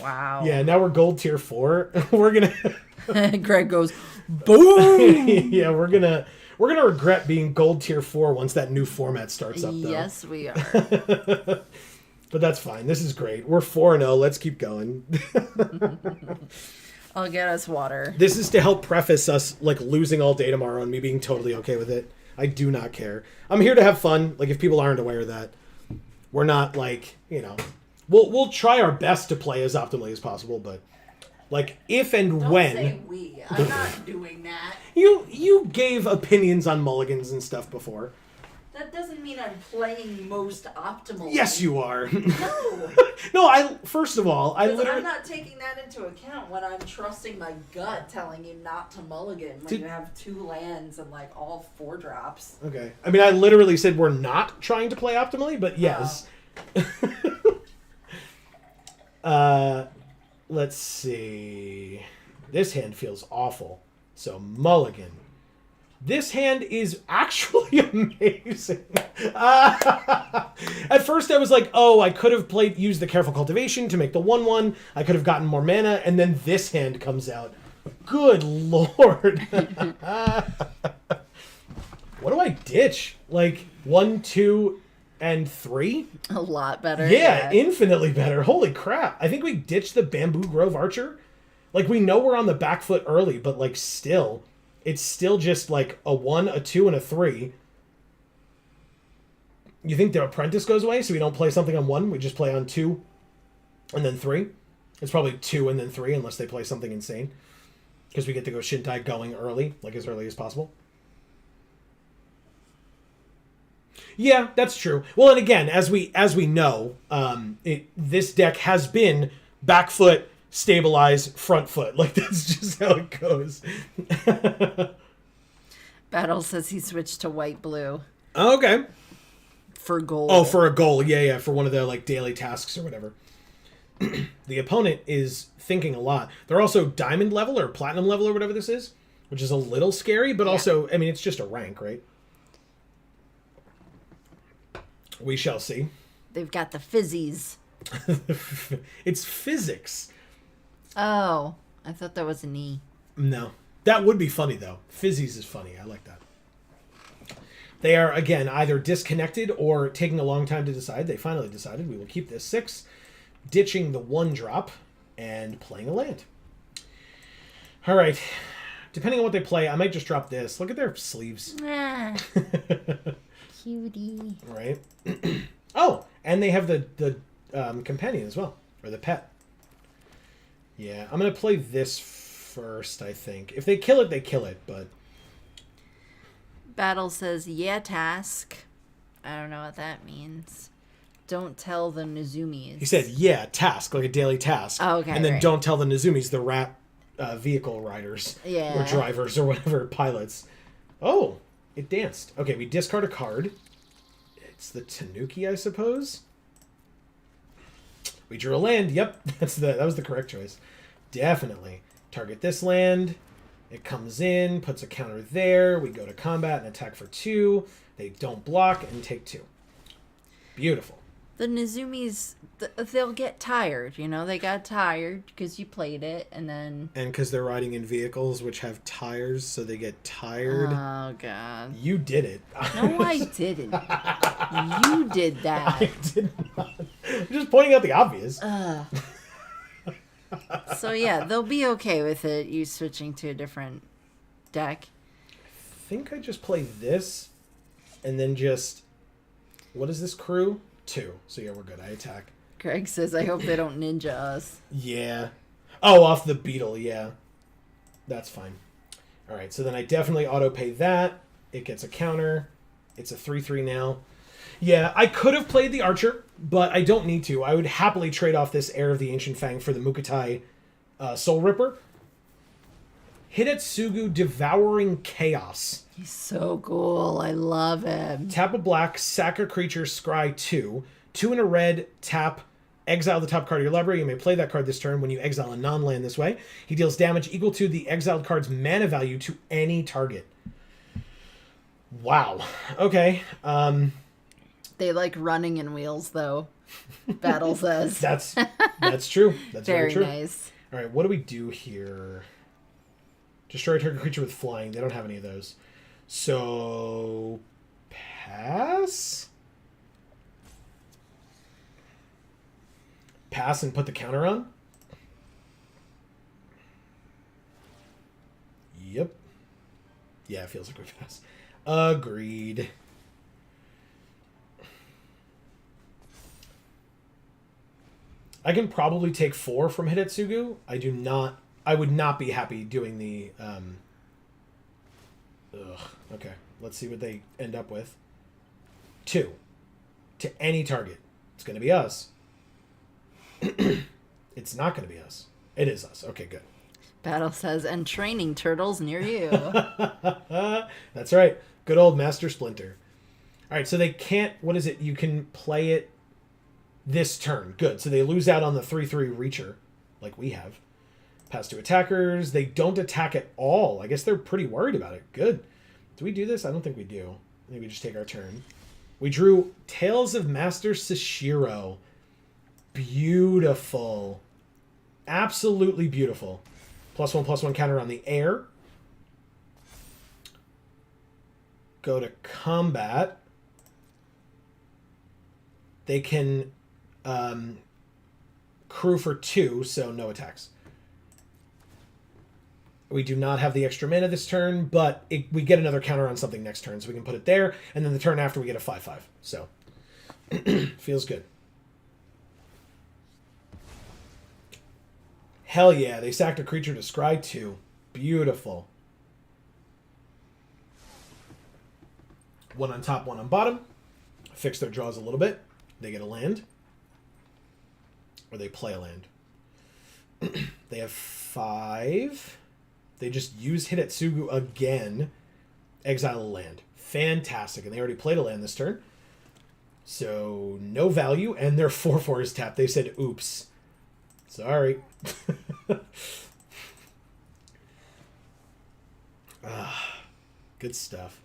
Wow. Yeah, now we're gold tier 4. We're gonna Greg goes boom. Yeah, we're gonna regret being gold tier 4 once that new format starts up, though. Yes, we are. But that's fine. This is great. We're 4-0. Let's keep going. I'll get us water. This is to help preface us like losing all day tomorrow and me being totally okay with it. I do not care. I'm here to have fun. Like if people aren't aware of that, we're not like, we'll try our best to play as optimally as possible, but like if and Don't when say we. I'm not doing that. You gave opinions on mulligans and stuff before. That doesn't mean I'm playing most optimally. Yes, you are. No. No, first of all, I'm not taking that into account when I'm trusting my gut telling you not to mulligan when you have 2 lands and like all 4 drops. Okay. I mean, I literally said we're not trying to play optimally, but yes. Let's see. This hand feels awful. So, mulligan. This hand is actually amazing. At first I was like, oh, I could have used the Careful Cultivation to make the 1/1. I could have gotten more mana, and then this hand comes out. Good lord. What do I ditch? Like 1, 2, and 3? A lot better. Yeah, infinitely better. Holy crap. I think we ditched the Bamboo Grove Archer. Like, we know we're on the back foot early, but like still... It's still just like a 1, a 2, and a 3. You think the apprentice goes away, so we don't play something on 1, we just play on 2 and then 3? It's probably 2 and then 3 unless they play something insane. Because we get to go Shintai going early, like as early as possible. Yeah, that's true. Well, and again, as we know, this deck has been back foot, stabilize, front foot. Like, that's just how it goes. Battle says he switched to white-blue. Okay. For goal. Oh, for a goal. Yeah, for one of the, like, daily tasks or whatever. The opponent is thinking a lot. They're also diamond level or platinum level or whatever this is, which is a little scary, but also, I mean, it's just a rank, right? We shall see. They've got the fizzies. It's physics. Oh, I thought that was an E. No. That would be funny, though. Fizzies is funny. I like that. They are, again, either disconnected or taking a long time to decide. They finally decided we will keep this 6, ditching the 1 drop, and playing a land. All right. Depending on what they play, I might just drop this. Look at their sleeves. Ah, cutie. Right. Oh, and they have the companion as well, or the pet. Yeah, I'm going to play this first, I think. If they kill it, they kill it, but... Battle says, yeah, task. I don't know what that means. Don't tell the Nezumis. He said, yeah, task, like a daily task. Oh, okay, and then right. don't tell the Nezumis, the rat vehicle riders. Yeah. Or drivers or whatever, pilots. Oh, it danced. Okay, we discard a card. It's the Tanuki, I suppose. We drew a land. Yep, that was the correct choice. Definitely. Target this land. It comes in, puts a counter there. We go to combat and attack for 2. They don't block and take 2. Beautiful. The Nezumis, they'll get tired, you know? They got tired because you played it, and then... And because they're riding in vehicles which have tires, so they get tired. Oh, God. You did it. No, I didn't. You did that. I did not. I'm just pointing out the obvious. So, yeah, they'll be okay with it, you switching to a different deck. I think I just play this, and then just... What is this crew? 2. So yeah, we're good. I attack. Greg says, I hope they don't ninja us. Yeah. Oh, off the beetle, yeah. That's fine. Alright, so then I definitely auto-pay that. It gets a counter. It's a 3/3 now. Yeah, I could have played the Archer, but I don't need to. I would happily trade off this Heir of the Ancient Fang for the Mukotai Soul Ripper. Hidetsugu Devouring Chaos. He's so cool. I love him. Tap a black, sack a creature, scry 2. 2 in a red, tap, exile the top card of your library. You may play that card this turn. When you exile a non-land this way, he deals damage equal to the exiled card's mana value to any target. Wow. Okay. They like running in wheels, though. Battle says. That's true. That's very true. Nice. All right, what do we do here? Destroy a target creature with flying. They don't have any of those. So, pass? Pass and put the counter on? Yep. Yeah, it feels like we pass. Agreed. I can probably take 4 from Hidetsugu. I would not be happy doing the... Okay, let's see what they end up with. 2. To any target. It's going to be us. It's not going to be us. It is us. Okay, good. Battle says, and training turtles near you. That's right. Good old Master Splinter. All right, so they can't... What is it? You can play it this turn. Good. So they lose out on the 3/3 Reacher, like we have. Pass to attackers. They don't attack at all. I guess they're pretty worried about it. Good. Do we do this? I don't think we do. I think we just take our turn. We drew Tales of Master Sashiro. Beautiful. Absolutely beautiful. +1/+1 counter on the air. Go to combat. They can crew for 2, so no attacks. We do not have the extra mana this turn, but we get another counter on something next turn, so we can put it there, and then the turn after we get a 5/5. So Feels good. Hell yeah, they sacked a creature to scry 2. Beautiful. One on top, one on bottom. Fix their draws a little bit. They get a land. Or they play a land. They have 5. They just use Hidetsugu again. Exile a land. Fantastic. And they already played a land this turn. So, no value. And their 4/4 is tapped. They said, oops. Sorry. Good stuff.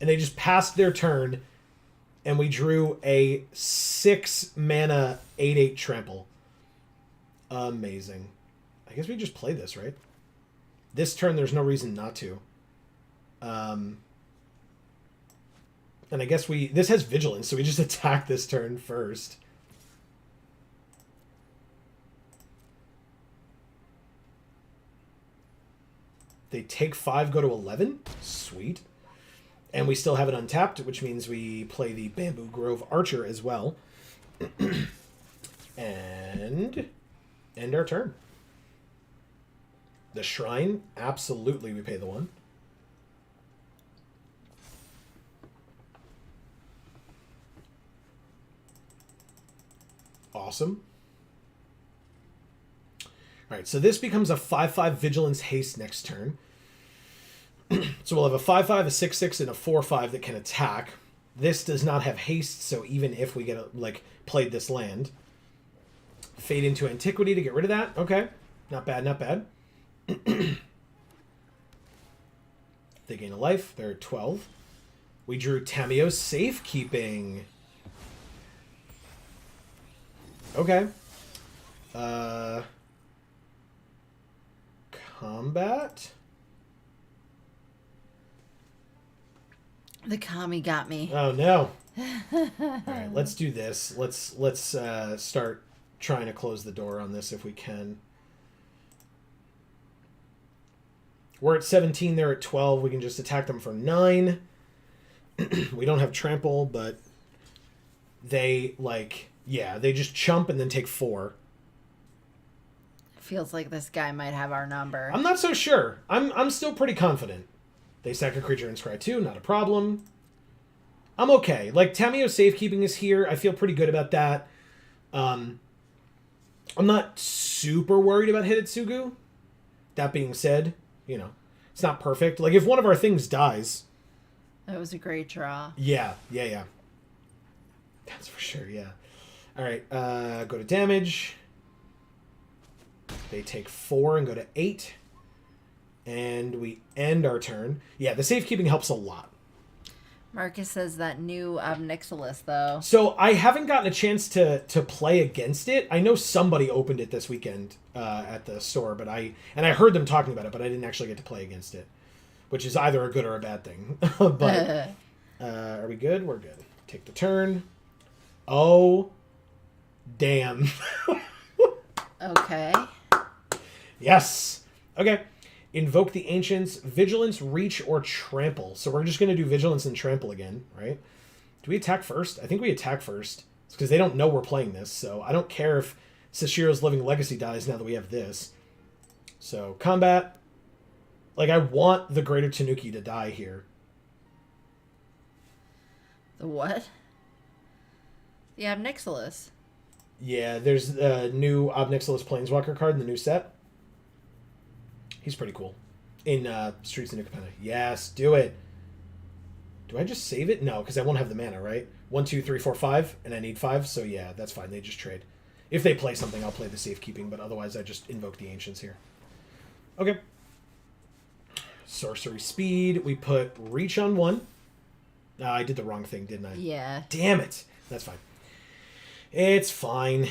And they just passed their turn, and we drew a 6 mana 8/8 trample. Amazing. I guess we just play this, right? This turn, there's no reason not to. And I guess this has vigilance, so we just attack this turn first. They take 5, go to 11. Sweet. And we still have it untapped, which means we play the Bamboo Grove Archer as well. And end our turn. The Shrine, absolutely we pay the 1. Awesome. Alright, so this becomes a 5/5 Vigilance Haste next turn. So we'll have a 5/5, a 6/6, and a 4/5 that can attack. This does not have haste, so even if we get played this land. Fade into Antiquity to get rid of that. Okay. Not bad, not bad. They gain a life. They're at 12. We drew Tamio's Safekeeping. Okay. Combat? The Kami got me. Oh no. Alright, let's do this. Let's start trying to close the door on this if we can. We're at 17, they're at 12. We can just attack them for 9. We don't have trample, but they they just chump and then take 4. Feels like this guy might have our number. I'm not so sure. I'm still pretty confident. They sack a creature and scry 2, not a problem. I'm okay. Tamio's Safekeeping is here. I feel pretty good about that. I'm not super worried about Hidetsugu. That being said, it's not perfect. If one of our things dies... That was a great draw. Yeah. That's for sure, yeah. Alright, go to damage. They take 4 and go to 8. And we end our turn. Yeah, the Safekeeping helps a lot. Marcus says that new Obnixilis, though. So I haven't gotten a chance to play against it. I know somebody opened it this weekend at the store, but I heard them talking about it, but I didn't actually get to play against it, which is either a good or a bad thing. But are we good? We're good. Take the turn. Oh, damn. Okay. Yes. Okay. Invoke the Ancients, Vigilance, Reach, or Trample. So we're just going to do Vigilance and Trample again, right? Do we attack first? I think we attack first. It's because they don't know we're playing this, so I don't care if Sashiro's Living Legacy dies now that we have this. So, combat. I want the Greater Tanuki to die here. The what? The Obnixilis. Yeah, there's a new Obnixilis Planeswalker card in the new set. He's pretty cool. In Streets of New Capenna. Yes, do it. Do I just save it? No, because I won't have the mana, right? 1, 2, 3, 4, 5, and I need 5, so yeah, that's fine. They just trade. If they play something, I'll play the Safekeeping, but otherwise I just invoke the Ancients here. Okay. Sorcery Speed. We put Reach on 1. I did the wrong thing, didn't I? Yeah. Damn it. That's fine. It's fine.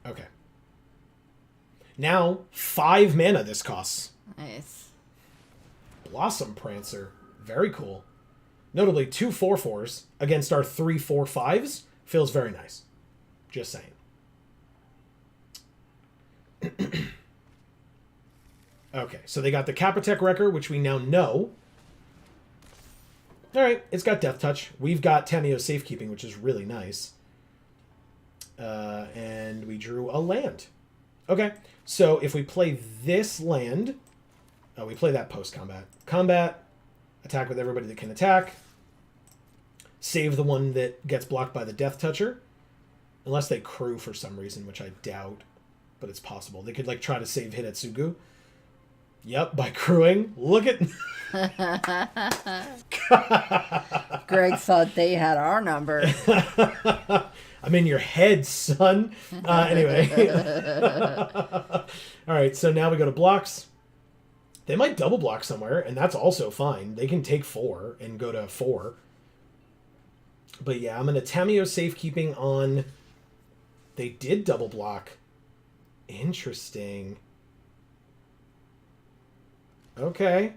Okay. Now, 5 mana this costs. Nice. Blossom Prancer. Very cool. Notably, 2 4/4s against our 3 4/5s. Feels very nice. Just saying. Okay, so they got the Capitec Wrecker, which we now know. All right, it's got Death Touch. We've got Tamiyo's Safekeeping, which is really nice. And we drew a land. Okay, so if we play this land... Oh, we play that post-combat. Combat, attack with everybody that can attack. Save the one that gets blocked by the Death Toucher. Unless they crew for some reason, which I doubt. But it's possible. They could, like, try to save Hidetsugu. Yep, by crewing. Look at... Greg thought they had our number. I'm in your head, son. Anyway. All right, so now we go to blocks. They might double block somewhere, and that's also fine. They can take 4 and go to 4. But yeah, I'm going to Tamiyo Safekeeping on... They did double block. Interesting. Okay.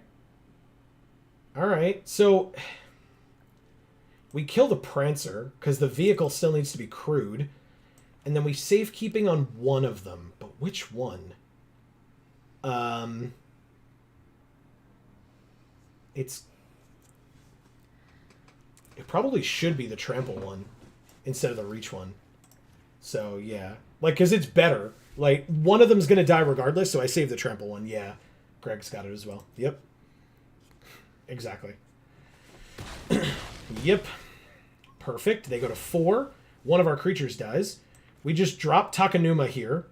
All right. So we kill the Prancer because the vehicle still needs to be crewed. And then we safekeeping on one of them. But which one? It probably should be the trample one instead of the reach one. So, yeah. Like, because it's better. Like, one of them's going to die regardless, so I save the trample one. Yeah. Greg's got it as well. Yep. Exactly. Yep. Perfect. They go to 4. One of our creatures dies. We just drop Takanuma here.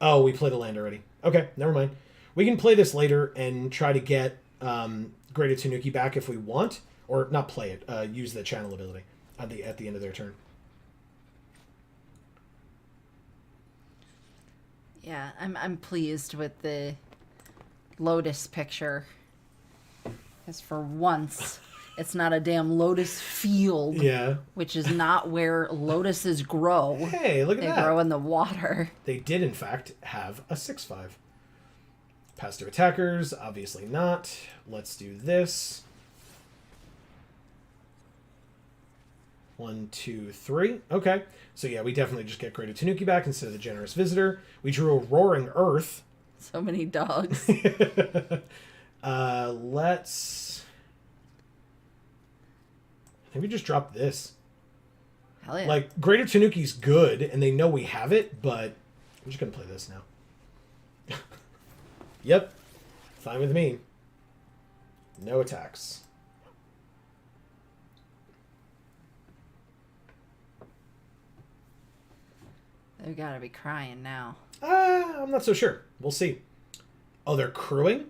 Oh, we played a land already. Okay, never mind. We can play this later and try to get Greater Tanuki back if we want. Or not play it. Use the channel ability at the end of their turn. Yeah, I'm pleased with the Lotus picture. Because for once, it's not a damn lotus field. Yeah. Which is not where lotuses grow. Hey, look at that. They grow in the water. They did, in fact, have a 6/5. Pass to attackers. Obviously not. Let's do this. 1, 2, 3. Okay. So yeah, we definitely just get Greater Tanuki back instead of the Generous Visitor. We drew a Roaring Earth. So many dogs. Let's... I think we just drop this. Hell yeah. Like, Greater Tanuki's good, and they know we have it, but I'm just going to play this now. Yep. Fine with me. No attacks. They've got to be crying now. I'm not so sure. We'll see. Oh, they're crewing?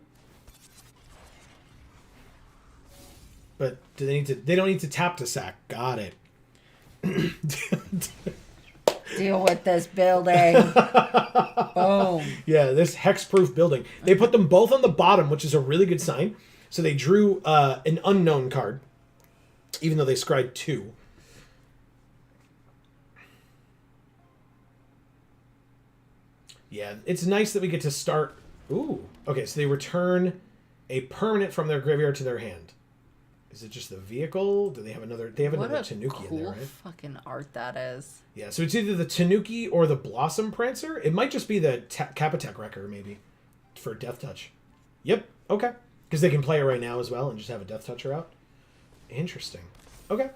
But do they need to... They don't need to tap to sack. Got it. Deal with this building. Boom. Yeah, this hex-proof building. They put them both on the bottom, which is a really good sign. So they drew an unknown card, even though they scryed 2. Yeah, it's nice that we get to start... Ooh. Okay, so they return a permanent from their graveyard to their hand. Is it just the vehicle? Do they have another... They have another Tanuki in there, right? What fucking art that is. Yeah, so it's either the Tanuki or the Blossom Prancer. It might just be the Kappatek Wrecker, maybe, for Death Touch. Yep, okay. Because they can play it right now as well and just have a Death Toucher out. Interesting. Okay.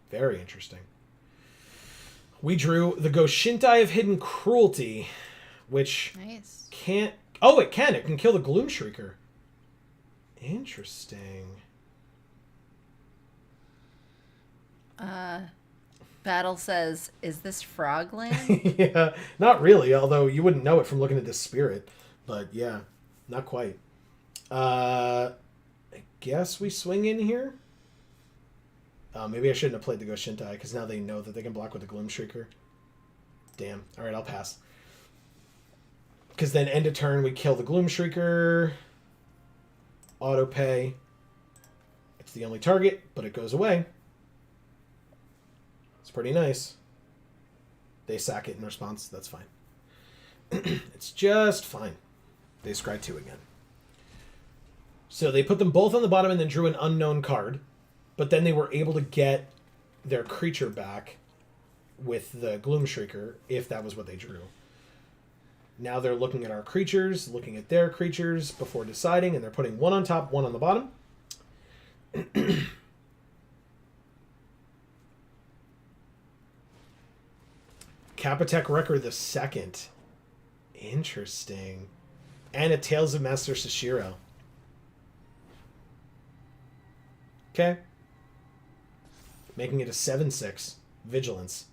Very interesting. We drew the Goshintai of Hidden Cruelty, which nice. Can't... Oh, it can. It can kill the Gloom Shrieker. Interesting. Battle says, is this Frogland? Yeah, not really, although you wouldn't know it from looking at the spirit. But yeah, not quite. I guess we swing in here? Maybe I shouldn't have played the Goshintai, because now they know that they can block with the Gloom Shrieker. Damn. Alright, I'll pass. Because then end of turn, we kill the Gloom Shrieker. Auto pay. It's the only target, but it goes away. It's pretty nice. They sack it in response. That's fine. It's just fine. They scry 2 again. So they put them both on the bottom and then drew an unknown card. But then they were able to get their creature back with the Gloom Shrieker, if that was what they drew. Now they're looking at our creatures, looking at their creatures before deciding, and they're putting one on top, one on the bottom. Kapitech Wrecker the Second. Interesting. And a Tales of Master Sashiro. Okay. Making it a 7/6. Vigilance.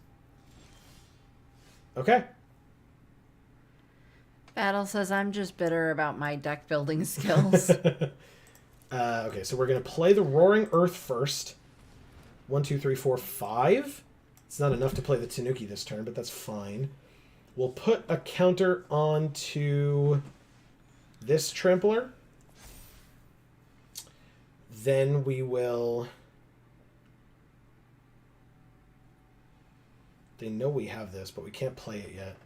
Okay. Battle says, I'm just bitter about my deck building skills. Okay, so we're going to play the Roaring Earth first. 1, 2, 3, 4, 5. It's not enough to play the Tanuki this turn, but that's fine. We'll put a counter onto this Trampler. Then we will... They know we have this, but we can't play it yet.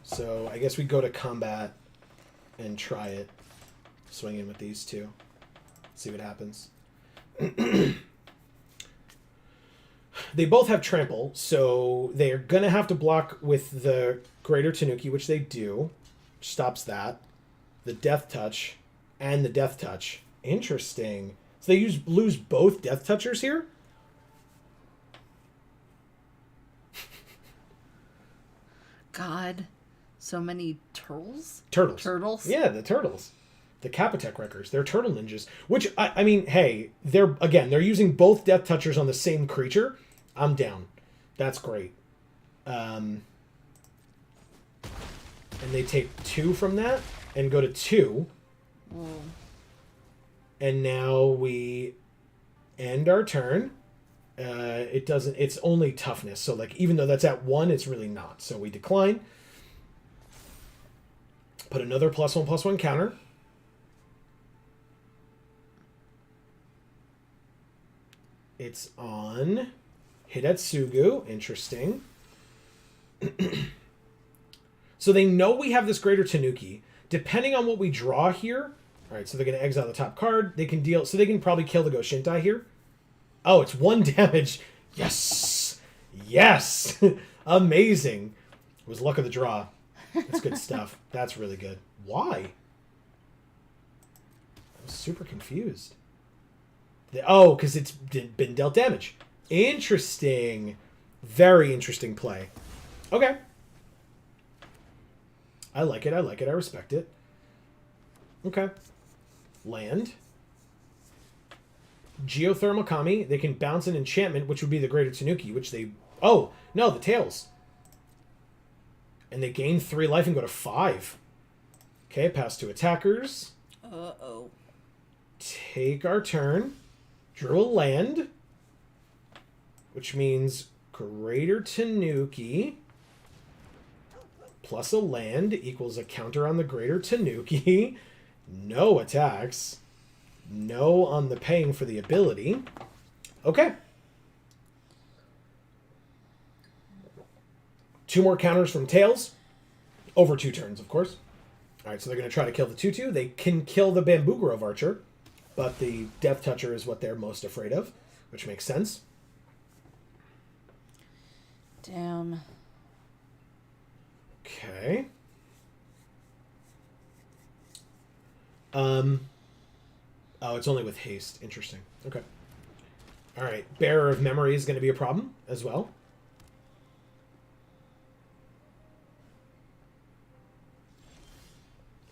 So I guess we go to combat and try it. Swing in with these two. See what happens. They both have trample, so they're going to have to block with the Greater Tanuki, which they do. Stops that. The Death Touch and the Death Touch. Interesting. So they lose both Death Touchers here? God. So many turtles? Turtles. Yeah, the turtles. The Kapitech Wreckers. They're turtle ninjas. Which, I mean, hey, they're using both Death Touchers on the same creature. I'm down. That's great. And they take 2 from that and go to 2. Mm. And now we end our turn. It's only toughness. So, like, even though that's at 1, it's really not. So we decline. Put another +1/+1 counter. It's on Hidetsugu. Interesting. So they know we have this Greater Tanuki. Depending on what we draw here... Alright, so they're going to exile the top card. They can deal... So they can probably kill the Goshintai here. Oh, it's 1 damage. Yes! Yes! Amazing. It was luck of the draw. That's good stuff. That's really good. Why? I was super confused. Because it's been dealt damage. Interesting. Very interesting play. Okay. I like it. I respect it. Okay. Land. Geothermal Kami. They can bounce an enchantment, which would be the Greater Tanuki, which they... Oh, no, the Tails. And they gain 3 life and go to 5. Okay, pass to attackers. Uh-oh. Take our turn. Drew a land. Which means Greater Tanuki plus a land equals a counter on the Greater Tanuki. No attacks. No on the paying for the ability. Okay. 2 more counters from Tails. Over 2 turns, of course. Alright, so they're going to try to kill the 2/2. They can kill the Bamboo Grove Archer, but the Death Toucher is what they're most afraid of, which makes sense. Damn. Okay. Oh, it's only with haste. Interesting. Okay. Alright, Bearer of Memory is going to be a problem as well.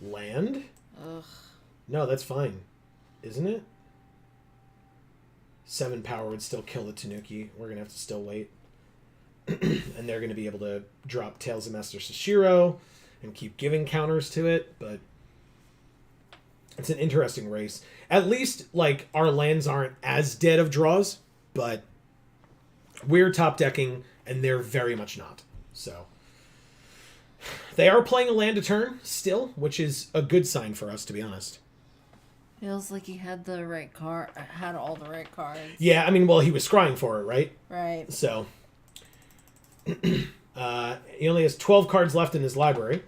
Land? Ugh. No, that's fine. Isn't it? 7 power would still kill the Tanuki. We're going to have to still wait. And they're going to be able to drop Tales of Master Sashiro and keep giving counters to it, but it's an interesting race. At least, like, our lands aren't as dead of draws, but we're top decking, and they're very much not. So they are playing a land a turn still, which is a good sign for us, to be honest. Feels like he had the right card, had all the right cards. Yeah, I mean, well, he was scrying for it, right? Right. So he only has 12 cards left in his library,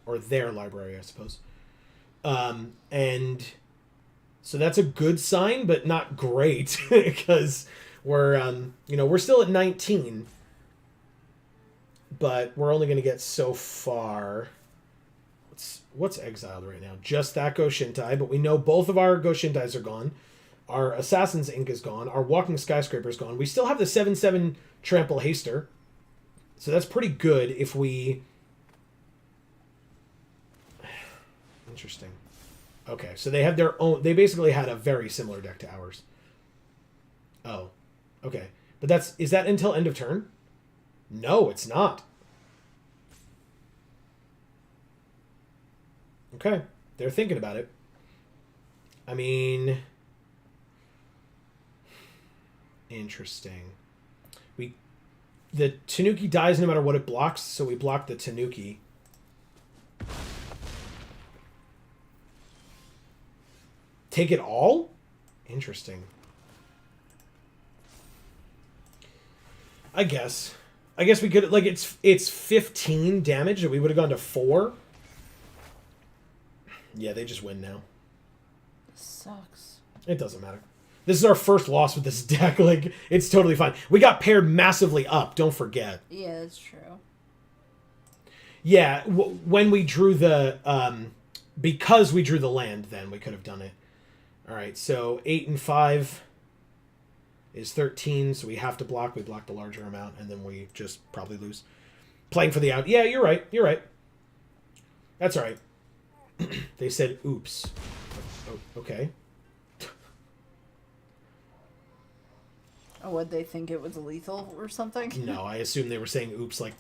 or their library, I suppose. And so that's a good sign, but not great, because we're still at 19. but we're only going to get so far. What's exiled right now? Just that Goshintai, but we know both of our Goshintais are gone. Our Assassin's Ink is gone. Our Walking Skyscraper is gone. We still have the 7/7 Trample Haster. So that's pretty good if we... Interesting. Okay, so they have their own... They basically had a very similar deck to ours. Oh, okay. But that's... Is that until end of turn? No, it's not. Okay, they're thinking about it. I mean... Interesting. The Tanuki dies no matter what it blocks, so we block the Tanuki. Take it all? Interesting. I guess we could, like, it's 15 damage, and we would have gone to 4. Yeah, they just win now. Sucks. It doesn't matter. This is our first loss with this deck. Like, it's totally fine. We got paired massively up, don't forget. Yeah, that's true. Yeah, when we drew the... because we drew the land, then we could have done it. All right, so 8 and 5 is 13, so we have to block. We block the larger amount, and then we just probably lose. Playing for the out. Yeah, you're right. You're right. That's all right. They said, oops. Oh, okay. Oh, would they think it was lethal or something? No, I assume they were saying oops, like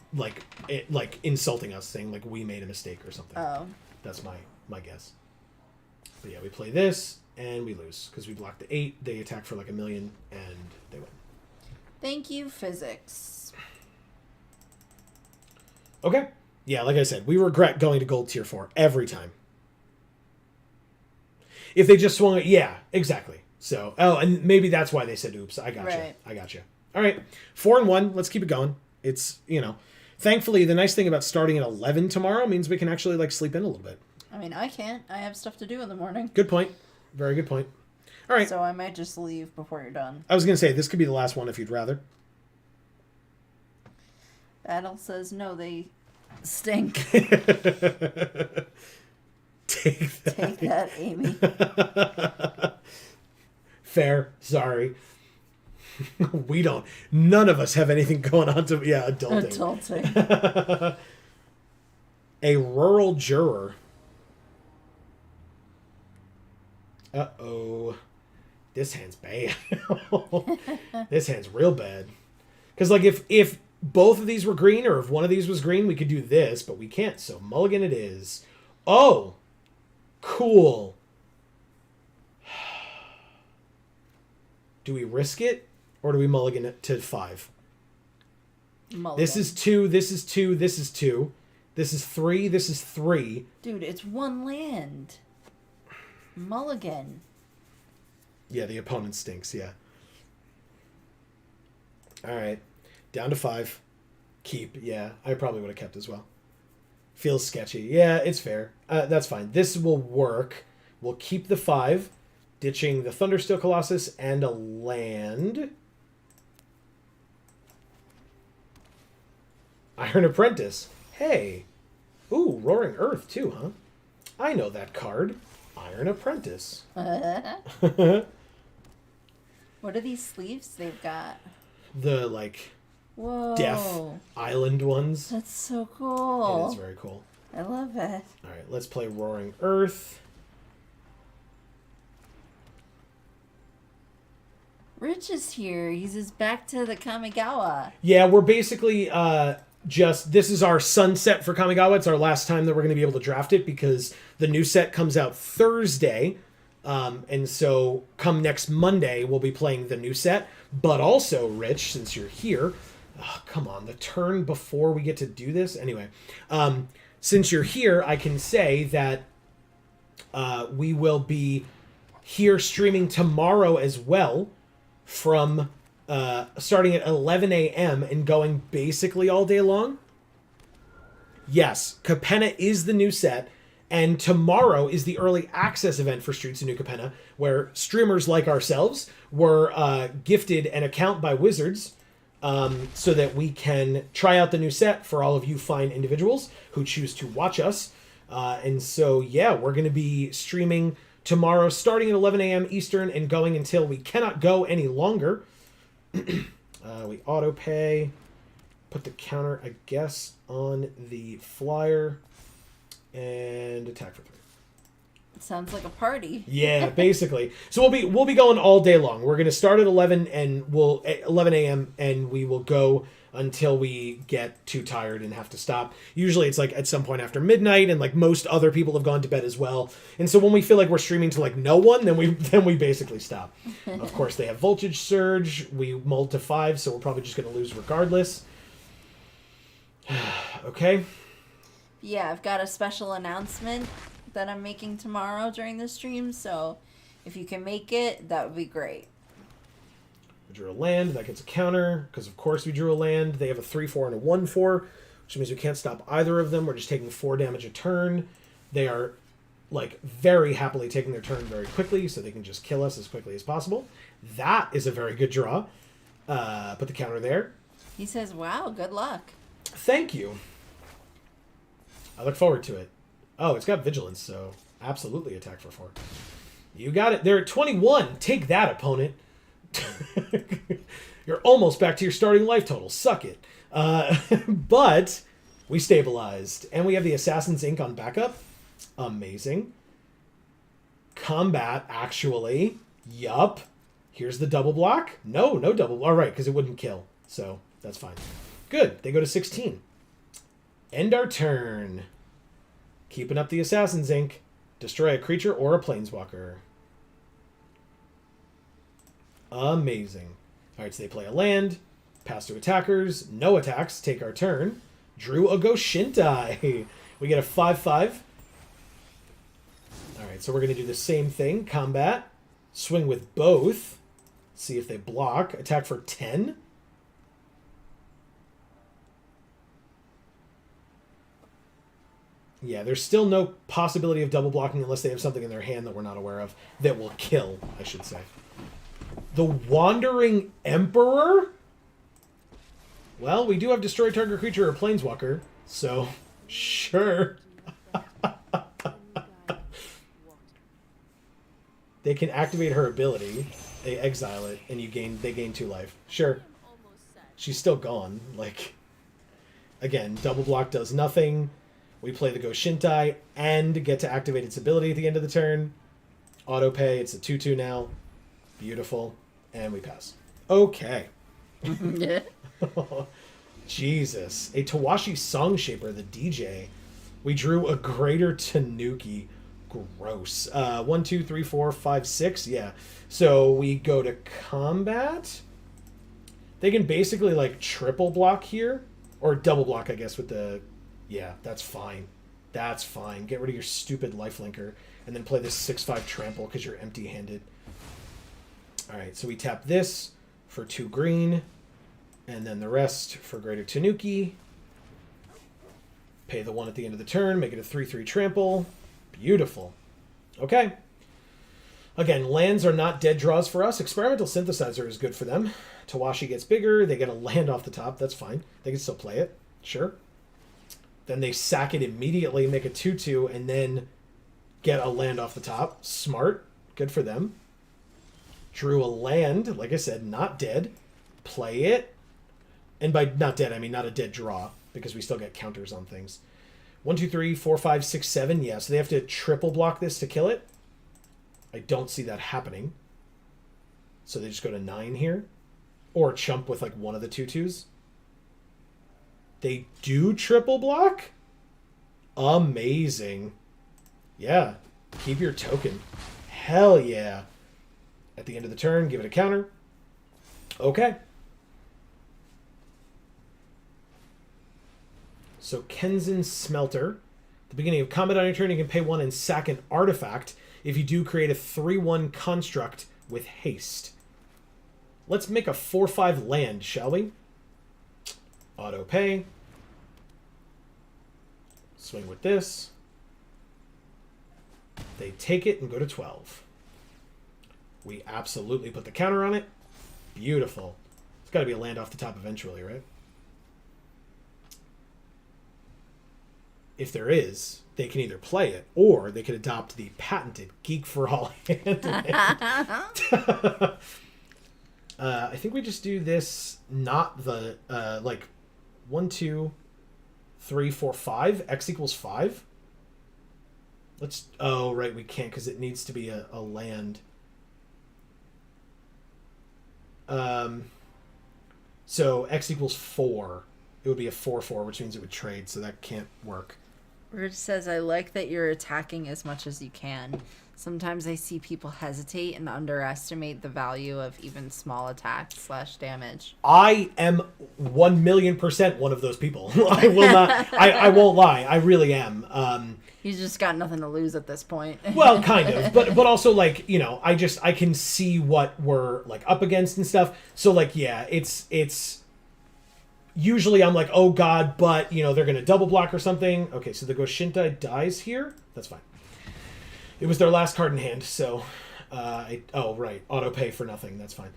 insulting us, saying like we made a mistake or something. Oh. That's my guess. But yeah, we play this, and we lose. Because we block the 8, they attack for like 1 million, and they win. Thank you, physics. Okay. Yeah, like I said, we regret going to gold tier 4 every time. If they just swung it, yeah, exactly. So, and maybe that's why they said oops. I gotcha. Right. I gotcha. All right. 4 and 1. Let's keep it going. It's, thankfully, the nice thing about starting at 11 tomorrow means we can actually, like, sleep in a little bit. I mean, I can't. I have stuff to do in the morning. Good point. Very good point. All right. So I might just leave before you're done. I was going to say, this could be the last one if you'd rather. Battle says no, they stink. Take that, Amy. Fair. Sorry. We don't. None of us have anything going on to... Yeah, adulting. A rural juror. Uh-oh. This hand's bad. This hand's real bad. Because, like, if both of these were green, or if one of these was green, we could do this, but we can't, so mulligan it is. Oh! Cool. Do we risk it, or do we mulligan it to 5? Mulligan. This is 2, this is 2, this is 2. This is 3, this is 3. Dude, it's 1 land. Mulligan. Yeah, the opponent stinks, yeah. Alright. Down to 5. Keep, yeah. I probably would have kept as well. Feels sketchy. Yeah, it's fair. That's fine. This will work. We'll keep the 5, ditching the Thundersteel Colossus and a land. Iron Apprentice. Hey. Ooh, Roaring Earth too, huh? I know that card. Iron Apprentice. What are these sleeves they've got? The, like... Whoa. Death Island ones. That's so cool. It is very cool. I love it. Alright, let's play Roaring Earth. Rich is here. He's back to the Kamigawa. Yeah, we're basically this is our sunset for Kamigawa. It's our last time that we're going to be able to draft it because the new set comes out Thursday. And so come next Monday, we'll be playing the new set. But also, Rich, since you're here... Oh, come on, the turn before we get to do this? Anyway, since you're here, I can say that we will be here streaming tomorrow as well from starting at 11 a.m. and going basically all day long. Yes, Capenna is the new set, and tomorrow is the early access event for Streets of New Capenna, where streamers like ourselves were gifted an account by Wizards so that we can try out the new set for all of you fine individuals who choose to watch us. And so, yeah, we're going to be streaming tomorrow starting at 11 a.m. Eastern and going until we cannot go any longer. We auto pay. Put the counter, I guess, on the flyer. And attack for 3. Sounds like a party. Yeah, basically. So we'll be going all day long. We're going to start at 11 a.m. and we will go until we get too tired and have to stop. Usually it's like at some point after midnight, and like most other people have gone to bed as well. And so when we feel like we're streaming to like no one, then we basically stop. Of course, they have voltage surge. We mulled to 5, so we're probably just going to lose regardless. Okay. Yeah, I've got a special announcement that I'm making tomorrow during the stream, so if you can make it, that would be great. We drew a land, that gets a counter, because of course we drew a land. They have a 3/4 and a 1/4, which means we can't stop either of them. We're just taking 4 damage a turn. They are like very happily taking their turn very quickly, so they can just kill us as quickly as possible. That is a very good draw. Put the counter there. He says, wow, good luck. Thank you. I look forward to it. Oh, it's got vigilance, so absolutely attack for 4. You got it. They're at 21. Take that, opponent. You're almost back to your starting life total. Suck it. But we stabilized. And we have the Assassin's Ink on backup. Amazing. Combat, actually. Yup. Here's the double block. No double. All right, because it wouldn't kill. So that's fine. Good. They go to 16. End our turn. Keeping up the Assassin's Ink. Destroy a creature or a planeswalker. Amazing. Alright, so they play a land. Pass to attackers. No attacks. Take our turn. Drew a Goshintai. We get a 5/5. Alright, so we're going to do the same thing. Combat. Swing with both. See if they block. Attack for 10. Yeah, there's still no possibility of double blocking unless they have something in their hand that we're not aware of that will kill, I should say. The Wandering Emperor? Well, we do have destroy target creature or planeswalker, so sure. They can activate her ability, they exile it, and they gain 2 life. Sure. She's still gone. Like, again, double block does nothing. We play the Goshintai and get to activate its ability at the end of the turn. Auto pay. It's a 2/2 now. Beautiful. And we pass. Okay. Jesus. A Tawashi Song Shaper, the DJ. We drew a Greater Tanuki. Gross. 1, 2, 3, 4, 5, 6. Yeah. So we go to combat. They can basically like triple block here. Or double block, I guess, with the... Yeah, that's fine. That's fine. Get rid of your stupid lifelinker. And then play this 6/5 trample because you're empty-handed. Alright, so we tap this for 2 green. And then the rest for Greater Tanuki. Pay the 1 at the end of the turn. Make it a 3/3 trample. Beautiful. Okay. Again, lands are not dead draws for us. Experimental Synthesizer is good for them. Tawashi gets bigger. They get a land off the top. That's fine. They can still play it. Sure. Then they sack it immediately, make a 2/2, and then get a land off the top. Smart. Good for them. Drew a land, like I said, not dead. Play it. And by not dead, I mean not a dead draw, because we still get counters on things. 1, 2, 3, 4, 5, 6, 7. Yeah, so they have to triple block this to kill it. I don't see that happening. So they just go to 9 here. Or chump with like one of the 2/2s. They do triple block? Amazing. Yeah. Keep your token. Hell yeah. At the end of the turn, give it a counter. Okay. So Kenzin Smelter. At the beginning of combat on your turn, you can pay 1 and sack an artifact if you do create a 3/1 construct with haste. Let's make a 4/5 land, shall we? Auto pay. Swing with this. They take it and go to 12. We absolutely put the counter on it. Beautiful. It's got to be a land off the top eventually, right? If there is, they can either play it or they could adopt the patented Geek for All hand. I think we just do this, not the, 1, 2, 3, 4, 5. X equals 5. Let's, oh, right, we can't because it needs to be a land. So X equals 4. It would be a 4/4, which means it would trade, so that can't work. Rich says, I like that you're attacking as much as you can. Sometimes I see people hesitate and underestimate the value of even small attacks / damage. I am 1,000,000% one of those people. I will not. I won't lie. I really am. He's just got nothing to lose at this point. Well, kind of, but also like, you know, I can see what we're like up against and stuff. So like, yeah, it's. Usually I'm like, oh god, but you know they're gonna double block or something. Okay, so the Goshinta dies here. That's fine. It was their last card in hand, so right, auto pay for nothing. That's fine.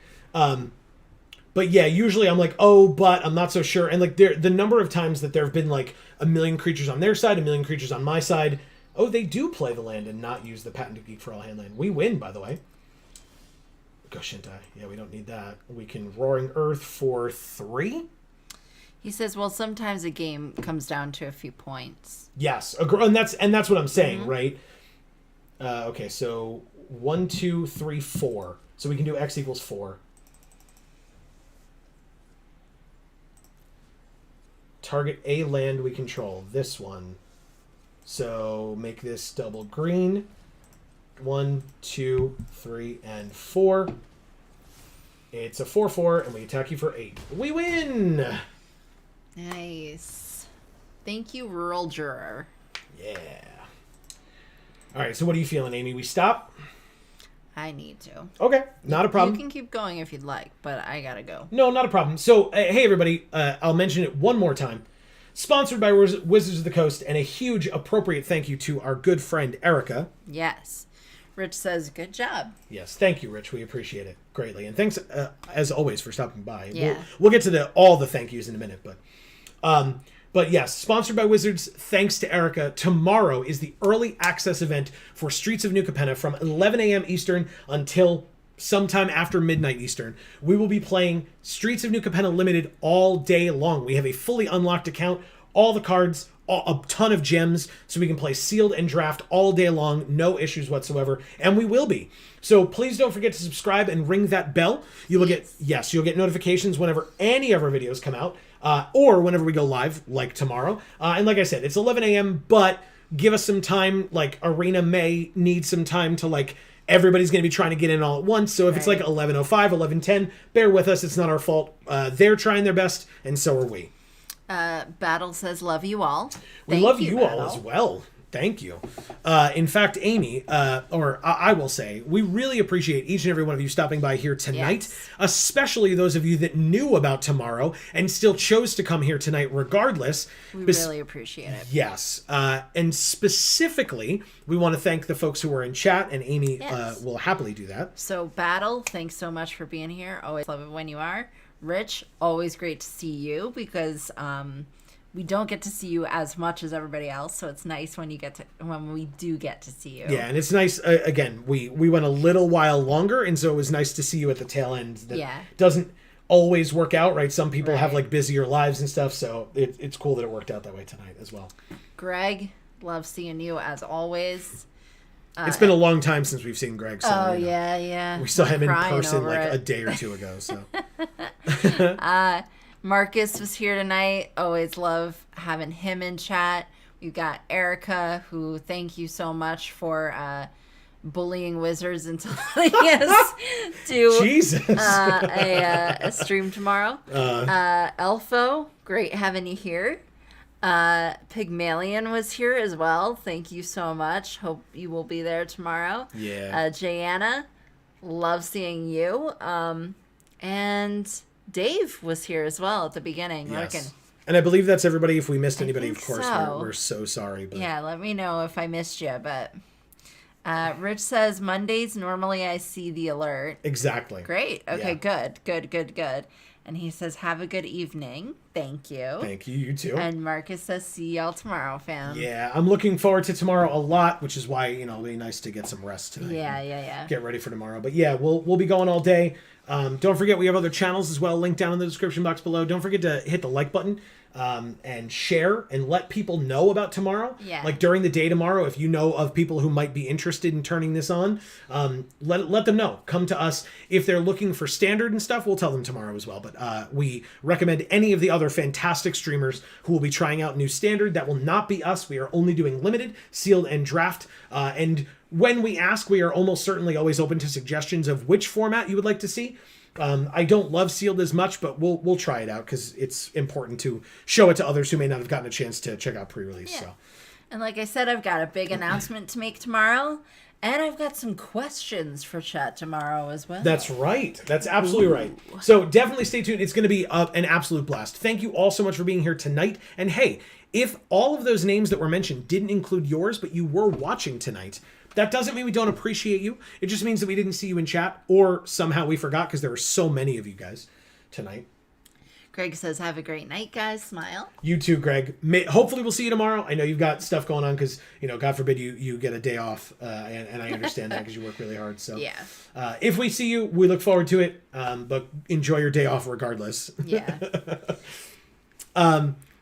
But yeah, usually I'm like, oh, but I'm not so sure. And like the number of times that there have been like 1,000,000 creatures on their side, 1,000,000 creatures on my side. Oh, they do play the land and not use the patented Geek for All hand land. We win, by the way. Goshinta. Yeah, we don't need that. We can Roaring Earth for 3. He says, well, sometimes a game comes down to a few points. Yes, and that's what I'm saying, right? Okay, so 1, 2, 3, 4. So we can do X equals 4. Target a land we control. This one. So make this double green. 1, 2, 3, and 4. It's a 4/4, and we attack you for 8. We win! Nice. Thank you, Rural Juror. Yeah. All right, so what are you feeling, Amy? We stop? I need to. Okay, not a problem. You can keep going if you'd like, but I gotta go. No, not a problem. So, hey, everybody, I'll mention it one more time. Sponsored by Wizards of the Coast, and a huge appropriate thank you to our good friend, Erica. Yes. Rich says, good job. Yes, thank you, Rich. We appreciate it greatly. And thanks, as always, for stopping by. Yeah. We'll get to all the thank yous in a minute, but yes, sponsored by Wizards, thanks to Erica. Tomorrow is the early access event for Streets of New Capenna from 11 a.m. Eastern until sometime after midnight Eastern. We will be playing Streets of New Capenna Limited all day long. We have a fully unlocked account, all the cards, a ton of gems, so we can play sealed and draft all day long, no issues whatsoever, and we will be. So please don't forget to subscribe and ring that bell. You'll get notifications whenever any of our videos come out, or whenever we go live, like tomorrow. And like I said, it's 11 a.m., but give us some time. Like, Arena may need some time to, like, everybody's going to be trying to get in all at once. So if it's like 11:05, 11:10, bear with us. It's not our fault. They're trying their best, and so are we. Battle says, love you all. We love you all as well. Thank you. In fact, Amy, I will say, we really appreciate each and every one of you stopping by here tonight, especially those of you that knew about tomorrow and still chose to come here tonight regardless. We really appreciate it. Yes. And specifically, we want to thank the folks who were in chat, and Amy will happily do that. So, Battle, thanks so much for being here. Always love it when you are. Rich, always great to see you because we don't get to see you as much as everybody else, so it's nice when we do get to see you. Yeah, and it's nice. Again, we went a little while longer, and so it was nice to see you at the tail end. That doesn't always work out, right? Some people have like busier lives and stuff, so it's cool that it worked out that way tonight as well. Greg, love seeing you as always. It's been a long time since we've seen Greg. So, yeah. We saw him in person like a day or two ago. So, Marcus was here tonight. Always love having him in chat. We've got Erica, who thank you so much for bullying Wizards into letting us do a stream tomorrow. Elfo, great having you here. Pygmalion was here as well. Thank you so much. Hope you will be there tomorrow. Yeah. Jayanna, love seeing you. And Dave was here as well at the beginning. Yes. And I believe that's everybody. If we missed anybody, of course, we're so sorry. But yeah, let me know if I missed you. But Rich says, Mondays, normally I see the alert. Exactly. Great. Okay, good. And he says, have a good evening. Thank you. Thank you. You too. And Marcus says, see y'all tomorrow, fam. Yeah, I'm looking forward to tomorrow a lot, which is why, it'll be nice to get some rest tonight. Yeah. Get ready for tomorrow. But yeah, we'll be going all day. Don't forget, we have other channels as well, linked down in the description box below. Don't forget to hit the like button and share and let people know about tomorrow. Yeah. Like during the day tomorrow, if you know of people who might be interested in turning this on, let them know. Come to us. If they're looking for standard and stuff, we'll tell them tomorrow as well. But we recommend any of the other fantastic streamers who will be trying out new standard. That will not be us. We are only doing limited, sealed, and draft. And when we ask, we are almost certainly always open to suggestions of which format you would like to see. I don't love sealed as much, but we'll try it out because it's important to show it to others who may not have gotten a chance to check out pre-release. Yeah. So, and like I said, I've got a big announcement to make tomorrow, and I've got some questions for chat tomorrow as well. That's right. That's absolutely right. So definitely stay tuned. It's going to be an absolute blast. Thank you all so much for being here tonight. And hey, if all of those names that were mentioned didn't include yours, but you were watching tonight, that doesn't mean we don't appreciate you. It just means that we didn't see you in chat, or somehow we forgot because there were so many of you guys tonight. Greg says, have a great night, guys. Smile. You too, Greg. Hopefully we'll see you tomorrow. I know you've got stuff going on because, God forbid you get a day off, and I understand that because you work really hard. So yeah. If we see you, we look forward to it, but enjoy your day off regardless. Yeah.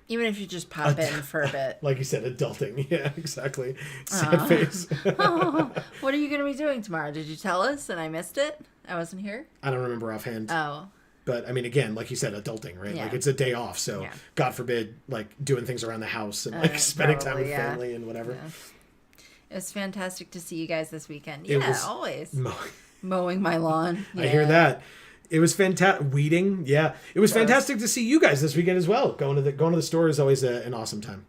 Even if you just pop in for a bit. Like you said, adulting. Yeah, exactly. Sad face. What are you going to be doing tomorrow? Did you tell us and I missed it? I wasn't here? I don't remember offhand. Oh. But, I mean, again, like you said, adulting, right? Yeah. Like, it's a day off, so God forbid, like, doing things around the house and, spending time with family and whatever. Yeah. It was fantastic to see you guys this weekend. It Yeah, was always. Mowing my lawn. Yeah. I hear that. It was fantastic. Weeding, yeah. It was fantastic to see you guys this weekend as well. Going to the store is always an awesome time.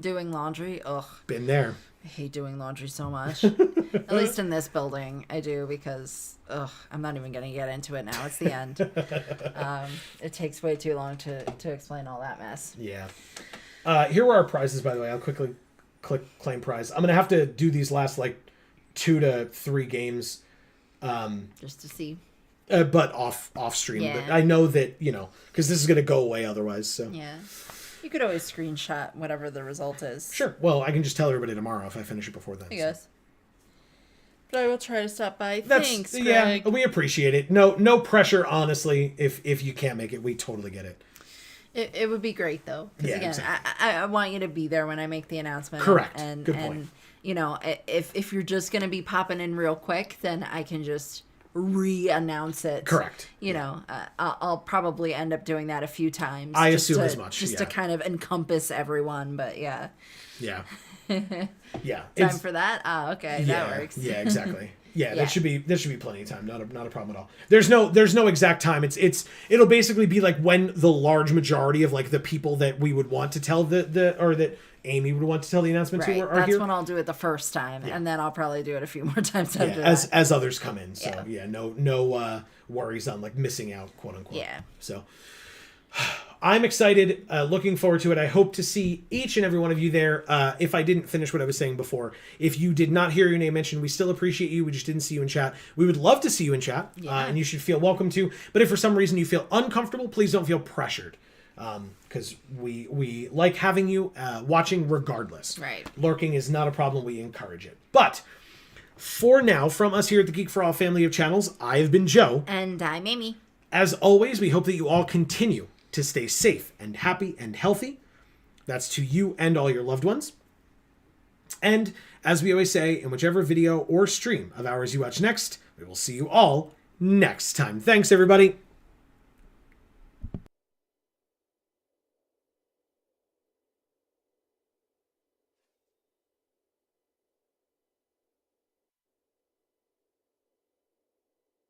Doing laundry, ugh. Been there. I hate doing laundry so much. At least in this building, I do because, I'm not even going to get into it now. It's the end. It takes way too long to explain all that mess. Yeah. Here were our prizes, by the way. I'll quickly click claim prize. I'm going to have to do these last, 2 to 3 games. Just to see. But off stream. Yeah. But I know that, because this is going to go away otherwise. So yeah. You could always screenshot whatever the result is. Sure. Well, I can just tell everybody tomorrow if I finish it before then. Yes. So. But I will try to stop by. Thanks, Greg. Yeah, we appreciate it. No pressure, honestly. If you can't make it, we totally get it. It would be great, though. Because, again, exactly. I want you to be there when I make the announcement. Correct. Good point. If you're just going to be popping in real quick, then I can just re-announce it. Correct. I'll probably end up doing that a few times. I assume as much. Just to kind of encompass everyone, but yeah. Yeah. Yeah. Time for that? Okay, that works. Yeah, exactly. Yeah, there should be plenty of time. Not a problem at all. There's no exact time. It'll basically be like when the large majority of the people that we would want to tell or that Amy would want to tell the announcement to are That's here. when I'll do it the first time, and then I'll probably do it a few more times after that. As others come in. So no worries on missing out, quote unquote. Yeah. So I'm excited, looking forward to it. I hope to see each and every one of you there. If I didn't finish what I was saying before, if you did not hear your name mentioned, we still appreciate you. We just didn't see you in chat. We would love to see you in chat, and you should feel welcome to. But if for some reason you feel uncomfortable, please don't feel pressured. Because we like having you watching regardless. Right. Lurking is not a problem. We encourage it. But for now, from us here at the Geek for All family of channels, I've been Joe. And I'm Amy. As always, we hope that you all continue to stay safe and happy and healthy. That's to you and all your loved ones. And as we always say, in whichever video or stream of ours you watch next, we will see you all next time. Thanks, everybody.